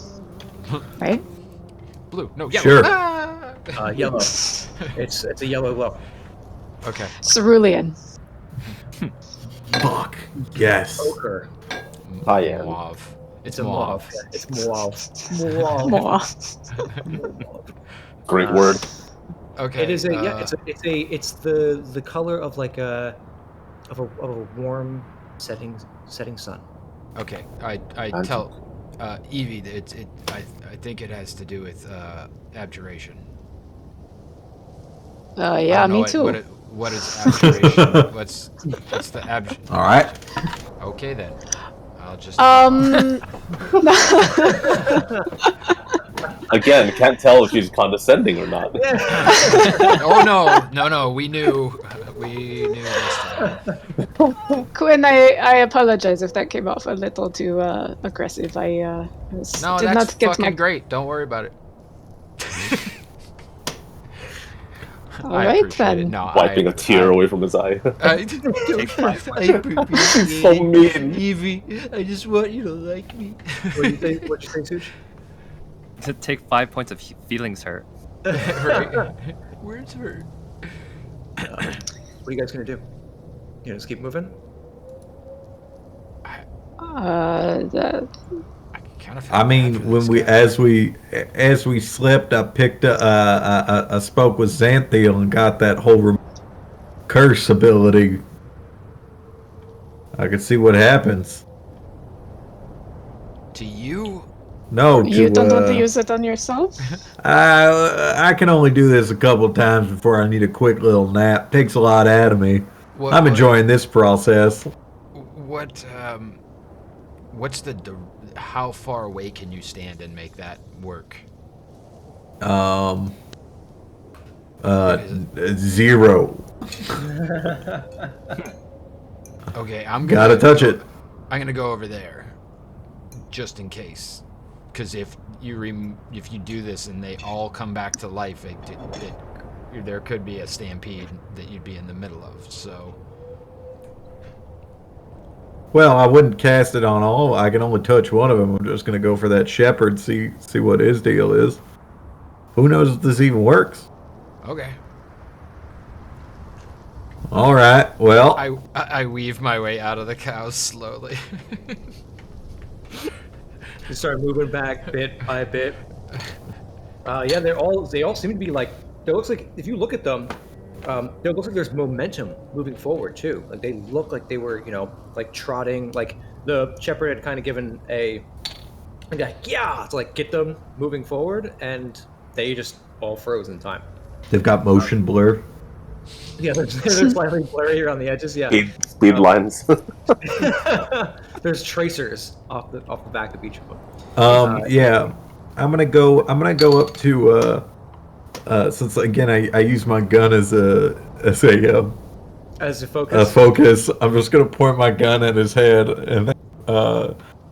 Right? Blue. No, yellow. Sure. Yellow. It's a yellow glow. Okay. Cerulean. Fuck. Yes. Ochre. I am. Mauve. It's a mauve. It's mauve. Great word. Okay. It is it's the color of like a warm setting sun. Okay. I tell Evie that I think it has to do with abjuration. Yeah, me too. What is abjuration? what's the abjuration? All right. Okay then. I'll just. Again, can't tell if she's condescending or not. Oh no, we knew this time. Cuin, I apologize if that came off a little too aggressive. I No, did that's not get fucking my. great. Don't worry about it. All I right appreciate then. it. No, Wiping a tear away from his eye. Take 5 points. So mean. Evie, I just want you to like me. What'd you say, Such? To take 5 points of feelings hurt. Right. Where's her? What are you guys gonna do? You just keep moving? I mean, as we slept, I picked I spoke with Xanthiel and got that whole curse ability. I could see what happens. To you? No, You don't want to use it on yourself? I can only do this a couple times before I need a quick little nap. Takes a lot out of me. I'm enjoying this process. What's how far away can you stand and make that work? 0. Okay, Gotta touch it. I'm gonna go over there, just in case, because if you do this and they all come back to life, there could be a stampede that you'd be in the middle of. So. Well, I wouldn't cast it on all. I can only touch one of them. I'm just gonna go for that shepherd. See what his deal is. Who knows if this even works? Okay. All right. Well, I weave my way out of the cows slowly. You start moving back bit by bit. Yeah, they all seem to be like. It looks like if you look at them, it looks like there's momentum moving forward too. Like they look like they were, like trotting. Like the shepherd had kind of given a yeah to like get them moving forward, and they just all froze in time. they've got motion blur. Yeah, they're slightly blurry around the edges. Yeah, Speed lines. there's tracers off the back of each of them. Yeah, I'm gonna go up to since again I use my gun as a focus. I'm just gonna point my gun at his head and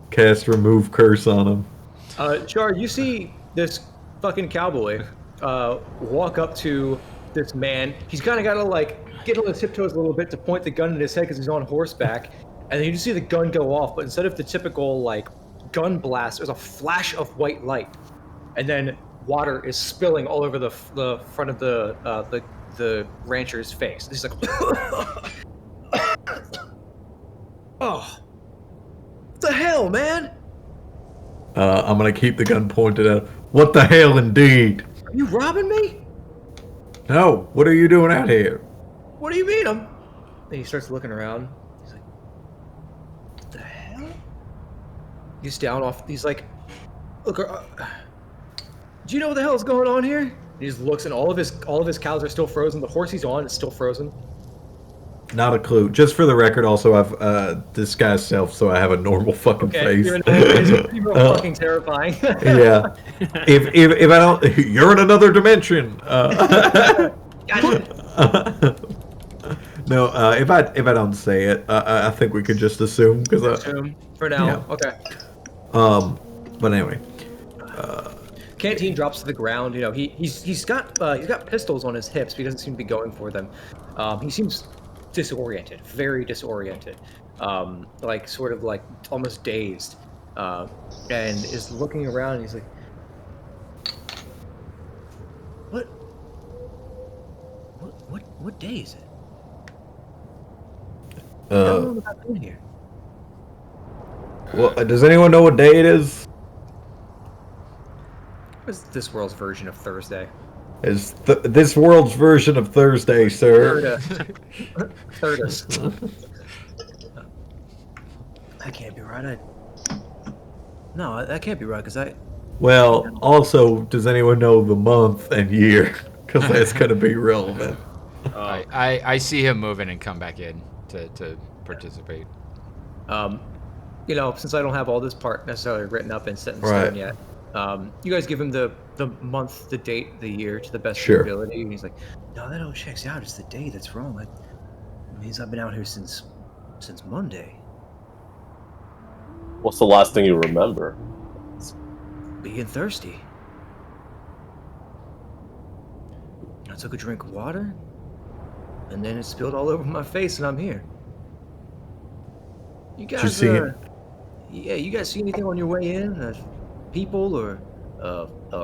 cast remove curse on him. Char, you see this fucking cowboy walk up to this man. He's kind of got to like get on his tiptoes a little bit to point the gun in his head because he's on horseback, and then you just see the gun go off. But instead of the typical like gun blast, there's a flash of white light, and then water is spilling all over the front of the rancher's face. He's like, "Oh, what the hell, man? I'm gonna keep the gun pointed at. What the hell, indeed? Are you robbing me? No. What are you doing out here? What do you mean? And he starts looking around. He's like, what the hell? He's down off. He's like, look. Do you know what the hell is going on here? He just looks, and all of his cows are still frozen. The horse he's on is still frozen. Not a clue. Just for the record, also I've disguised self, so I have a normal fucking face. You're fucking terrifying. Yeah. If I don't, you're in another dimension. No. If I don't say it, I think we could just assume because assume for now. Yeah. Okay. But anyway. Canteen drops to the ground. He's got pistols on his hips, but he doesn't seem to be going for them. He seems disoriented, very disoriented, like sort of like almost dazed, and is looking around. And he's like, "What day is it? How long have I been here?" Well, does anyone know what day it is? What's this world's version of Thursday? Is this world's version of Thursday, sir? Thirdus. That can't be right. No, that can't be right because I. Well, also, does anyone know the month and year? Because that's going to be relevant. I see him moving and come back in to participate. Since I don't have all this part necessarily written up and set in stone yet, You guys give him the month, the date, the year to the best Sure. of your ability, and he's like, "No, that all checks out. It's the day that's wrong. It means I've been out here since Monday. What's the last thing you remember? Being thirsty. I took a drink of water, and then it spilled all over my face, and I'm here. You guys, see it? yeah, you guys see anything on your way in? People or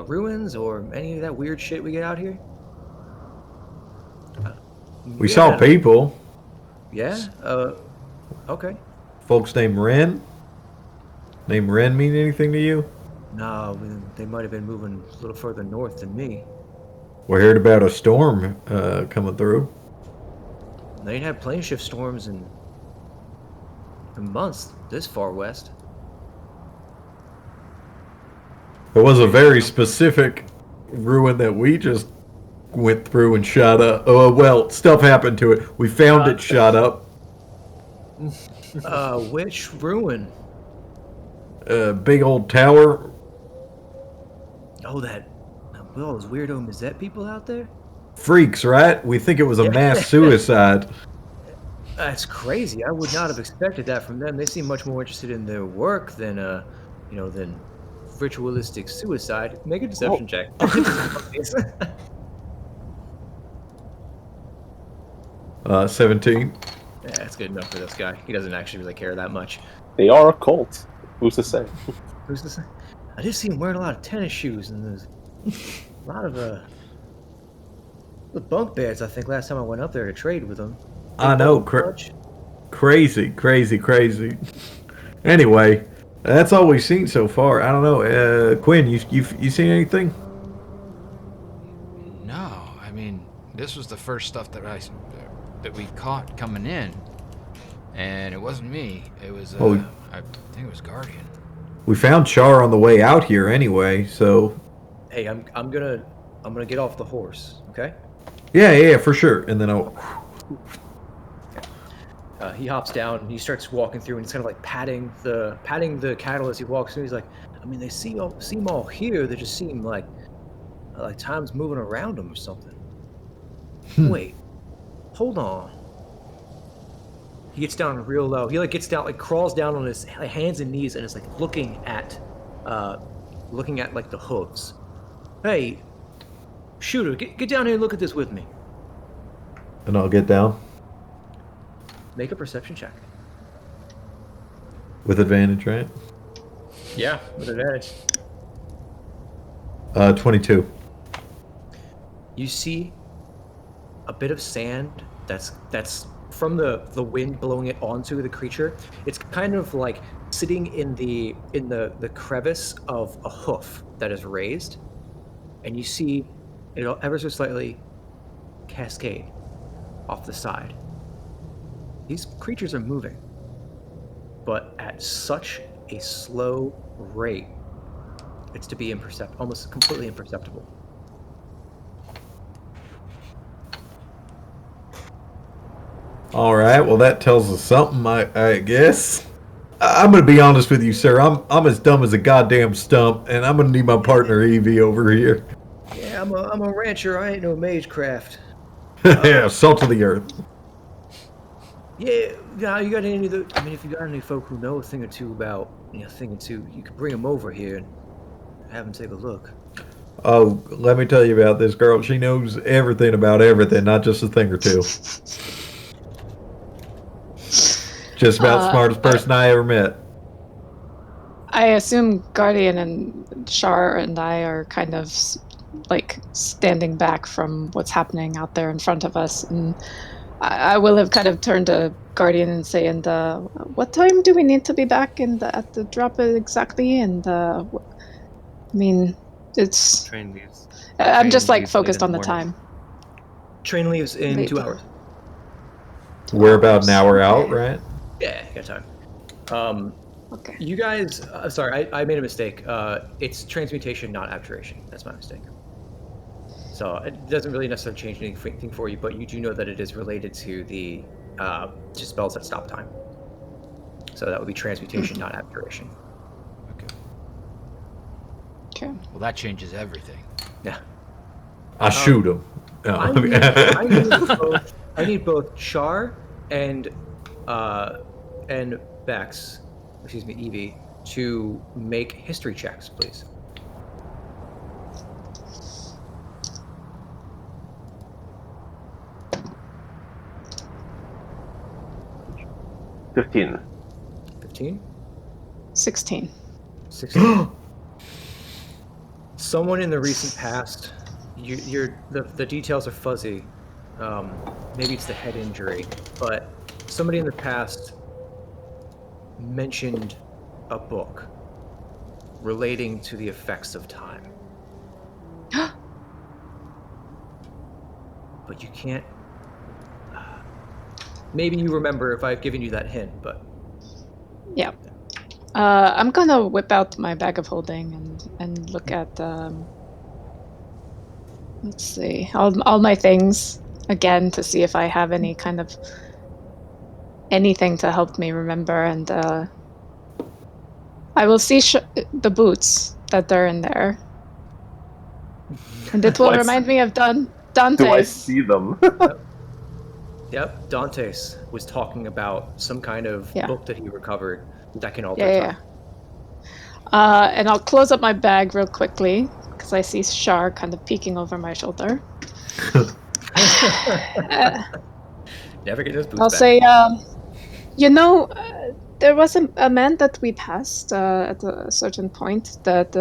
ruins or any of that weird shit we get out here? We saw people. Yeah. Okay. Folks named Ren. Name Ren mean anything to you? No, they might have been moving a little further north than me. We heard about a storm coming through. They ain't had plane shift storms in months this far west. There was a very specific ruin that we just went through and shot up. Oh, well, stuff happened to it. We found it shot up. Which ruin? Big old tower. Oh, that. With all those weirdo Mizet people out there? Freaks, right? We think it was a mass suicide. That's crazy. I would not have expected that from them. They seem much more interested in their work than, than ritualistic suicide. Make a deception check. 17. Yeah, that's good enough for this guy. He doesn't actually really care that much. They are a cult. Who's to say? Who's to say? I did see him wearing a lot of tennis shoes and there's a lot of the bunk beds. I think last time I went up there to trade with him. I know, crazy. Anyway, that's all we've seen so far. I don't know, Quinn, you seen anything? No, I mean, this was the first stuff that we caught coming in, and it wasn't me. It was I think it was Guardian. We found Char on the way out here anyway, so. Hey, I'm gonna get off the horse, okay? Yeah, for sure. And then he hops down and he starts walking through, and he's kind of like patting the cattle as he walks through. He's like, I mean, they seem all here. They just seem like time's moving around them or something. Wait, hold on. He gets down real low. He gets down, crawls down on his hands and knees, and is looking at the hooves. Hey, shooter, get down here and look at this with me. And I'll get down. Make a perception check. With advantage, right? Yeah, with advantage. 22. You see a bit of sand that's from the wind blowing it onto the creature. It's kind of like sitting in the crevice of a hoof that is raised, and you see it ever so slightly cascade off the side. These creatures are moving, but at such a slow rate, it's to be almost completely imperceptible. All right, well that tells us something, I guess. I'm gonna be honest with you, sir. I'm as dumb as a goddamn stump, and I'm gonna need my partner Evie over here. Yeah, I'm a rancher. I ain't no magecraft. Yeah, salt of the earth. Yeah, you got any of the? I mean, if you got any folk who know a thing or two about a thing or two, you could bring them over here and have them take a look. Oh, let me tell you about this girl. She knows everything about everything, not just a thing or two. Just about the smartest person I ever met. I assume Guardian and Char and I are kind of standing back from what's happening out there in front of us, and I will have kind of turned to Guardian and saying, what time do we need to be back at the drop exactly? And I mean, it's Train leaves. I'm just Train leaves focused late on in the morning. time. Train leaves in Late. 2 hours. We're about an hour out, right? Yeah, you got time. Okay. You guys, sorry, I made a mistake. It's transmutation, not abjuration. That's my mistake. So it doesn't really necessarily change anything for you, but you do know that it is related to the to spells that stop time. So that would be transmutation, not abjuration. Okay. Okay. Well, that changes everything. Yeah. I shoot him. I need both Char and Bex, excuse me, Evie, to make history checks, please. $15. 15? 16. 16. Someone in the recent past, the details are fuzzy. Maybe it's the head injury, but somebody in the past mentioned a book relating to the effects of time. But you can't. Maybe you remember if I've given you that hint, but. Yeah. I'm gonna whip out my bag of holding and look at let's see, all my things again to see if I have any kind of anything to help me remember, and I will see the boots that are in there, and it will remind me of Dante's. Do I see them? Yep, Dante's was talking about some kind of book that he recovered that can alter time. And I'll close up my bag real quickly because I see Char kind of peeking over my shoulder. Never get those boots I'll back. say, there was a man that we passed at a certain point that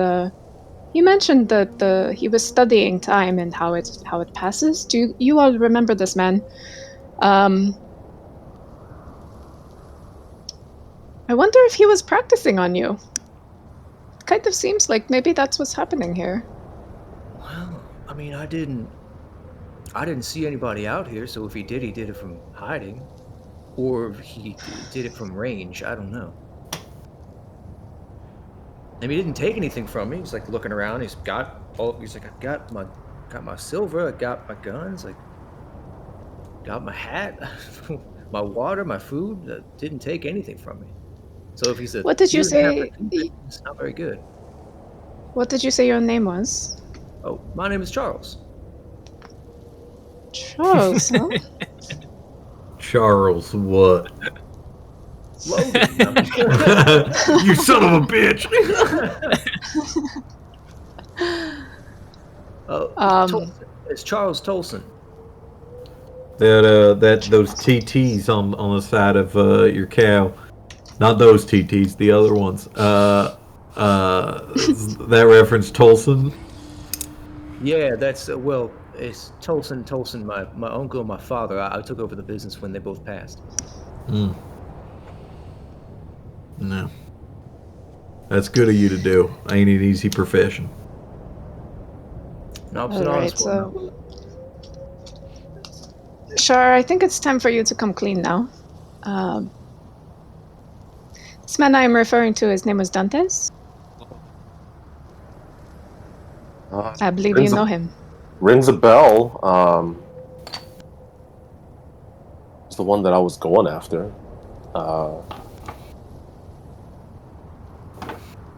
he mentioned that he was studying time and how it passes. Do you all remember this man? I wonder if he was practicing on you. It kind of seems like maybe that's what's happening here. Well, I mean, I didn't see anybody out here, so if he did it from hiding. Or if he did it from range, I don't know. I mean, he didn't take anything from me. He's like looking around. He's like, I got my silver, I got my guns, like, got my hat, my water, my food. Didn't take anything from me. So if he's what did you say? It's not very good. What did you say your name was? Oh, my name is Charles. Charles, huh? Charles, what? Logan. You son of a bitch! It's Charles Tolson. Those TTs on the side of your cow, not those TTs, the other ones. That reference Tolson. Yeah, that's it's Tolson, my uncle and my father. I took over the business when they both passed. No. That's good of you to do. Ain't an easy profession. No, all right, so Char, I think it's time for you to come clean now. This man I'm referring to, his name was Dantes. I believe you know him. Rings a bell. It's the one that I was going after.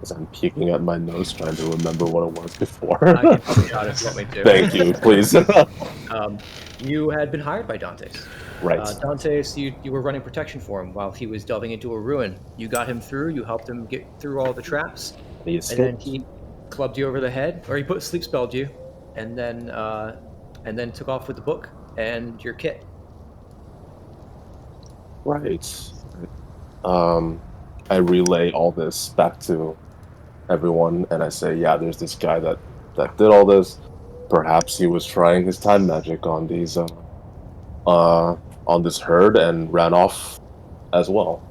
As I'm peeking at my nose, trying to remember what it was before. I can help you out if you want me to. Thank you, please. You had been hired by Dantes. Right. Dantes, you were running protection for him while he was delving into a ruin. You got him through. You helped him get through all the traps. He escaped. And then he clubbed you over the head, or he sleep spelled you, and then took off with the book and your kit. Right. I relay all this back to everyone, and I say, yeah, there's this guy that did all this. Perhaps he was trying his time magic on these on this herd and ran off as well.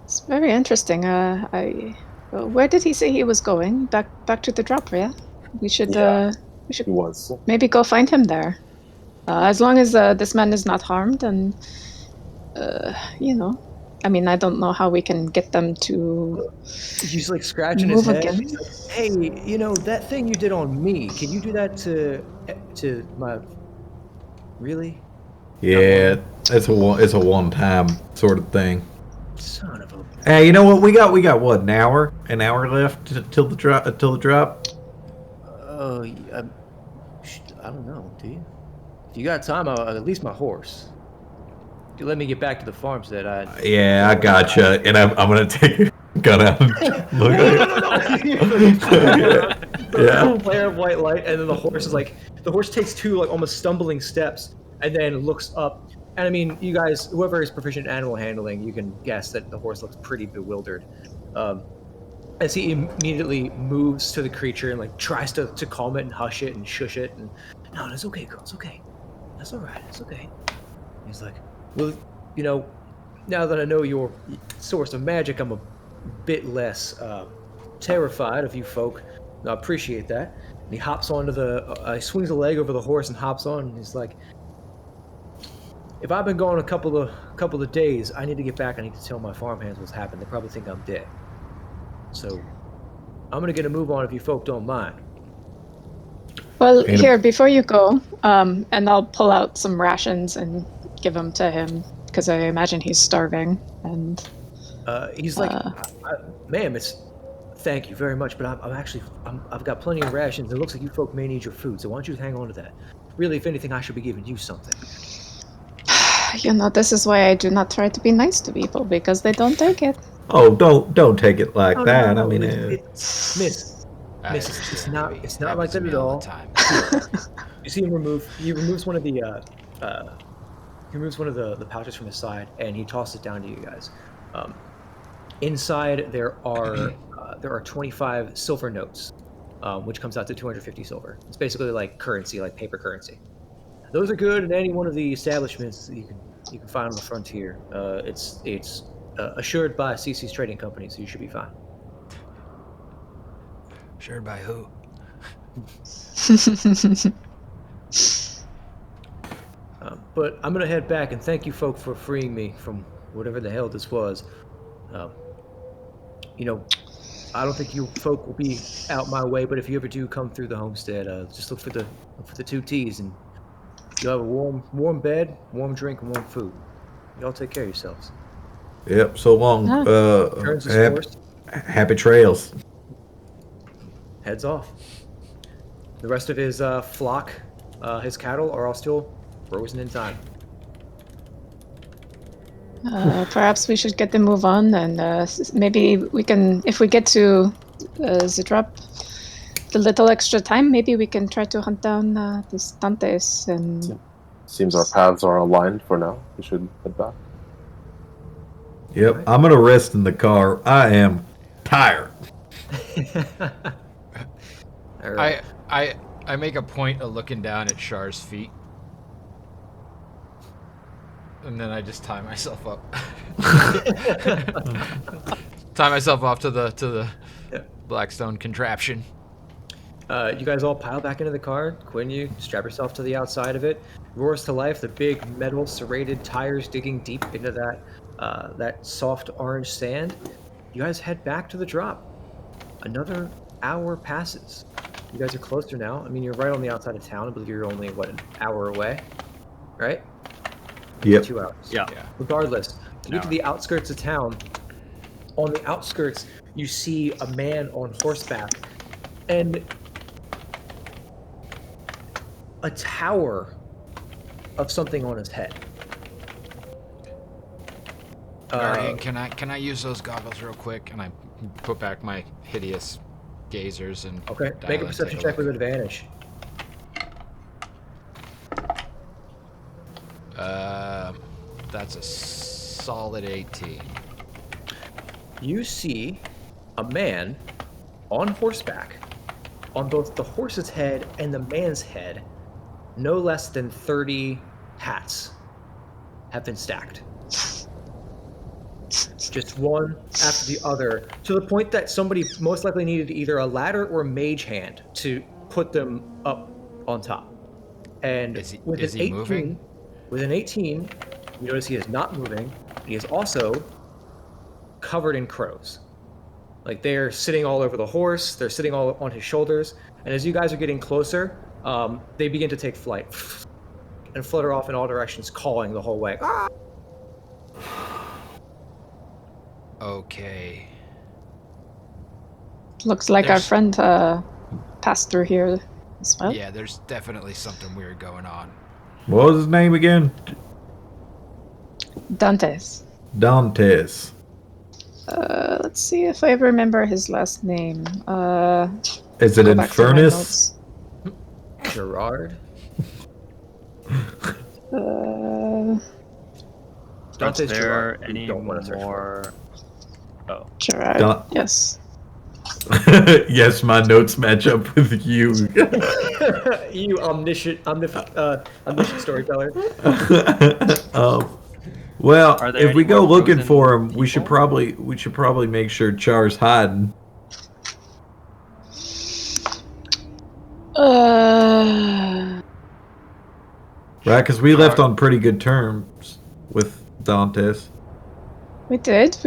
It's very interesting. Where did he say he was going? Back to the drop, yeah? We should He was. maybe go find him there. As long as this man is not harmed, and I mean, I don't know how we can get them to. He's like scratching his head. Again. He's like, hey, that thing you did on me. Can you do that to my? Really? Yeah, it's a one-time sort of thing. Son of a. Hey, you know what? We got what, an hour left till the drop. Oh, I don't know. Do you? If you got time, I'll at least my horse. If you let me get back to the farmstead, Yeah, I gotcha. And I'm gonna take a gun out and look at it. Yeah. Flare of white light, and then the horse takes two like almost stumbling steps, and then looks up. And I mean, you guys, whoever is proficient in animal handling, you can guess that the horse looks pretty bewildered. As he immediately moves to the creature and like tries to calm it and hush it and shush it, and no, it's okay, girl, it's okay, that's all right, it's okay. He's like, well, you know, now that I know your source of magic, I'm a bit less terrified of you folk. I appreciate that. And he hops onto he swings a leg over the horse and hops on, and he's like, if I've been gone a couple of days, I need to get back. I need to tell my farmhands what's happened. They probably think I'm dead. So I'm gonna get a move on if you folk don't mind. Well, here, before you go, and I'll pull out some rations and give them to him, because I imagine he's starving. And he's like, ma'am, thank you very much, but I've got plenty of rations. It looks like you folk may need your food, so why don't you hang on to that? Really, if anything, I should be giving you something. You know, this is why I do not try to be nice to people, because they don't take it. Oh, don't take it like that. No, I mean, Miss, it's not like that at all. You see him he removes one of the pouches from his side, and he tosses it down to you guys. Inside there are 25 silver notes, which comes out to 250 silver. It's basically like currency, like paper currency. Those are good in any one of the establishments that you can find on the frontier. It's assured by CC's trading company, so you should be fine. Assured by who? But I'm gonna head back, and thank you, folk, for freeing me from whatever the hell this was. You know, I don't think you folk will be out my way, but if you ever do come through the homestead, just look for the 2 T's, and you'll have a warm bed, warm drink, and warm food. Y'all take care of yourselves. Yep. So long. Turns his horse. Happy trails. Heads off. The rest of his flock, his cattle, are all still frozen in time. Perhaps we should get the move on, and maybe we can, if we get to the drop, the little extra time, maybe we can try to hunt down the Stantes. And seems our paths are aligned for now. We should head back. Yep. Right. I'm gonna rest in the car. I am tired. All right. I make a point of looking down at Char's feet. And then I just tie myself up. Tie myself off to the Blackstone contraption. You guys all pile back into the car. Cuin, you strap yourself to the outside of it. Roars to life. The big metal serrated tires digging deep into that soft orange sand. You guys head back to the drop. Another hour passes. You guys are closer now. I mean, you're right on the outside of town. I believe you're only, an hour away? Right? Yep. 2 hours. Yeah. Regardless, you get to the outskirts of town. On the outskirts, you see a man on horseback and a tower of something on his head. Guardian, can I use those goggles real quick? And I put back my hideous gazers and okay. Make a perception check with advantage. That's a solid 18. You see a man on horseback. On both the horse's head and the man's head, no less than 30 hats have been stacked. Just one after the other, to the point that somebody most likely needed either a ladder or a mage hand to put them up on top. And is he moving? With an 18, you notice he is not moving. He is also covered in crows. Like, they're sitting all over the horse, they're sitting all on his shoulders, and as you guys are getting closer, they begin to take flight and flutter off in all directions, cawing the whole way. Okay. Looks like our There's- friend passed through here as well. Yeah, there's definitely something weird going on. What was his name again? Dantes. Dantes. Let's see if I remember his last name. Is it Go back to my Infernus? notes. Gerard. Is Dante's there Gerard. We any don't want to search for. more? Oh, Gerard. Don- Yes. Yes, my notes match up with you. You omniscient storyteller. Well, Are there if we any go more looking frozen for him, we should people? probably make sure Char's hiding. Right, because we left on pretty good terms with Dantes. We did.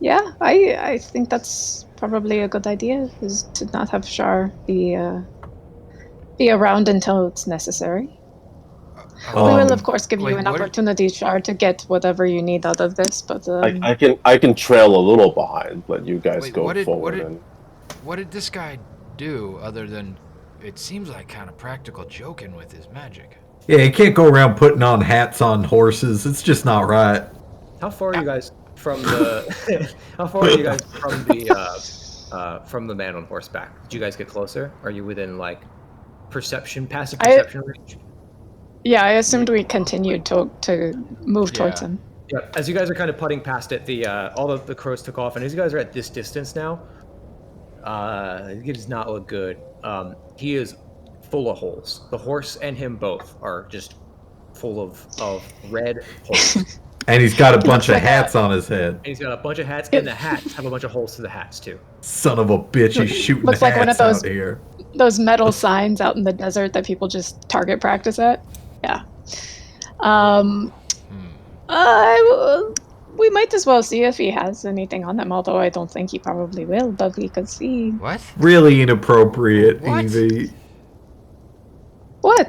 Yeah, I think that's probably a good idea, is to not have Char be around until it's necessary. We will, of course, give you an opportunity, Char, to get whatever you need out of this, but... I can trail a little behind, let you guys Wait, go forward. What did this guy do other than... It seems like kind of practical joking with his magic. Yeah, you can't go around putting on hats on horses. It's just not right. How far are you guys from the? How far are you guys from the man on horseback? Did you guys get closer? Are you within like passive perception range? Yeah, I assumed we continued to move towards him. Yeah, as you guys are kind of putting past it, all of the crows took off, and as you guys are at this distance now, it does not look good. He is full of holes. The horse and him both are just full of red holes. And he's got a bunch of hats on his head. And he's got a bunch of hats, and the hats have a bunch of holes to the hats too. Son of a bitch, he's shooting Looks hats like one of those out here. Those metal signs out in the desert that people just target practice at. Yeah. We might as well see if he has anything on him, although I don't think he probably will, but we could see. What? Really inappropriate, What? Evie. What?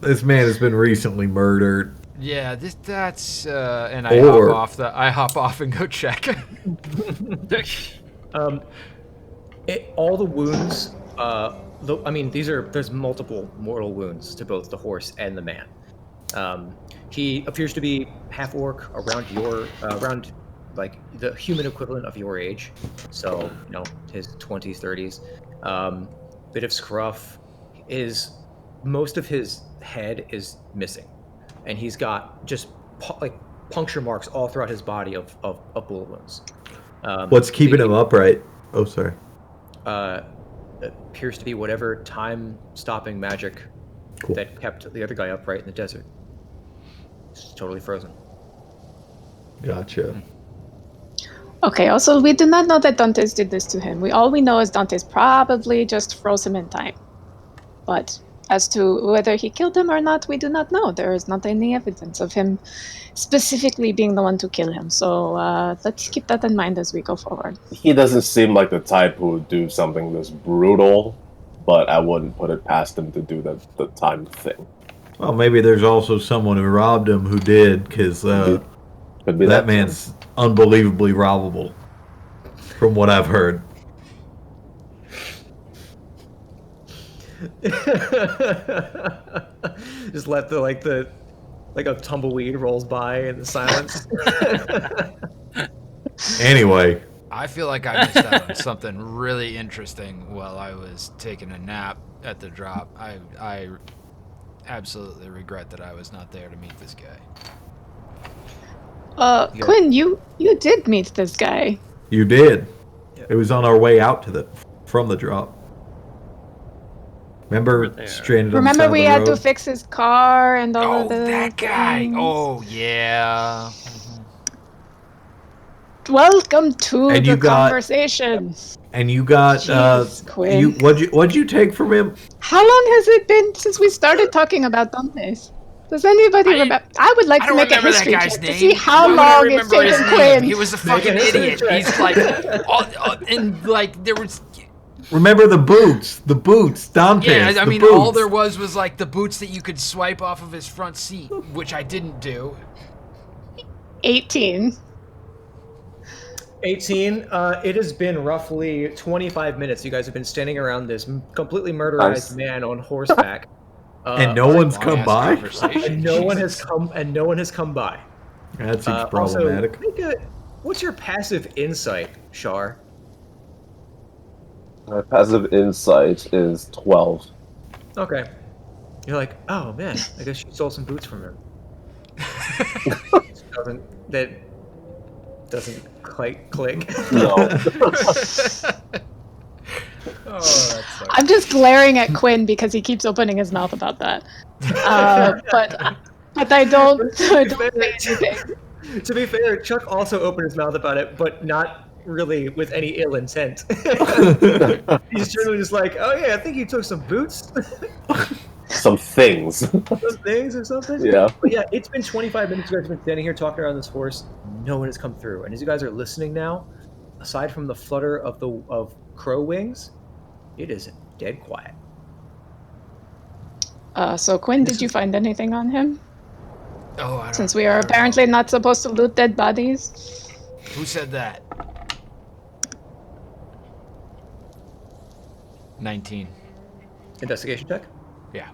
This man has been recently murdered. Yeah, that's and Or- I hop off and go check. All the wounds. There's multiple mortal wounds to both the horse and the man. He appears to be half orc, around like the human equivalent of your age, so his 20s, 30s. Bit of scruff. Most of his head is missing, and he's got just puncture marks all throughout his body of bullet wounds. What's keeping him upright? Oh, sorry. Appears to be whatever time-stopping magic that kept the other guy upright in the desert. It's totally frozen. Gotcha. Okay, also, we do not know that Dantes did this to him. All we know is Dantes probably just froze him in time. But as to whether he killed him or not, we do not know. There is not any evidence of him specifically being the one to kill him. So let's keep that in mind as we go forward. He doesn't seem like the type who would do something this brutal, but I wouldn't put it past him to do the time thing. Well, maybe there's also someone who robbed him who did, because Could be that man's unbelievably robbable, from what I've heard. Just let a tumbleweed rolls by in the silence. Anyway. I feel like I missed out on something really interesting while I was taking a nap at the drop. I absolutely regret that I was not there to meet this guy. Cuin, you did meet this guy. You did. Yeah. It was on our way out from the drop. Remember, there. stranded on the Remember side we of the had to road? fix his car and all of the that guy! things? Oh, yeah. Welcome to And the you got- conversation. And you got Jeez, Cuin. what'd you take from him? How long has it been since we started talking about Dantes? Does anybody remember? I would like I to don't make a remember that history guy's check name. to see how Why would I long it's remember his taken name? Cuin. He was a fucking idiot. He's like, and like there was. Remember the boots, Dantes. Yeah, I the mean, boots. all there was like the boots that you could swipe off of his front seat, which I didn't do. 18. 18. It has been roughly 25 minutes. You guys have been standing around this completely murderized Nice. man on horseback. And no one's come Long-ass by? conversation. And no one has Jesus. come. And no one has come by. That seems problematic. Also, what's your passive insight, Char? My passive insight is 12. Okay. You're like, oh man, I guess she stole some boots from him. that doesn't quite click. No. Oh, that sucks. I'm just glaring at Quinn because he keeps opening his mouth about that. But I don't say anything. To be fair, Chuck also opened his mouth about it, but not really with any ill intent. He's generally just like, oh yeah, I think you took some boots. Some things. Some things or something. Yeah. But yeah, it's been 25 minutes. You guys have been standing here talking around this horse. No one has come through. And as you guys are listening now, aside from the flutter of crow wings, it is dead quiet. So Quinn, did you find anything on him? Oh, I don't, Since we are I don't apparently know. not supposed to loot dead bodies. Who said that? 19. Investigation check. Yeah.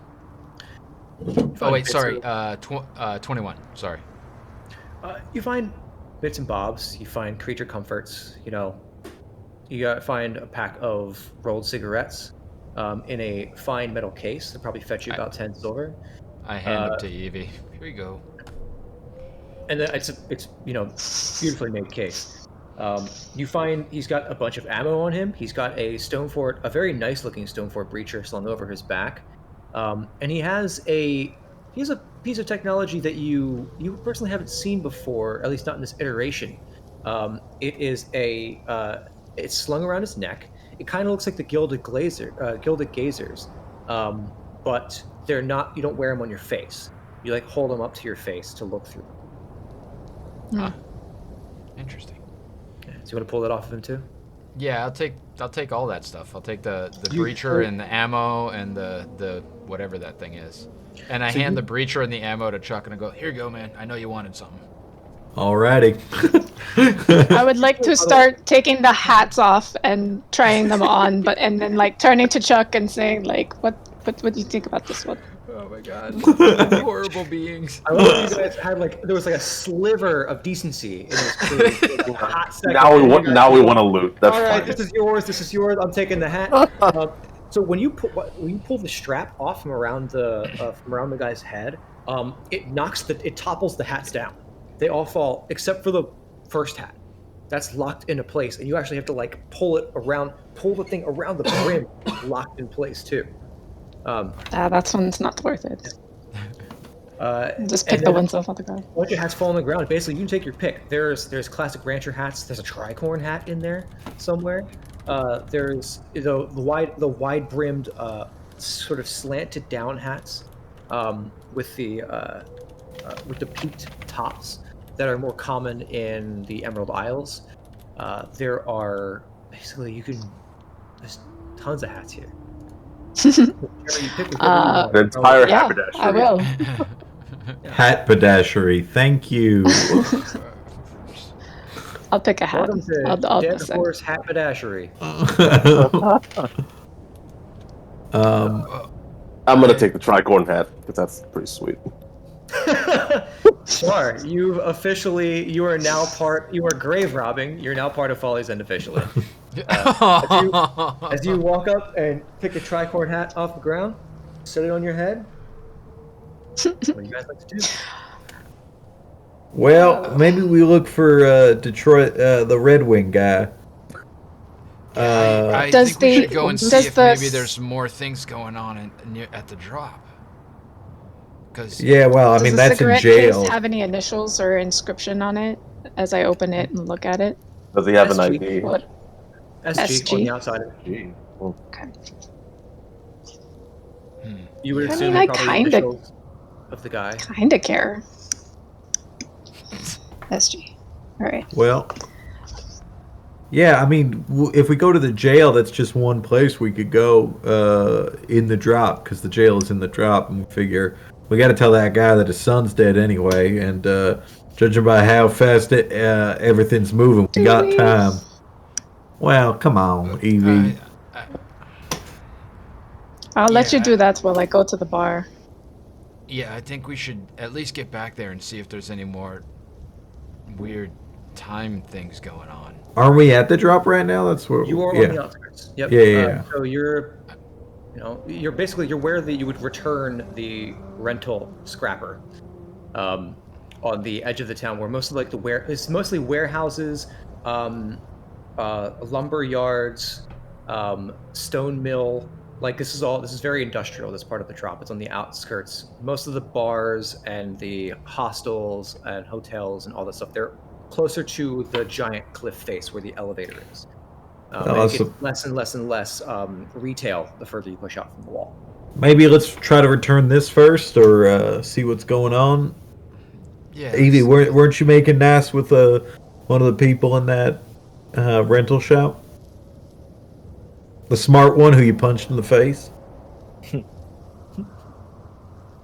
You Oh find wait, bits sorry. of- 21. Sorry. You find bits and bobs. You find creature comforts. You know, you find a pack of rolled cigarettes in a fine metal case. They probably fetch you about 10 silver. I hand them to Evie. Here you go. And then it's beautifully made case. You find he's got a bunch of ammo on him. He's got a Stonefort, a very nice looking Stonefort breacher slung over his back, and he has a piece of technology that you personally haven't seen before, at least not in this iteration. It is it's slung around his neck. It kind of looks like the gilded gazers, but they're not. You don't wear them on your face. You like hold them up to your face to look through them. Huh. Interesting. Yeah. So you want to pull that off of him too? Yeah, I'll take all that stuff. I'll take the You- breacher and the ammo and the whatever that thing is. And I So hand you- the breacher and the ammo to Chuck and I go, "Here you go, man. I know you wanted something." Alrighty. I would like to start taking the hats off and trying them on, and then like turning to Chuck and saying like, what do you think about this one? Oh my god. Horrible beings. I love that you guys had there was like a sliver of decency in this crew. Like, a hot second, Now we and want you guys were to loot. That's all right, fine. this is yours. I'm taking the hat. So when you pull the strap off from around the guy's head, it topples the hats down. They all fall except for the first hat. That's locked into place, and you actually have to like pull the thing around the brim, locked in place too. That one's not worth it. Just pick and the then ones off on the ground. Once your hats fall on the ground, basically you can take your pick. There's classic rancher hats. There's a tricorn hat in there somewhere. There's the wide brimmed sort of slanted down hats with the peaked tops that are more common in the Emerald Isles. There are basically there's tons of hats here. The entire Yeah, haberdashery. I will. Hat pedashery. Thank you. I'll pick a hat. Welcome to I'll Dead listen. Horse Haberdashery. I'm gonna take the tricorn hat because that's pretty sweet. Char, you are grave robbing. You're now part of Folly's End officially. As you walk up and pick the tricorn hat off the ground, set it on your head. What do you guys like to do? Well, maybe we look for Detroit, the Red Wing guy. I Does think we should the- go and see does if the maybe s- there's more things going on at the drop. Because Yeah, well, I Does mean, the that's in cigarette jail. case have any initials or inscription on it as I open it and look at it? Does he have an SG. ID? What? SG, on the outside. Gee. Well, Okay. You would I assume mean, I they're probably kinda- initials of the guy. Kinda care. SG. All right. Well, yeah, I mean, if we go to the jail, that's just one place we could go in the drop, because the jail is in the drop, and we figure we got to tell that guy that his son's dead anyway, and Judging by how fast everything's moving, we got time. Well, come on, Evie. I'll let you Yeah. do that while I go to the bar. Yeah, I think we should at least get back there and see if there's any more weird time things going on. Are we at the drop right now? That's where You are yeah. on the outskirts. Yep. Yeah. So you're where that you would return the rental scrapper, on the edge of the town, where most of like it's mostly warehouses, lumber yards, stone mill. Like this is very industrial. This part of the drop. It's on the outskirts. Most of the bars and the hostels and hotels and all that stuff, they're closer to the giant cliff face where the elevator is. And it gets less and less and less retail the further you push out from the wall. Maybe let's try to return this first, or see what's going on. Yeah. Evie, weren't you making nice with one of the people in that rental shop? The smart one who you punched in the face?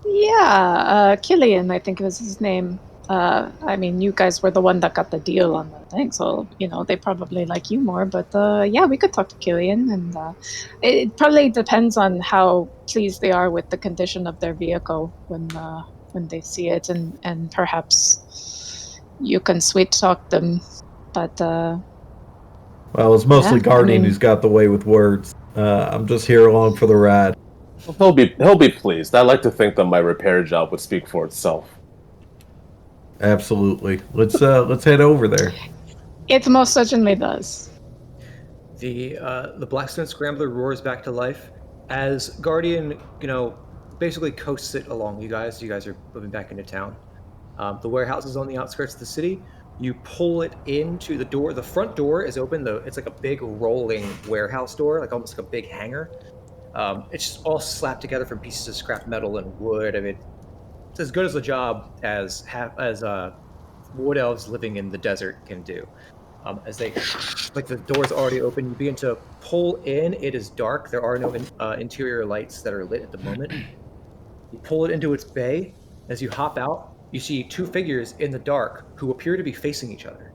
Yeah, Killian, I think was his name. I mean, you guys were the one that got the deal on the thing, so, they probably like you more. But, yeah, we could talk to Killian, and it probably depends on how pleased they are with the condition of their vehicle when they see it, and perhaps you can sweet talk them. But, Well, it's mostly Yeah, Guardian I mean- who's got the way with words. I'm just here along for the ride. He'll be pleased. I like to think that my repair job would speak for itself. Absolutely. Let's head over there. it most certainly does. The Blackstone Scrambler roars back to life as Guardian, basically coasts it along. You guys are moving back into town. The warehouse is on the outskirts of the city. You pull it into the door. The front door is open, though. It's like a big rolling warehouse door, like almost like a big hangar. It's just all slapped together from pieces of scrap metal and wood. I mean, it's as good as a job as wood elves living in the desert can do. As they, like the door's already open, you begin to pull in. It is dark. There are no interior lights that are lit at the moment. You pull it into its bay. As you hop out, you see two figures in the dark who appear to be facing each other.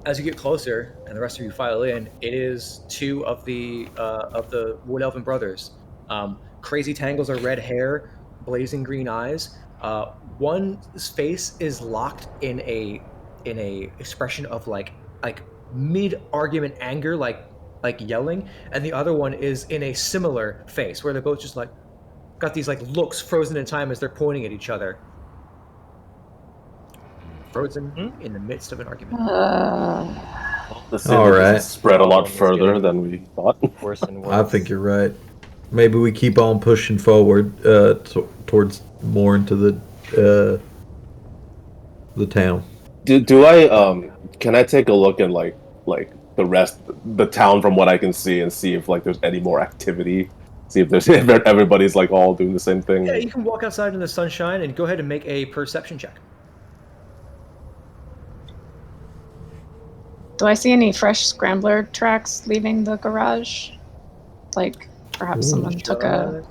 As you get closer, and the rest of you file in, it is two of the Wood Elven brothers. Crazy tangles of red hair, blazing green eyes. One's face is locked in a expression of like mid-argument anger, like yelling, and the other one is in a similar face where they're both just like got these like looks frozen in time as they're pointing at each other. Frozen in the midst of an argument. The All right. spread a lot It's further getting than we thought. Worse and worse. I think you're right. Maybe we keep on pushing forward towards more into the town. Do I can I take a look at like the rest the town from what I can see and see if like there's any more activity? See if there's if everybody's like all doing the same thing. Yeah, you can walk outside in the sunshine and go ahead and make a perception check. Do I see any fresh scrambler tracks leaving the garage? Like, perhaps someone took a...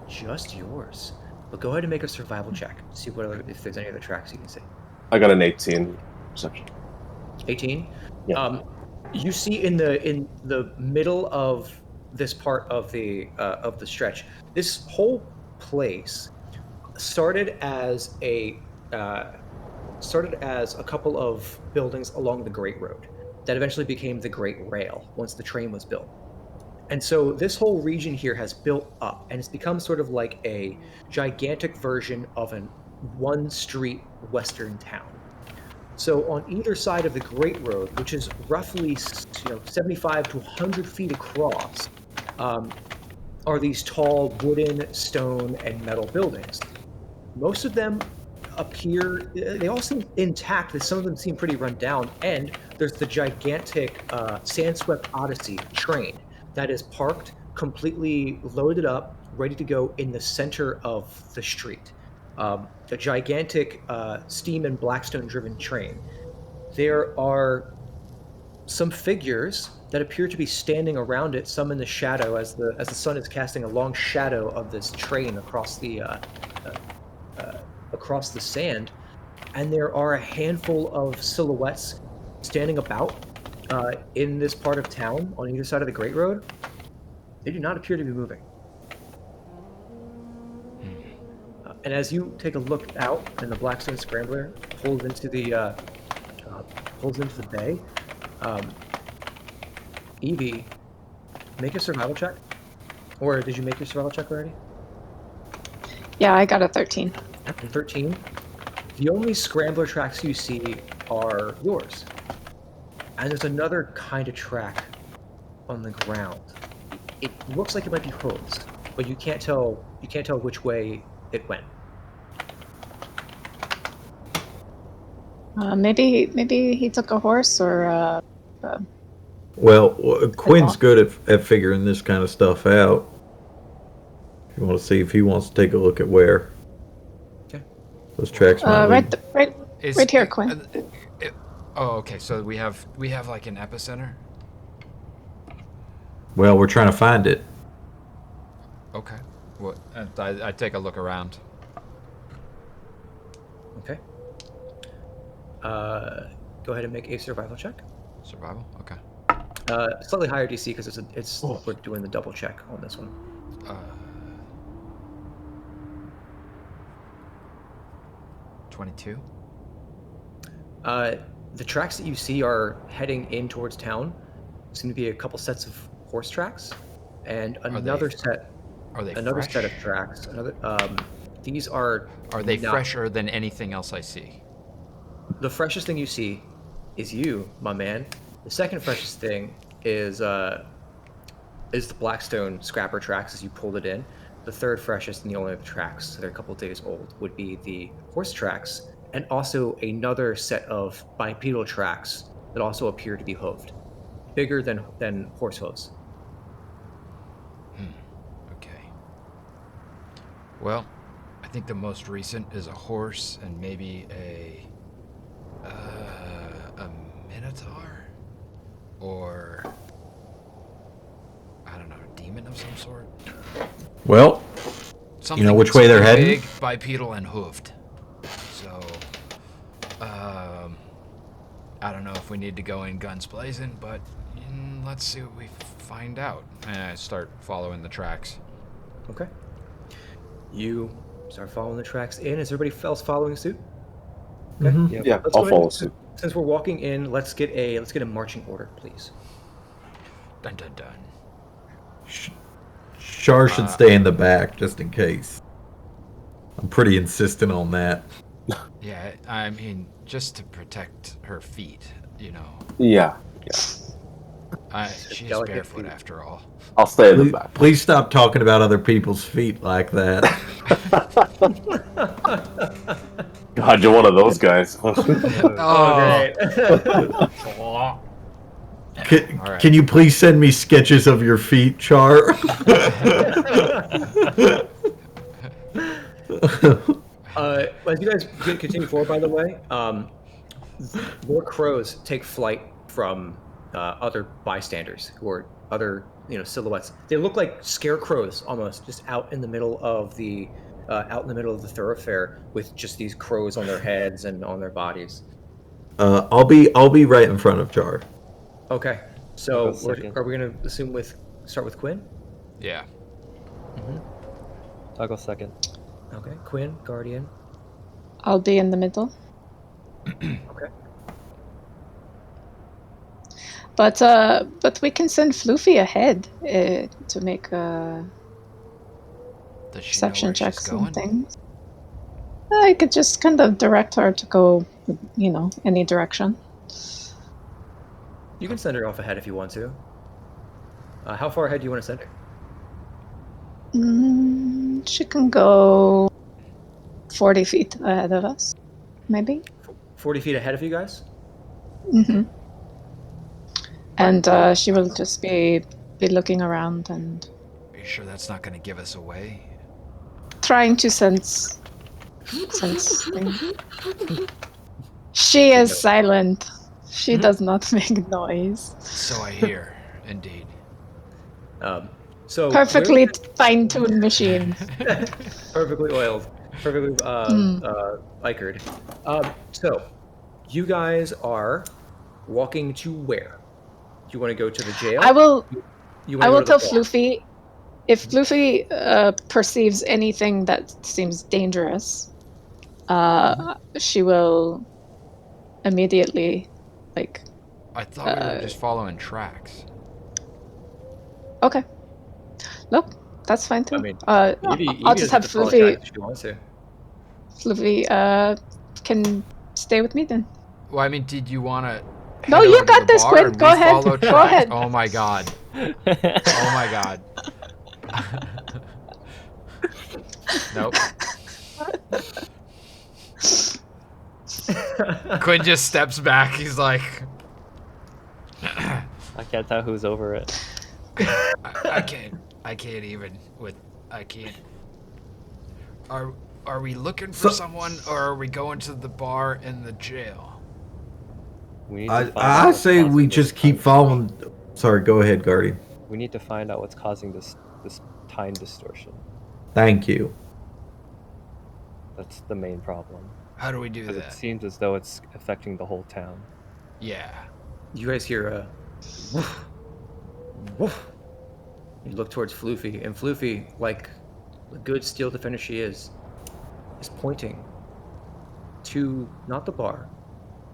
Just yours. But go ahead and make a survival check. See if there's any other tracks you can see. I got an 18 perception. 18? Yeah. You see in the middle of this part of the stretch, this whole place started as a couple of buildings along the Great Road that eventually became the Great Rail once the train was built. And so this whole region here has built up, and it's become sort of like a gigantic version of an one-street western town. So on either side of the Great Road, which is roughly 75 to 100 feet across, are these tall wooden, stone, and metal buildings. Most of them they all seem intact, but some of them seem pretty run down, and there's the gigantic Sandswept Odyssey train that is parked, completely loaded up, ready to go in the center of the street. The gigantic steam and Blackstone-driven train. There are some figures that appear to be standing around it, some in the shadow as the sun is casting a long shadow of this train across the sand. and there are a handful of silhouettes standing about in this part of town on either side of the Great Road. They do not appear to be moving. And as you take a look out, and the Blackstone Scrambler pulls into the bay, Evie, make a survival check. Or did you make your survival check already? Yeah, I got a 13. 13. The only scrambler tracks you see are yours. And there's another kind of track on the ground. It looks like it might be hooves, but you can't tell which way it went. Maybe he took a horse or Well, Quinn's good at figuring this kind of stuff out. You want to see if he wants to take a look at where Okay. those tracks might lead. right here, Quinn. Oh, okay. So we have like an epicenter. Well, we're trying to find it. Okay. What? I take a look around. Okay. Go ahead and make a survival check. Survival. Okay. Slightly higher DC because we're doing the double check on this one. 22. The tracks that you see are heading in towards town. Seem to be a couple sets of horse tracks, and another set of tracks. These are. Are they fresher than anything else I see? The freshest thing you see is you, my man. The second freshest thing is the Blackstone Scrapper tracks as you pulled it in. The third freshest and the only other tracks, so they're a couple days old, would be the horse tracks, and also another set of bipedal tracks that also appear to be hooved, bigger than horse hooves. Okay. Well, I think the most recent is a horse and maybe a minotaur, or I don't know, a demon of some sort. Well, Something you know which way they're heading? Big, bipedal, and hooved. So, I don't know if we need to go in guns blazing, but let's see what we find out. And I start following the tracks. Okay. You start following the tracks in. Is everybody else following suit? Okay. Mhm. Yeah, Let's I'll go ahead follow and- suit. Since we're walking in, let's get a marching order, please. Dun dun dun. Char should stay in the back just in case. I'm pretty insistent on that. Yeah, I mean, just to protect her feet, you know. Yeah. She's delicate barefoot feet. after all. I'll stay in the back. Please stop talking about other people's feet like that. God, you're one of those guys. Oh, right. Can you please send me sketches of your feet, Char? As you guys continue forward, by the way, more crows take flight from other bystanders who are other silhouettes. They look like scarecrows almost, just out in the middle of the thoroughfare with just these crows on their heads and on their bodies. I'll be right in front of Char. Okay, so I'll go second. are we going to start with Quinn? Yeah. I'll go second. Okay, Quinn, Guardian. I'll be in the middle. Okay. But we can send Floofy ahead to make Does she know perception where she's checks going? and things. I could just kind of direct her to go, any direction. You can send her off ahead if you want to. How far ahead do you want to send her? She can go 40 feet ahead of us, maybe. 40 feet ahead of you guys? Mm-hmm. And she will just be looking around and Are you sure that's not going to give us away? trying to sense things. She is silent. She does not make noise. So I hear, indeed. So Perfectly fine-tuned machine. perfectly oiled. Perfectly, Ikard. So, you guys are walking to where? Do you want to go to the jail? I will. You I want to will go to tell the bar? Floofy if Floofy perceives anything that seems dangerous. She will immediately, like. I thought we were just following tracks. Okay. Nope. That's fine too. I mean, I'll Evie just doesn't have follow Floofy. tracks if she wants to. Floofy can stay with me then. Well, I mean, did you want to? No, you got this, Quinn. Go ahead. Go ahead. Oh my god. Oh my god. Nope. Quinn just steps back. He's like, I can't tell who's over it. I can't even with. I can't. Are we looking for someone, or are we going to the bar and the jail? We need to find out I what's say we causing just this keep time following. Sorry, go ahead, Guardian. We need to find out what's causing this time distortion. Thank you. That's the main problem. How do we do Because it that? seems as though it's affecting the whole town. Yeah. You guys hear a woof, woof. You look towards Floofy, and Floofy, like the good steel defender she is pointing to not the bar,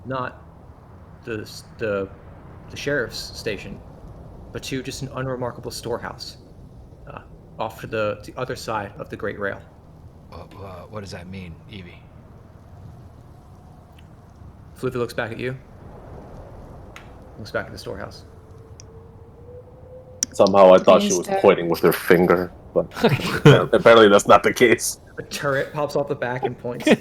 not the sheriff's station, but to just an unremarkable storehouse off to the other side of the Great Rail. What does that mean, Evie? Floofy looks back at you. Looks back at the storehouse. Somehow I thought she Please was don't. pointing with her finger, but apparently that's not the case. A turret pops off the back and points. All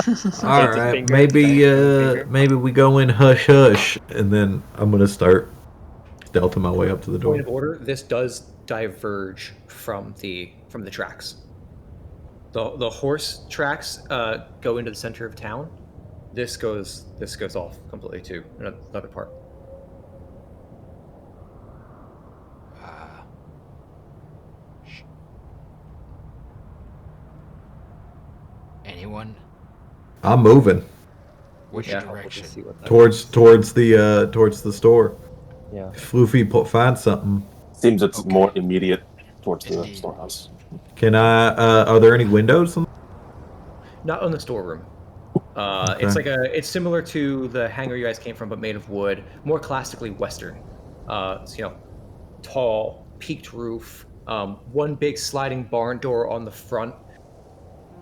It's a right, finger, maybe we go in hush hush, and then I'm gonna start stealthing my way up to the door. Point of order, this does diverge from the tracks. The horse tracks go into the center of town. This goes off completely to another part. Anyone? I'm moving Which Yeah. direction? See what that towards the store. Yeah. If Floofy finds something, Seems it's Okay. more immediate towards the Indeed. storehouse. can I? Are there any windows? Not on the storeroom. Okay. It's similar to the hangar you guys came from, but made of wood. More classically Western. It's, tall, peaked roof. One big sliding barn door on the front.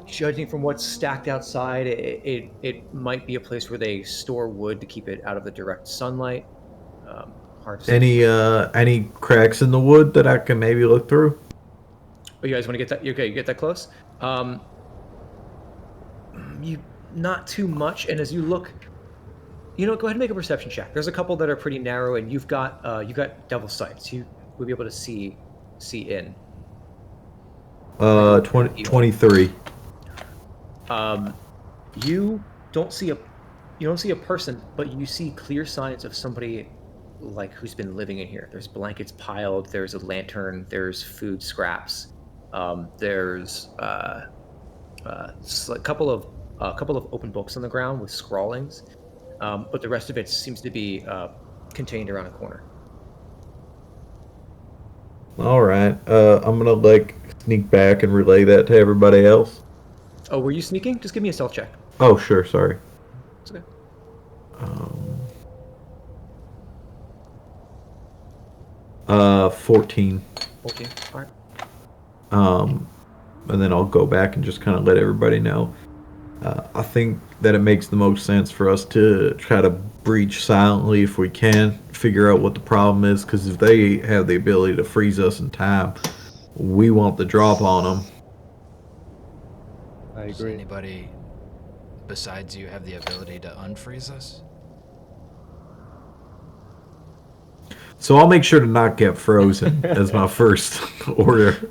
Judging from what's stacked outside, it might be a place where they store wood to keep it out of the direct sunlight. Hard to say. Any cracks in the wood that I can maybe look through? Oh, you guys want to get that? Okay, you get that close. You not too much. And as you look, go ahead and make a perception check. There's a couple that are pretty narrow, and you've got devil sights. You will be able to see in. 23. You don't see a person, but you see clear signs of somebody like who's been living in here. There's blankets piled. There's a lantern. There's food scraps. There's a couple of open books on the ground with scrawlings, but the rest of it seems to be contained around a corner. All right. I'm gonna sneak back and relay that to everybody else. Oh, were you sneaking? Just give me a stealth check. Oh, sure. Sorry. It's okay. 14. 14. All right. And then I'll go back and just kind of let everybody know. I think that it makes the most sense for us to try to breach silently if we can, figure out what the problem is, because if they have the ability to freeze us in time, we want the drop on them. I Does agree. anybody besides you have the ability to unfreeze us? So I'll make sure to not get frozen as my first order.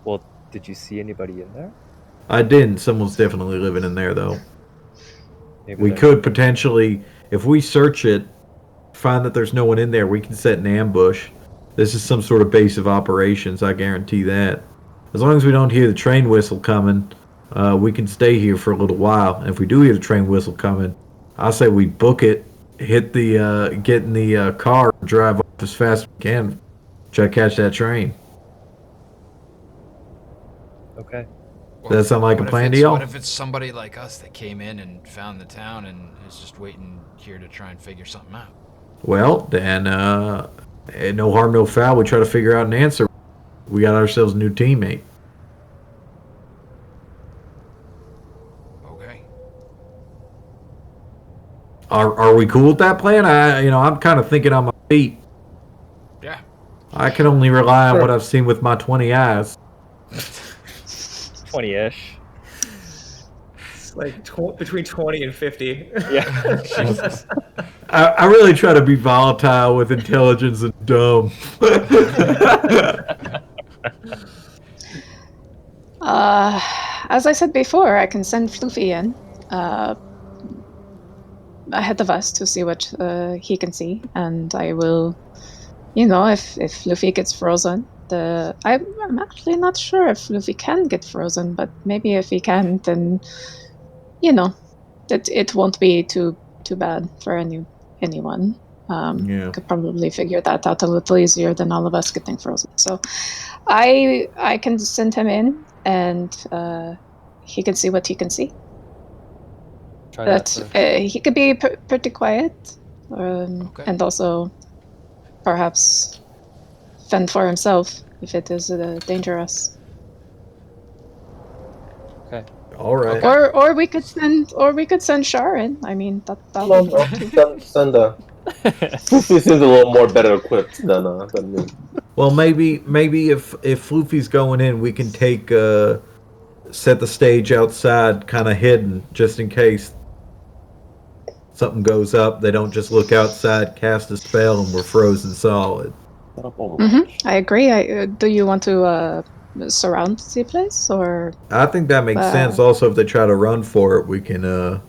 Well, did you see anybody in there? I didn't. Someone's definitely living in there, though. Maybe We they're- could potentially, if we search it, find that there's no one in there, we can set an ambush. This is some sort of base of operations, I guarantee that. As long as we don't hear the train whistle coming, we can stay here for a little while. And if we do hear the train whistle coming, I say we book it, get in the car, and drive off as fast as we can, try to catch that train. Okay. Does that sound like a What if plan to it's- y'all? What if it's somebody like us that came in and found the town and is just waiting here to try and figure something out? Well, then, no harm, no foul. We try to figure out an answer. We got ourselves a new teammate. Okay. Are we cool with that plan? I'm kind of thinking on my feet. Yeah. I can only rely on what I've seen with my 20 eyes. 20-ish. It's like between 20 and 50. Yeah. Jesus. I really try to be volatile with intelligence and dumb. As I said before, I can send Floofy in ahead of us to see what he can see, and I will, if Luffy gets frozen, I'm actually not sure if Luffy can get frozen, but maybe if he can, then it won't be too bad for anyone. Yeah. Could probably figure that out a little easier than all of us getting frozen. So I can send him in, and he can see what he can see. Try But that. he could be pretty quiet, Okay. and also perhaps fend for himself if it is dangerous. Okay. All right. Okay. Or we could send Char in. I mean that No, would work too. send Luffy seems a little more better equipped than me. Well, maybe if Floofy's going in, we can set the stage outside, kind of hidden, just in case something goes up. They don't just look outside, cast a spell, and we're frozen solid. I agree. Do you want to surround the place, or? I think that makes sense. Also, if they try to run for it, we can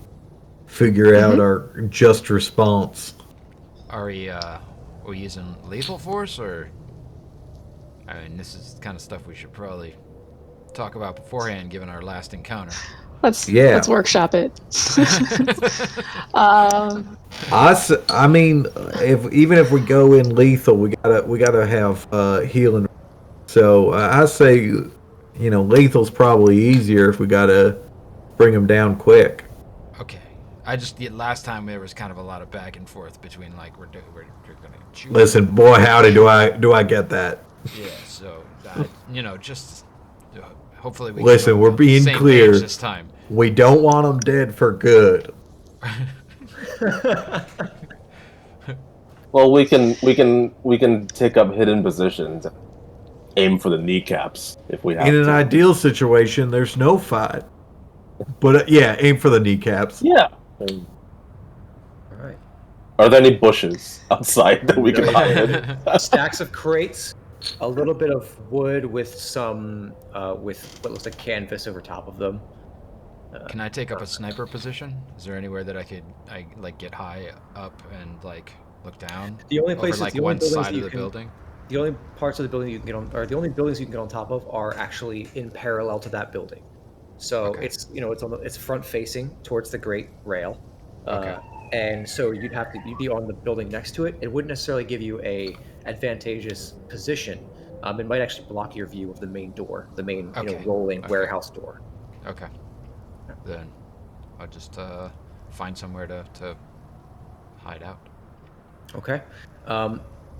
figure out our just response. Are we using lethal force, or? I mean, this is the kind of stuff we should probably talk about beforehand, given our last encounter. Let's workshop it. I mean, even if we go in lethal, we gotta have healing. So I say, lethal's probably easier if we gotta bring them down quick. Okay. Last time there was kind of a lot of back and forth between like we're gonna choose. Listen, boy, howdy, do I get that? Yeah. So just hopefully we. Listen, we're being same clear page this time. We don't want them dead for good. Well, we can take up hidden positions, aim for the kneecaps if we have In to. an ideal situation, there's no fight. But aim for the kneecaps. Yeah. All right. Are there any bushes outside that we can hide in? Stacks of crates, a little bit of wood with some with what looks like canvas over top of them. Can I take up a sniper position? Is there anywhere that I get high up and look down? The only places, over, the only one buildings side that of you the can, building. the only parts of the building you can get on, or the only buildings you can get on top of, are actually in parallel to that building. So Okay. it's it's front facing towards the Great Rail, Okay. and so you'd be on the building next to it. It wouldn't necessarily give you a advantageous position. It might actually block your view of the main door, the main rolling warehouse door. Okay. Then I'll just find somewhere to hide out. Okay.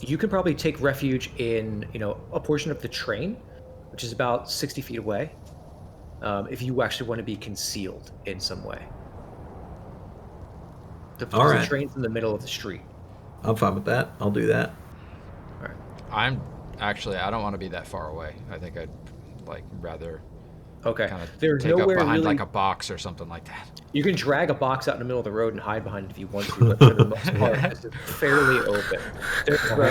You can probably take refuge in, a portion of the train, which is about 60 feet away, if you actually want to be concealed in some way. The train's in the middle of the street. I'm fine with that. I'll do that. All right. I don't want to be that far away. I think I'd rather Okay. kind of There's take up nowhere behind really. a box or something like that. You can drag a box out in the middle of the road and hide behind it if you want to, but for the most part, it's fairly open.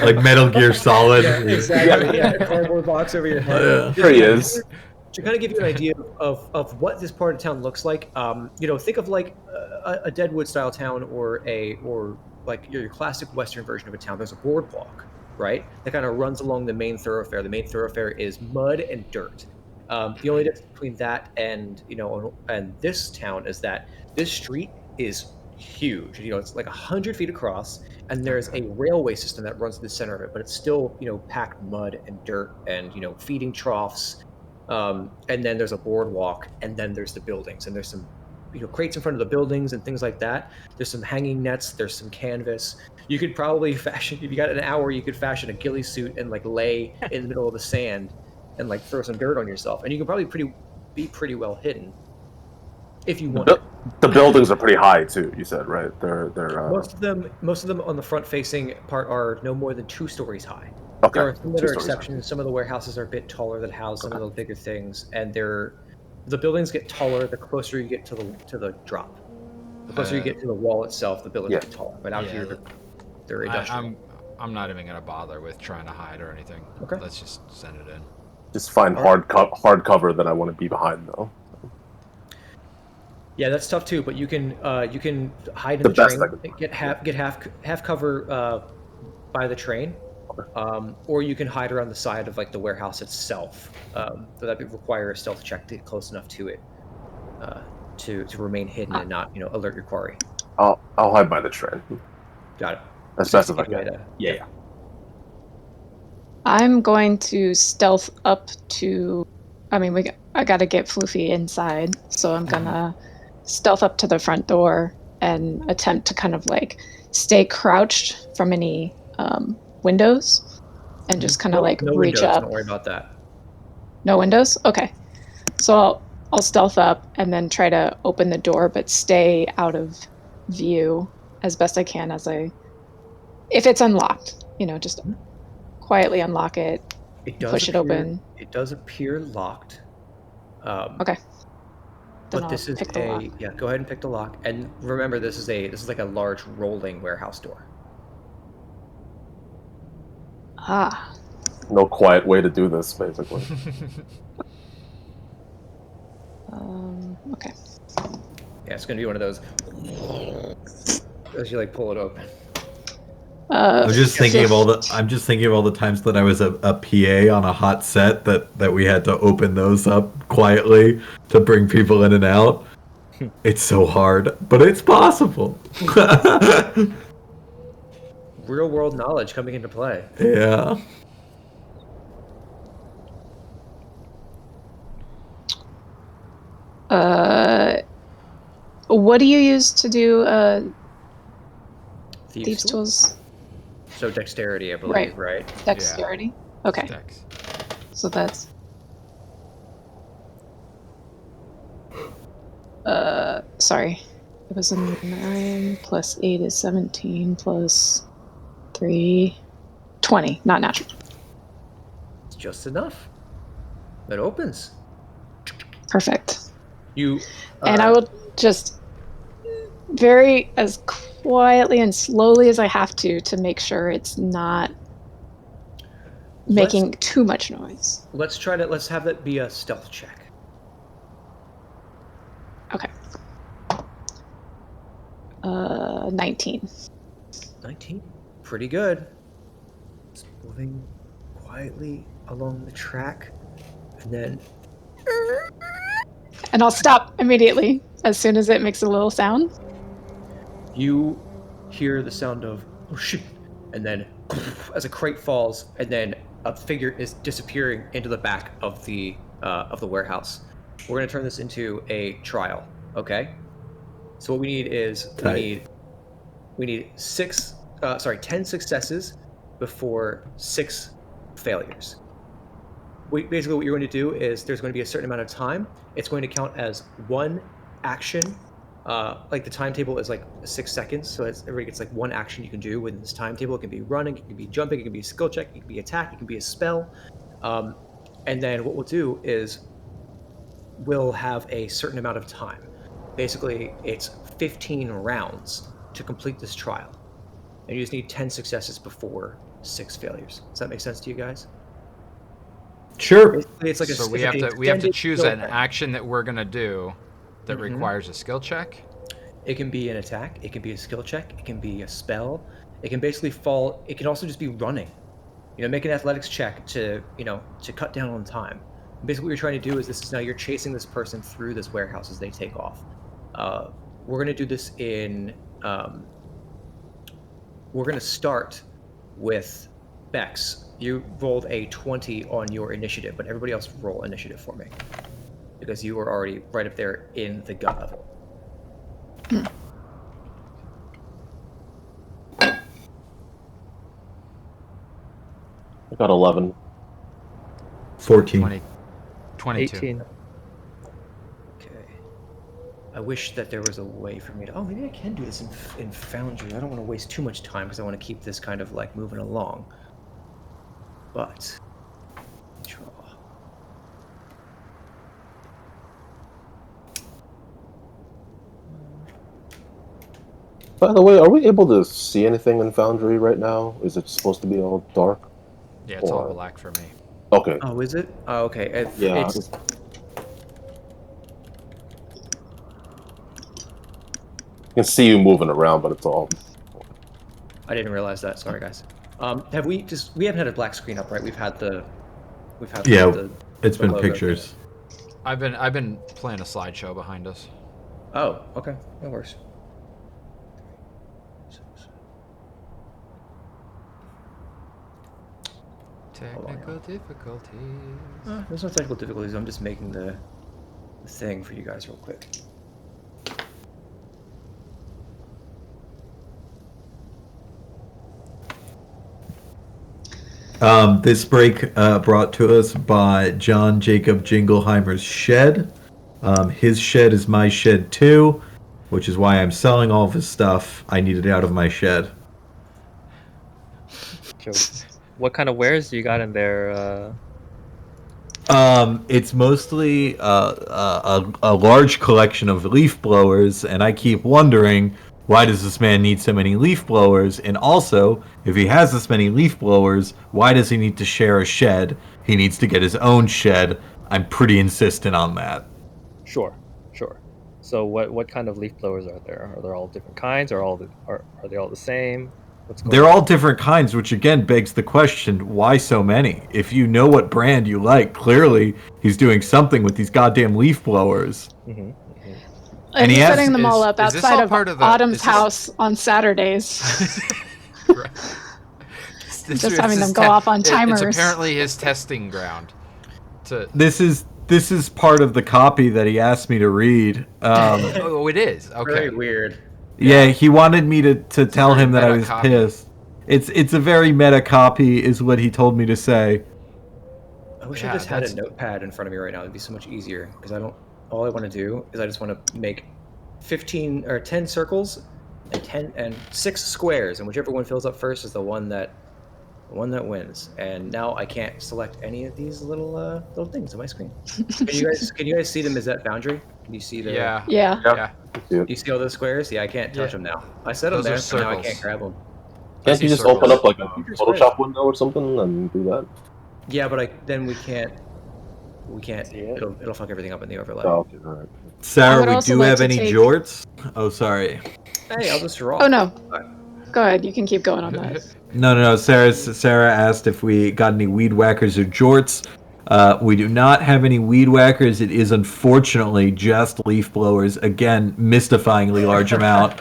Like Metal Gear Solid. Yeah, exactly. Yeah, a cardboard box over your head. Yeah. There he is. To kind of give you an idea of what this part of town looks like, think of like a Deadwood style town or like your classic Western version of a town. There's a boardwalk, right? That kind of runs along the main thoroughfare. The main thoroughfare is mud and dirt. The only difference between that and and this town is that this street is huge. It's like 100 feet across, and there's a railway system that runs through the center of it, but it's still packed mud and dirt and feeding troughs. And then there's a boardwalk, and then there's the buildings, and there's some crates in front of the buildings and things like that. There's some hanging nets. There's some canvas. You could probably fashion, if you got an hour, you could fashion a ghillie suit and like lay in the middle of the sand and like throw some dirt on yourself, and you can probably be pretty well hidden if you want. The buildings are pretty high too. You said, right? They're most of them on the front facing part are no more than 2 stories high. Okay. There are some that are exceptions. Some of the warehouses are a bit taller that house some of the bigger things, and the buildings get taller the closer you get to the drop. The closer you get to the wall itself, the buildings get taller. But out here, they're industrial. I'm not even gonna bother with trying to hide or anything. Okay. Let's just send it in. Just find hard cover that I want to be behind though. Yeah, that's tough too. But you can hide in the train, get half cover by the train, or you can hide around the side of like the warehouse itself. So that would require a stealth check to get close enough to it to remain hidden and not alert your quarry. I'll hide by the train. Got it. As best as I can. Yeah. I'm going to stealth up to. I mean, I gotta get Floofy inside, so I'm gonna stealth up to the front door and attempt to kind of like stay crouched from any windows, and just kind of no reach windows, up. Don't worry about that. No windows? Okay. So I'll stealth up and then try to open the door, but stay out of view as best I can if it's unlocked, just quietly unlock it, push it open. It does appear locked. Okay. But this is go ahead and pick the lock. And remember, this is like a large rolling warehouse door. Ah. No quiet way to do this, basically. Okay. Yeah, it's gonna be one of those as you pull it open. I'm just thinking of all the times that I was a PA on a hot set that we had to open those up quietly to bring people in and out. It's so hard, but it's possible. Real world knowledge coming into play. Yeah. What do you use to do Thieves' tools? So dexterity, I believe, right? Dexterity? Yeah. Okay. Dex. So that's... sorry. It was a 9 plus 8 is 17 plus 3... 20, not natural. It's just enough. It opens. Perfect. You... and I will just very as quietly and slowly as I have to make sure it's not making too much noise. Let's have that be a stealth check. Okay. 19. 19? Pretty good. It's moving quietly along the track, and then... And I'll stop immediately as soon as it makes a little sound. You hear the sound of, oh shit, and then as a crate falls, and then a figure is disappearing into the back of the warehouse. We're going to turn this into a trial, okay? So what we need is, we need 10 successes before 6 failures. Basically what you're going to do is there's going to be a certain amount of time. It's going to count as 1 action. Like the timetable is 6 seconds, so everybody gets 1 action you can do within this timetable. It can be running, it can be jumping, it can be a skill check, it can be attack, it can be a spell. And then what we'll do is we'll have a certain amount of time. Basically, it's 15 rounds to complete this trial. And you just need 10 successes before 6 failures. Does that make sense to you guys? Sure. Basically, it's So we have to choose an action that we're gonna do that requires a skill check. It can be an attack. It can be a skill check. It can be a spell. It can basically fall. It can also just be running. Make an athletics check to cut down on time. Basically, what you're trying to do is you're chasing this person through this warehouse as they take off. We're going to do this in. We're going to start with Bex. You rolled a 20 on your initiative, but everybody else roll initiative for me. Because you were already right up there in the gut level. I got 11. 14. 22. 18. Okay. I wish that there was a way for me to... Oh, maybe I can do this in Foundry. I don't want to waste too much time because I want to keep this kind of like moving along. But... Draw. By the way, are we able to see anything in Foundry right now? Is it supposed to be all dark? Yeah, it's all Or- black for me. Okay. Oh, is it? Oh, okay. Yeah. It's, I can see you moving around, but it's all. I didn't realize that. Sorry, guys. We haven't had a black screen up, right? We've had Yeah, the It's been logo. pictures. I've been playing a slideshow behind us. Oh, okay. That works. Technical difficulties. There's no technical difficulties. I'm just making the thing for you guys real quick. This break brought to us by John Jacob Jingleheimer's Shed. His shed is my shed too, which is why I'm selling all of his stuff. I need it out of my shed. So, what kind of wares do you got in there? It's mostly a large collection of leaf blowers, and I keep wondering, why does this man need so many leaf blowers? And also, if he has this many leaf blowers, why does he need to share a shed? He needs to get his own shed. I'm pretty insistent on that. Sure. So, what kind of leaf blowers are there? Are there all different kinds? Are they all the same? They're all different kinds, which again begs the question, why so many? If you know what brand you like, clearly he's doing something with these goddamn leaf blowers. Mm-hmm. And he he's has- setting them all up is this outside all of part of the- Autumn's is this- house on Saturdays. Right. Just having them go off on timers. It's apparently his testing ground. This is part of the copy that he asked me to read. Oh, it is. Okay. Very weird. Yeah, he wanted me to tell him that I meta was copy. pissed. It's a very meta copy, is what he told me to say. I wish Yeah, I just had a that's- notepad in front of me right now. It'd be so much easier because all I want to do is I just want to make 15 or 10 circles and 6 squares, and whichever one fills up first is the one that wins. And now I can't select any of these little things on my screen. Can you guys see them? Is that Foundry? Can you see the? Yeah. Yeah. Yeah. Do you see all those squares? Yeah, I can't touch Yeah. them now. I set them Those are there, so now I circles. can't grab them. Can't see you just circles. open up like a Future Photoshop window or something and do that? Yeah, but then we can't. Yeah. It'll fuck everything up in the overlay. Oh, okay, all right. I Sarah, would we also do like have to any take- jorts? Oh, sorry. Hey, I'll just draw. Oh no. Go ahead. You can keep going on that. No. Sarah asked if we got any weed whackers or jorts. We do not have any weed whackers. It is unfortunately just leaf blowers. Again, mystifyingly large amount.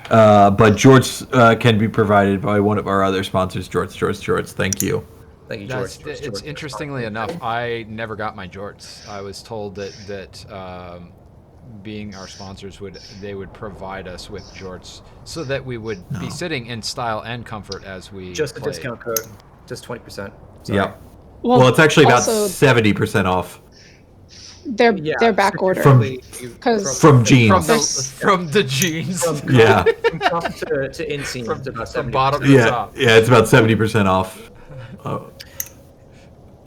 But jorts can be provided by one of our other sponsors, Jorts. Thank you. Thank you, That's, George. it's interestingly enough, I never got my jorts. I was told that being our sponsors they would provide us with jorts so that we would be sitting in style and comfort as we Just a played. discount code. Just 20%. Yeah. Well, it's actually about also, 70% off they're Yeah, back order. From- Because from jeans. From the jeans. Yeah. From top to inseam, it's about 70%. From bottom to Yeah. top. Yeah, it's about 70% off.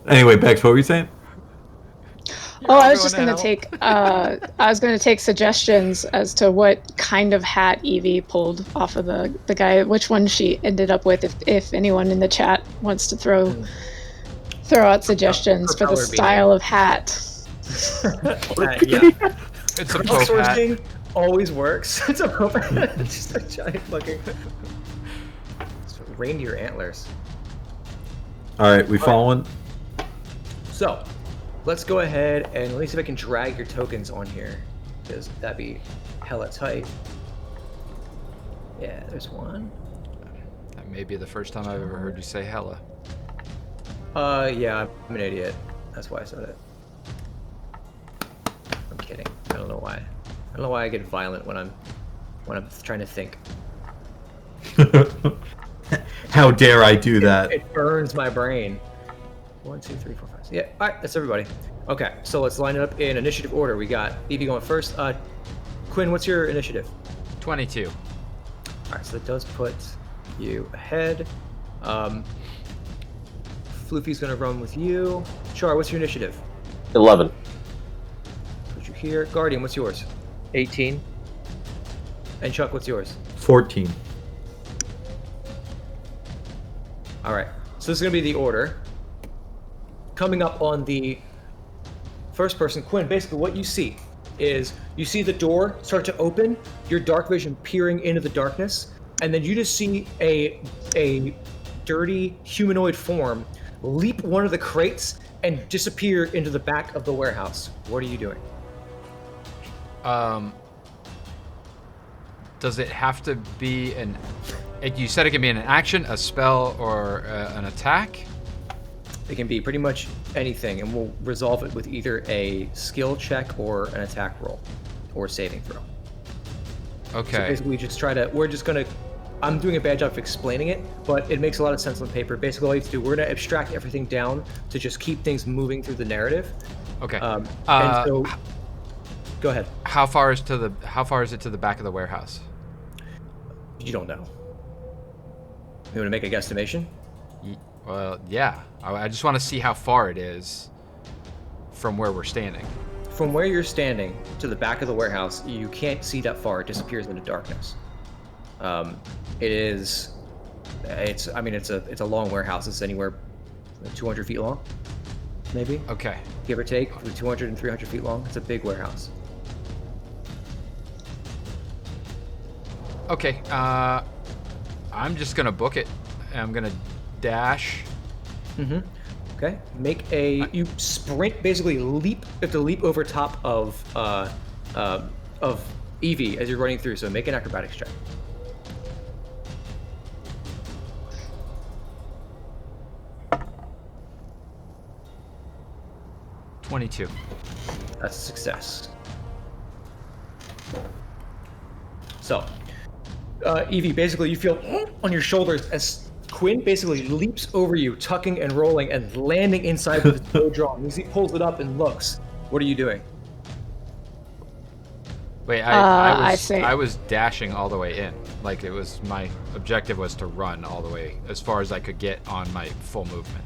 Anyway, Bex, what were you saying? Oh, I was just going going to take. I was going to take suggestions as to what kind of hat Evie pulled off of the guy. Which one she ended up with. If anyone in the chat wants to throw out suggestions for the Propeller style of hat. Yeah. It's a pope hat. Outsourcing always works. It's a pope hat. It's just a giant fucking it's reindeer antlers. All right, we following? So, let's go ahead and let me see if I can drag your tokens on here, because that'd be hella tight. Yeah, there's one. That may be the first time I've ever heard you say hella. Yeah, I'm an idiot. That's why I said it. I'm kidding. I don't know why. I don't know why I get violent when I'm trying to think. How dare I do that? It burns my brain. 1, 2, 3, 4, 5. Yeah, all right, that's everybody. Okay, so let's line it up in initiative order. We got Evie going first. Quinn, what's your initiative? 22. All right, so that does put you ahead. Floofy's gonna run with you. Char, what's your initiative? 11. Put you here. Guardian, what's yours? 18. And Chuck, what's yours? 14. All right, so this is gonna be the order. Coming up on the first person, Quinn, basically what you see is you see the door start to open, your dark vision peering into the darkness, and then you just see a dirty humanoid form leap one of the crates and disappear into the back of the warehouse. What are you doing? Does it have to be an... You said it can be an action, a spell, or an attack? It can be pretty much anything, and we'll resolve it with either a skill check or an attack roll or saving throw. Okay. So basically, I'm doing a bad job of explaining it, but it makes a lot of sense on paper. Basically, all you have to do, we're going to abstract everything down to just keep things moving through the narrative. Okay. And so, go ahead. How far is it to the back of the warehouse? You don't know. You want to make a guesstimation? Well, yeah. I just want to see how far it is from where we're standing. From where you're standing to the back of the warehouse, you can't see that far. It disappears into darkness. It's a long warehouse. It's anywhere 200 feet long, maybe. Okay. Give or take, 200 and 300 feet long. It's a big warehouse. Okay. I'm just gonna book it. I'm gonna dash. Mm-hmm. Okay. You sprint, basically leap. You have to leap over top of Evie as you're running through. So make an acrobatics check. $22. That's a success. So, Evie, basically you feel on your shoulders as Quinn basically leaps over you, tucking and rolling and landing inside with his bow drawn. As he pulls it up and looks, what are you doing? Wait, I see. I was dashing all the way in. Like, it was, my objective was to run all the way as far as I could get on my full movement.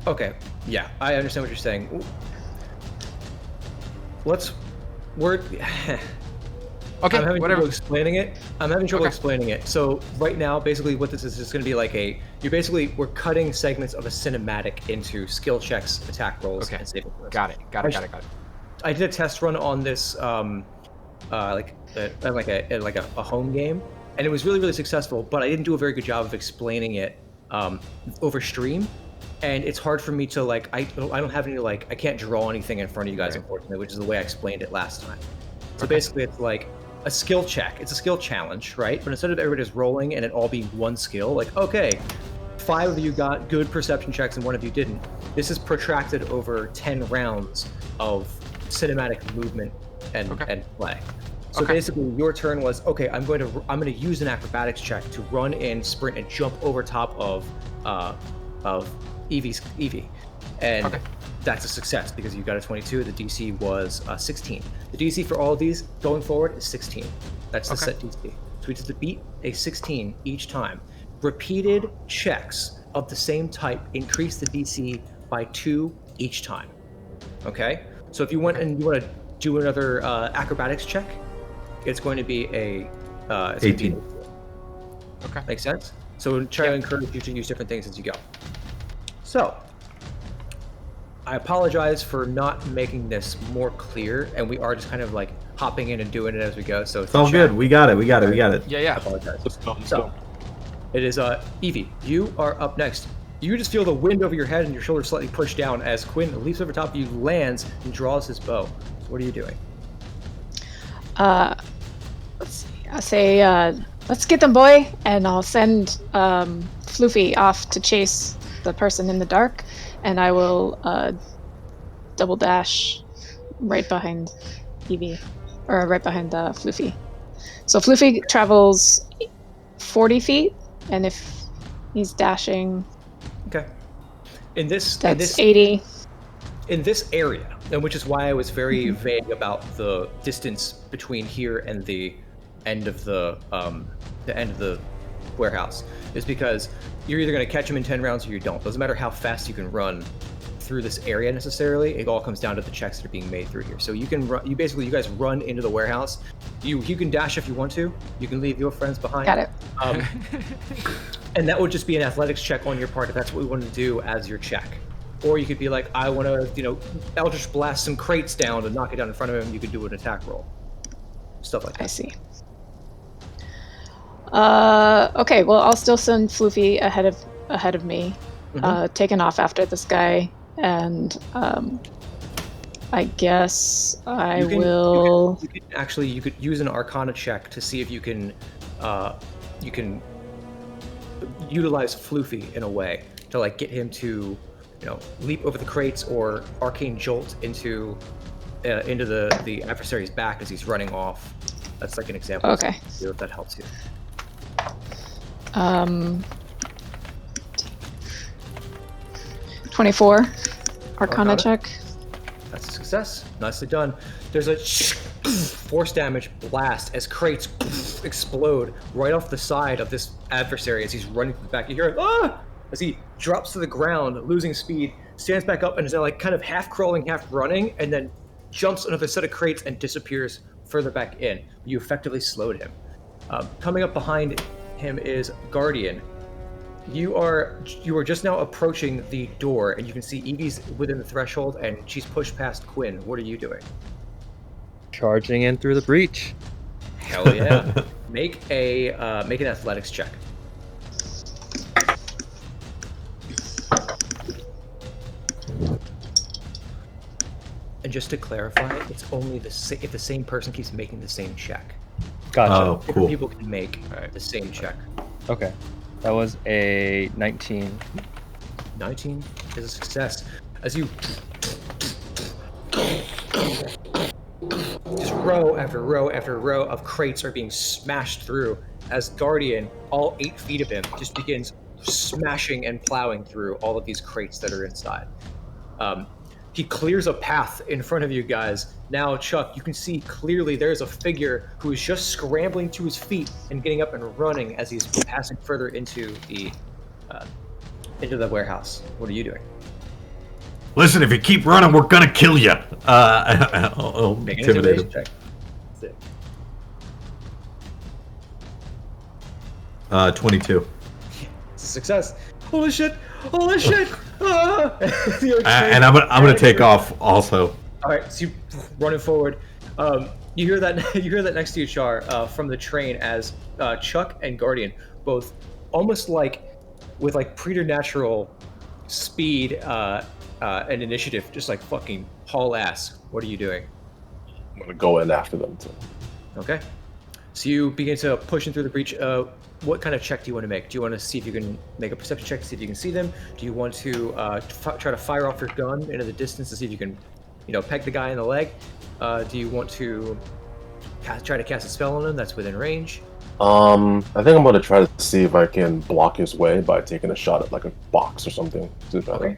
Okay, yeah, I understand what you're saying. Okay, I'm having whatever. trouble explaining it. So right now, basically what this is going to be like we're cutting segments of a cinematic into skill checks, attack rolls, and saving throws. Got it. I did a test run on this, like a home game, and it was really, really successful, but I didn't do a very good job of explaining it over stream. And it's hard for me to I don't have any I can't draw anything in front of you guys, unfortunately, which is the way I explained it last time. So basically it's like a skill check. It's a skill challenge, right? But instead of everybody just rolling and it all being one skill, okay, 5 of you got good perception checks and 1 of you didn't. This is protracted over 10 rounds of cinematic movement and play. So basically your turn was, okay, I'm going to use an acrobatics check to run in, sprint, and jump over top of Evie, and that's a success because you got a 22. The DC was 16. The DC for all of these going forward is 16. That's the set DC. So we just have to beat a 16 each time. Repeated checks of the same type increase the DC by 2 each time. Okay. So if you want and you want to do another acrobatics check, it's going to be a 18. Okay. Makes sense. So try to encourage you to use different things as you go. So, I apologize for not making this more clear, and we are just kind of hopping in and doing it as we go. So it's all good. We got it. Yeah. I apologize. So, it is Evie. You are up next. You just feel the wind over your head and your shoulders slightly pushed down as Cuin leaps over top of you, lands, and draws his bow. So what are you doing? Let's see. I say, let's get them, boy, and I'll send Floofy off to chase the person in the dark, and I will double dash right behind Evie, or right behind Floofy. So Floofy travels 40 feet, and if he's dashing, Okay. that's 80. In this area, and which is why I was very vague about the distance between here and the end of the warehouse, is because you're either going to catch him in 10 rounds or you don't. Doesn't matter how fast you can run through this area necessarily. It all comes down to the checks that are being made through here. So you can run. You guys run into the warehouse. You can dash if you want to. You can leave your friends behind. Got it. And that would just be an athletics check on your part if that's what we want to do as your check. Or you could be like, I want to, Eldritch Blast some crates down to knock it down in front of him. You could do an attack roll. Stuff like that. I see. Okay, well, I'll still send Floofy ahead of me, taking off after this guy, and I guess will. You could use an Arcana check to see if you can utilize Floofy in a way to like get him to, leap over the crates or arcane jolt into the adversary's back as he's running off. That's like an example. Okay. If that helps you. 24 Arcana check. That's a success. Nicely done. There's a force damage blast as crates explode right off the side of this adversary as he's running to the back. You hear as he drops to the ground, losing speed, stands back up and is now like kind of half crawling, half running, and then jumps another set of crates and disappears further back in. You effectively slowed him. Coming up behind him is Guardian. You are just now approaching the door, and you can see Evie's within the threshold, and she's pushed past Cuin. What are you doing? Charging in through the breach. Hell yeah! Make an athletics check. And just to clarify, it's only if the same person keeps making the same check. Gotcha. Oh, cool. People can make the same check. Okay. That was a 19. 19 is a success. As you just row after row after row of crates are being smashed through as Guardian, all 8 feet of him, just begins smashing and plowing through all of these crates that are inside. He clears a path in front of you guys. Now, Chuck, you can see clearly there's a figure who is just scrambling to his feet and getting up and running as he's passing further into the warehouse. What are you doing? Listen, if you keep running, we're gonna kill you. I'll Make an intimidate intimidation him. check. That's it. 22. It's a success. Holy shit! Holy shit! Ah! And I'm gonna take off also. All right, so you running forward. You hear that next to you, Char, from the train as Chuck and Guardian both almost like with like preternatural speed and initiative, just like fucking haul ass. What are you doing? I'm gonna go in after them too. Okay. So you begin to push in through the breach. What kind of check do you want to make? Do you want to see if you can make a perception check to see if you can see them? Do you want to try to fire off your gun into the distance to see if you can, peg the guy in the leg? Do you want to try to cast a spell on him that's within range? I think I'm gonna try to see if I can block his way by taking a shot at like a box or something. To try Okay. to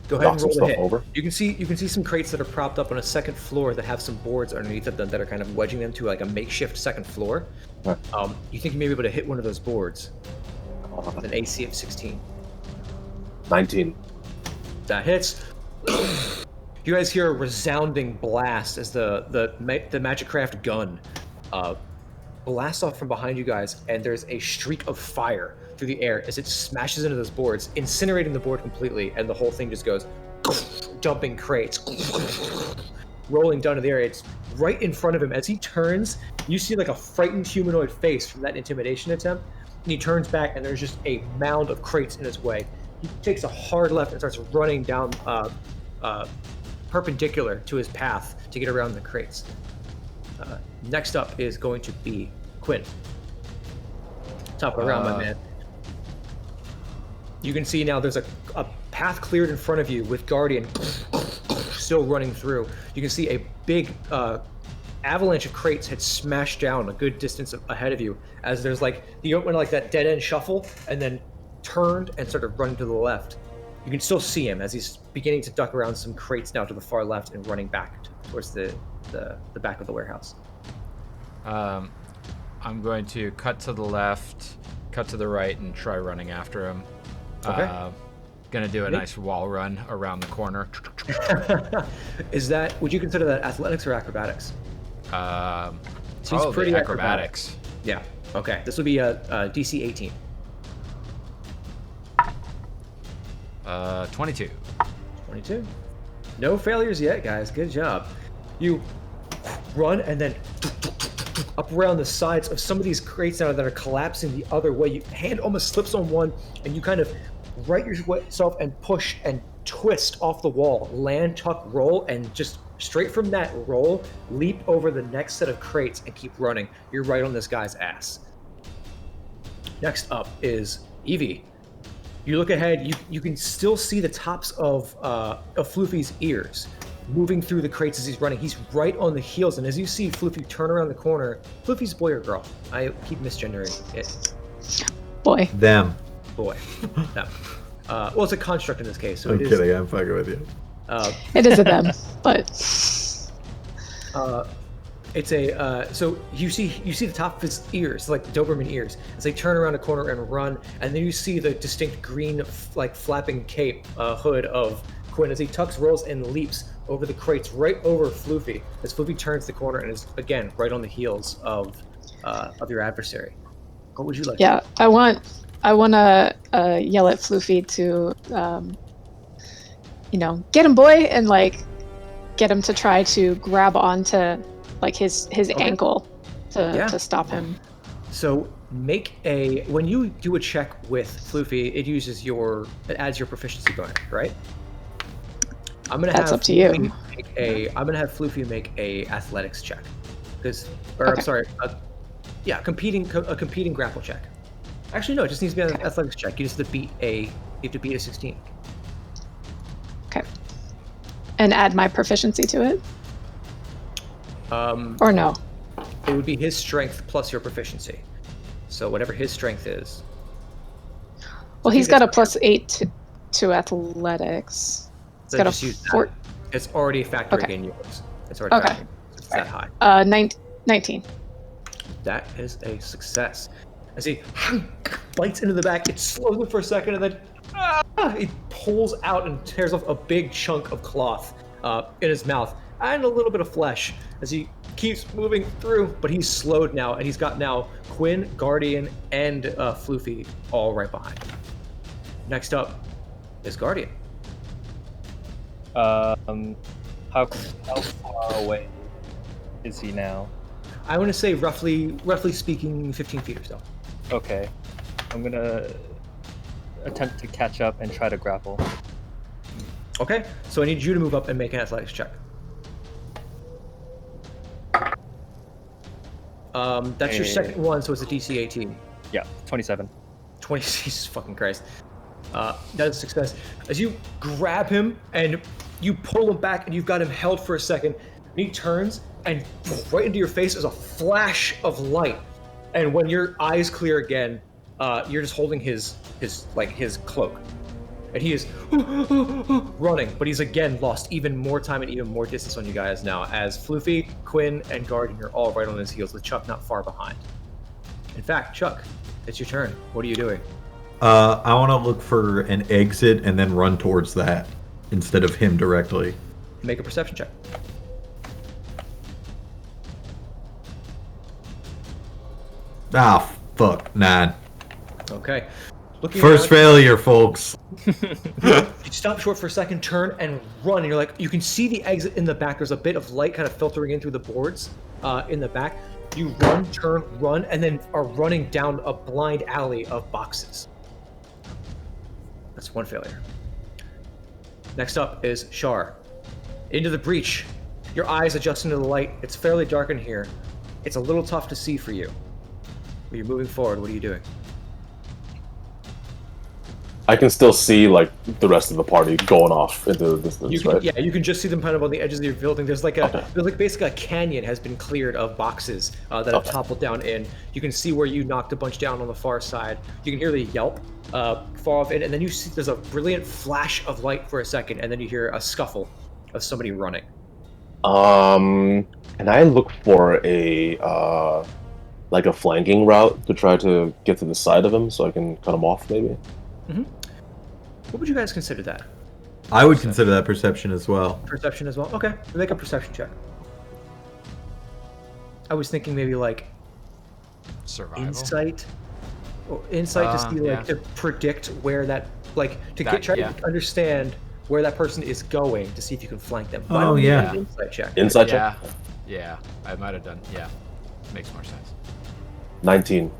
Go ahead and knock some roll the stuff hit. over. You can see some crates that are propped up on a second floor that have some boards underneath of them that are kind of wedging them to like a makeshift second floor. Right. You think you may be able to hit one of those boards with an AC of 16. 19. That hits. You guys hear a resounding blast as the Magicraft gun blasts off from behind you guys, and there's a streak of fire through the air as it smashes into those boards, incinerating the board completely, and the whole thing just goes dumping crates, rolling down to the air. It's right in front of him. As he turns, you see like a frightened humanoid face from that intimidation attempt, and he turns back, and there's just a mound of crates in his way. he takes a hard left and starts running down perpendicular to his path to get around the crates. Next up is going to be Cuin. Top of the round, my man. You can see now there's a path cleared in front of you with Guardian still running through. You can see a big avalanche of crates had smashed down a good distance ahead of you as there's like, you went like that dead end shuffle and then turned and started running to the left. You can still see him as he's beginning to duck around some crates now to the far left and running back towards the back of the warehouse. I'm going to cut to the left, cut to the right, and try running after him. Okay. Gonna do a nice wall run around the corner. Would you consider that athletics or acrobatics? Seems pretty acrobatics. Yeah. Okay. This would be a DC 18. 22. 22. No failures yet, guys. Good job. You run and then up around the sides of some of these crates now that are collapsing the other way. Your hand almost slips on one, and you kind of right yourself and push and twist off the wall, land, tuck, roll, and just straight from that roll, leap over the next set of crates and keep running. You're right on this guy's ass. Next up is Evie. You look ahead, you can still see the tops of Floofy's ears moving through the crates as he's running. He's right on the heels, and as you see Floofy turn around the corner, Floofy's boy or girl? I keep misgendering it. Boy. Them. Boy. Them. Well, it's a construct in this case. So I'm kidding, I'm fucking with you. It is a them, but... It's a so you see the top of his ears, like the Doberman ears, as they turn around a corner and run, and then you see the distinct green, like flapping cape hood of Cuin as he tucks, rolls, and leaps over the crates right over Floofy. As Floofy turns the corner and is again right on the heels of your adversary. What would you like? Yeah, I want to yell at Floofy to, get him, boy, and like get him to try to grab onto like his ankle to stop him. So when you do a check with Floofy, it adds your proficiency bonus, right? That's up to you. I'm gonna have Floofy make a athletics check, I'm sorry, competing grapple check. Actually, no, it just needs to be an athletics check. You just have to beat a 16. Okay. And add my proficiency to it. Or no? It would be his strength plus your proficiency. So whatever his strength is. Well, he's got a +8 to athletics. He's got a 4. It's already factoring in yours. It's already factoring. It's that high. 19. That is a success. As he bites into the back, it slows him for a second, and then he pulls out and tears off a big chunk of cloth in his mouth and a little bit of flesh as he keeps moving through, but he's slowed now, and he's got now Cuin, Guardian, and Floofy all right behind him. Next up is Guardian. How far away is he now? I want to say roughly speaking 15 feet or so. Okay. I'm gonna attempt to catch up and try to grapple. Okay, so I need you to move up and make an athletics check. That's your second one, so it's a DC 18. Yeah, 27. 20, Jesus fucking Christ. That is a success. As you grab him and you pull him back and you've got him held for a second, and he turns and right into your face is a flash of light. And when your eyes clear again, you're just holding his cloak. And he is running, but he's again lost even more time and even more distance on you guys now, as Floofy, Cuin, and Guardian are all right on his heels, with Chuck not far behind. In fact, Chuck, it's your turn. What are you doing? I want to look for an exit and then run towards that instead of him directly. Make a perception check. Ah, fuck. 9. Okay. Looking First around, failure, folks. you stop short for a second, turn, and run. And you're like, you can see the exit in the back. There's a bit of light kind of filtering in through the boards in the back. You run, turn, run, and then are running down a blind alley of boxes. That's one failure. Next up is Char. Into the breach. Your eyes adjusting to the light. It's fairly dark in here. It's a little tough to see for you. But you're moving forward. What are you doing? I can still see like the rest of the party going off into the distance, right? Yeah, you can just see them kind of on the edges of your building. There's like Okay. there's like basically a canyon has been cleared of boxes that have toppled down in. You can see where you knocked a bunch down on the far side. You can hear the yelp far off in, and then you see there's a brilliant flash of light for a second, and then you hear a scuffle of somebody running. Can I look for a like a flanking route to try to get to the side of him so I can cut him off, maybe? Mm-hmm. What would you guys consider that? I would consider that perception as well. Perception as well? Okay, make a perception check. I was thinking maybe like Survival. insight to see yeah. to predict where that try to understand where that person is going to see if you can flank them. Why Oh, don't you yeah. make an insight check? Inside Yeah. check? Yeah. I might have done. Yeah. Makes more sense. 19.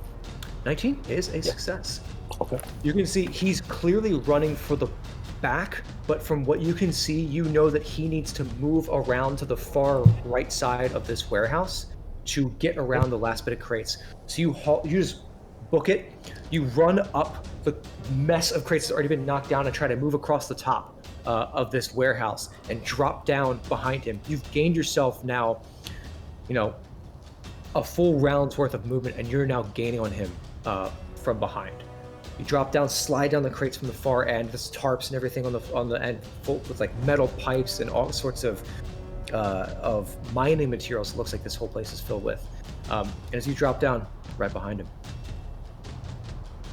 19 is a success. Okay. You can see he's clearly running for the back, but from what you can see, you know that he needs to move around to the far right side of this warehouse to get around the last bit of crates. So you just book it, you run up the mess of crates that's already been knocked down and try to move across the top of this warehouse and drop down behind him. You've gained yourself now, a full round's worth of movement, and you're now gaining on him from behind. You drop down, slide down the crates from the far end. There's tarps and everything on the end, full with like metal pipes and all sorts of mining materials. It looks like this whole place is filled with. And as you drop down, right behind him,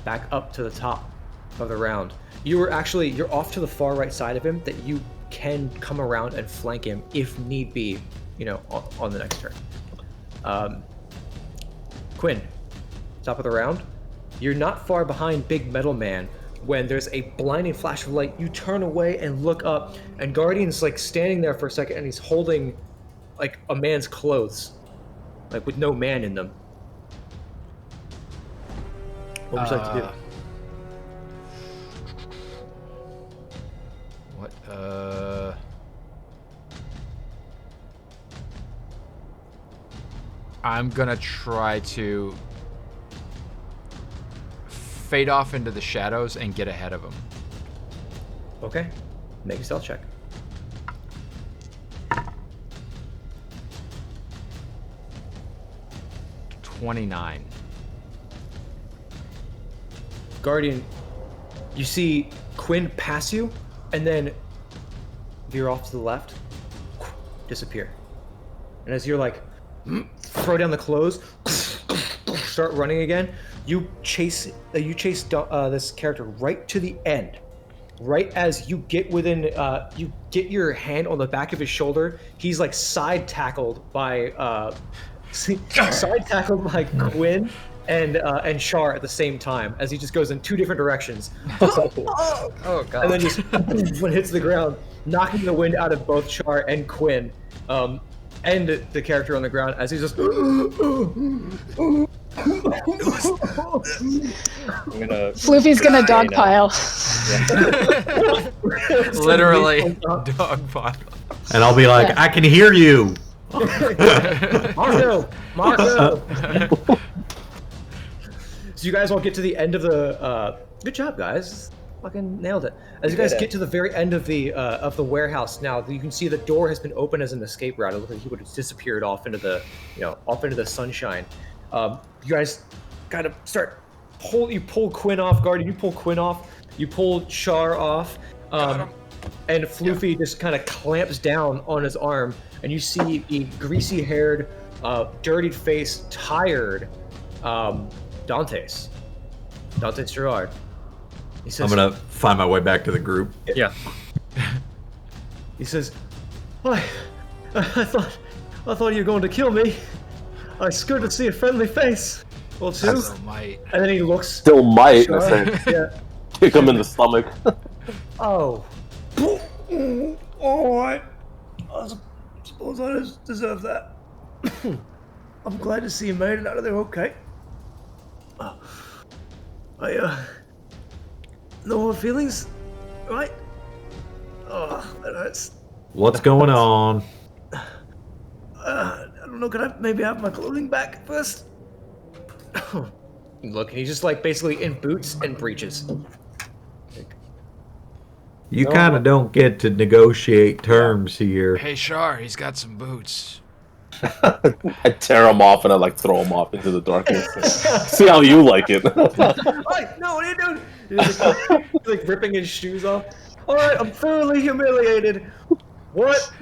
back up to the top of the round, you're off to the far right side of him that you can come around and flank him if need be. On the next turn. Cuin, top of the round. You're not far behind Big Metal Man when there's a blinding flash of light. You turn away and look up, and Guardian's like standing there for a second, and he's holding like a man's clothes, like with no man in them. What would you like to do? What? I'm gonna try to fade off into the shadows and get ahead of him. Okay, make a stealth check. $29. Guardian, you see Cuin pass you, and then veer off to the left, disappear. And as you're like, throw down the clothes, start running again, you chase this character right to the end. Right as you get within, you get your hand on the back of his shoulder, he's like side tackled by Cuin and Char at the same time as he just goes in two different directions. Oh god. And then just when hits the ground, knocking the wind out of both Char and Cuin, and the character on the ground as he's just. Floofy's gonna dogpile. Literally, dog pile. And I'll be like, I can hear you. Marco! So you guys all get to the end of the. Good job, guys. Fucking nailed it. As you guys get to the very end of the warehouse, now you can see the door has been opened as an escape route. It looks like he would have disappeared off into the sunshine. You guys kind of you pull Cuin off, Guardian. You pull Cuin off. You pull Char off. And Floofy just kind of clamps down on his arm, and you see the greasy-haired, dirty-faced, tired Dantes Gerard. He says, I'm gonna find my way back to the group. Yeah. He says, "I thought you were going to kill me. It's good to see a friendly face or two." So might. And then he looks. Still might. Char. Yeah. Kick him in the stomach. Oh. All right. I suppose I deserve that. I'm glad to see you made it out of there okay. No hard feelings? right? Oh, that hurts. What's going on? I don't know. Can I maybe have my clothing back first? Look, he's just like basically in boots and breeches. You No, kind of don't get to negotiate terms here. Hey, Char, he's got some boots. I tear him off and I like throw him off into the darkness. See how you like it. Hey, no, what are you doing? He's like ripping his shoes off. All right, I'm thoroughly humiliated. What?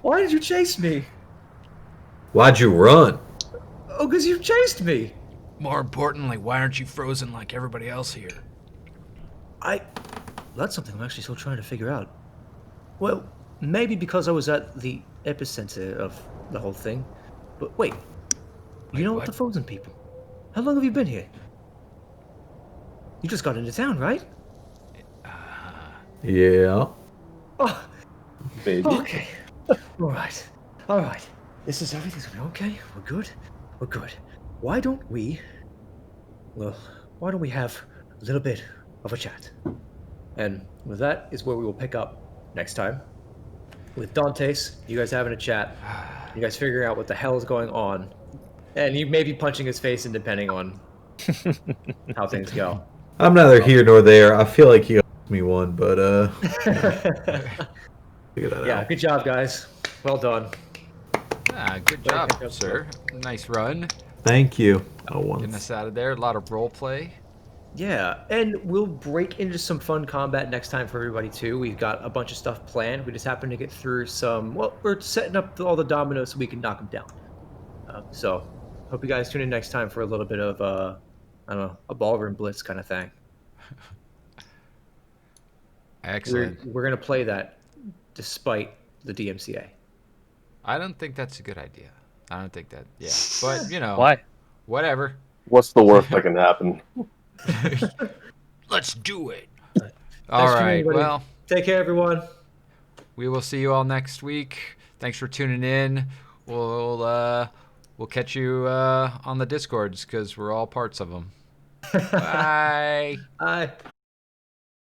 Why did you chase me? Why'd you run? Oh, because you chased me. More importantly, why aren't you frozen like everybody else here? That's something I'm actually still trying to figure out. Well, maybe because I was at the epicenter of the whole thing. But wait, you know what? the frozen people? How long have you been here? You just got into town, right? Yeah. Oh, Baby. okay. All right. Everything's gonna be okay. We're good. Why don't we have a little bit of a chat? And with that is where we will pick up next time. With Dantes, you guys having a chat. You guys figuring out what the hell is going on. And you may be punching his face in depending on how things go. I'm neither here nor there. I feel like he owes me one, but figure that Yeah, out. good job, guys. Well done. Good job, sir. Nice run. Thank you. Getting us out of there. A lot of role play. Yeah, and we'll break into some fun combat next time for everybody too. We've got a bunch of stuff planned. We just happen to get through some. Well, we're setting up all the dominoes so we can knock them down. So, hope you guys tune in next time for a little bit of I don't know, a ballroom blitz kind of thing. Excellent. We're gonna play that despite the DMCA. I don't think that's a good idea. I don't think that. Yeah, but you know, Why? whatever. What's the worst that can happen? Let's do it. Thanks All for right. everybody. Well, Take care, everyone. we will see you all next week. Thanks for tuning in. We'll catch you on the Discords because we're all parts of them. Bye. Bye.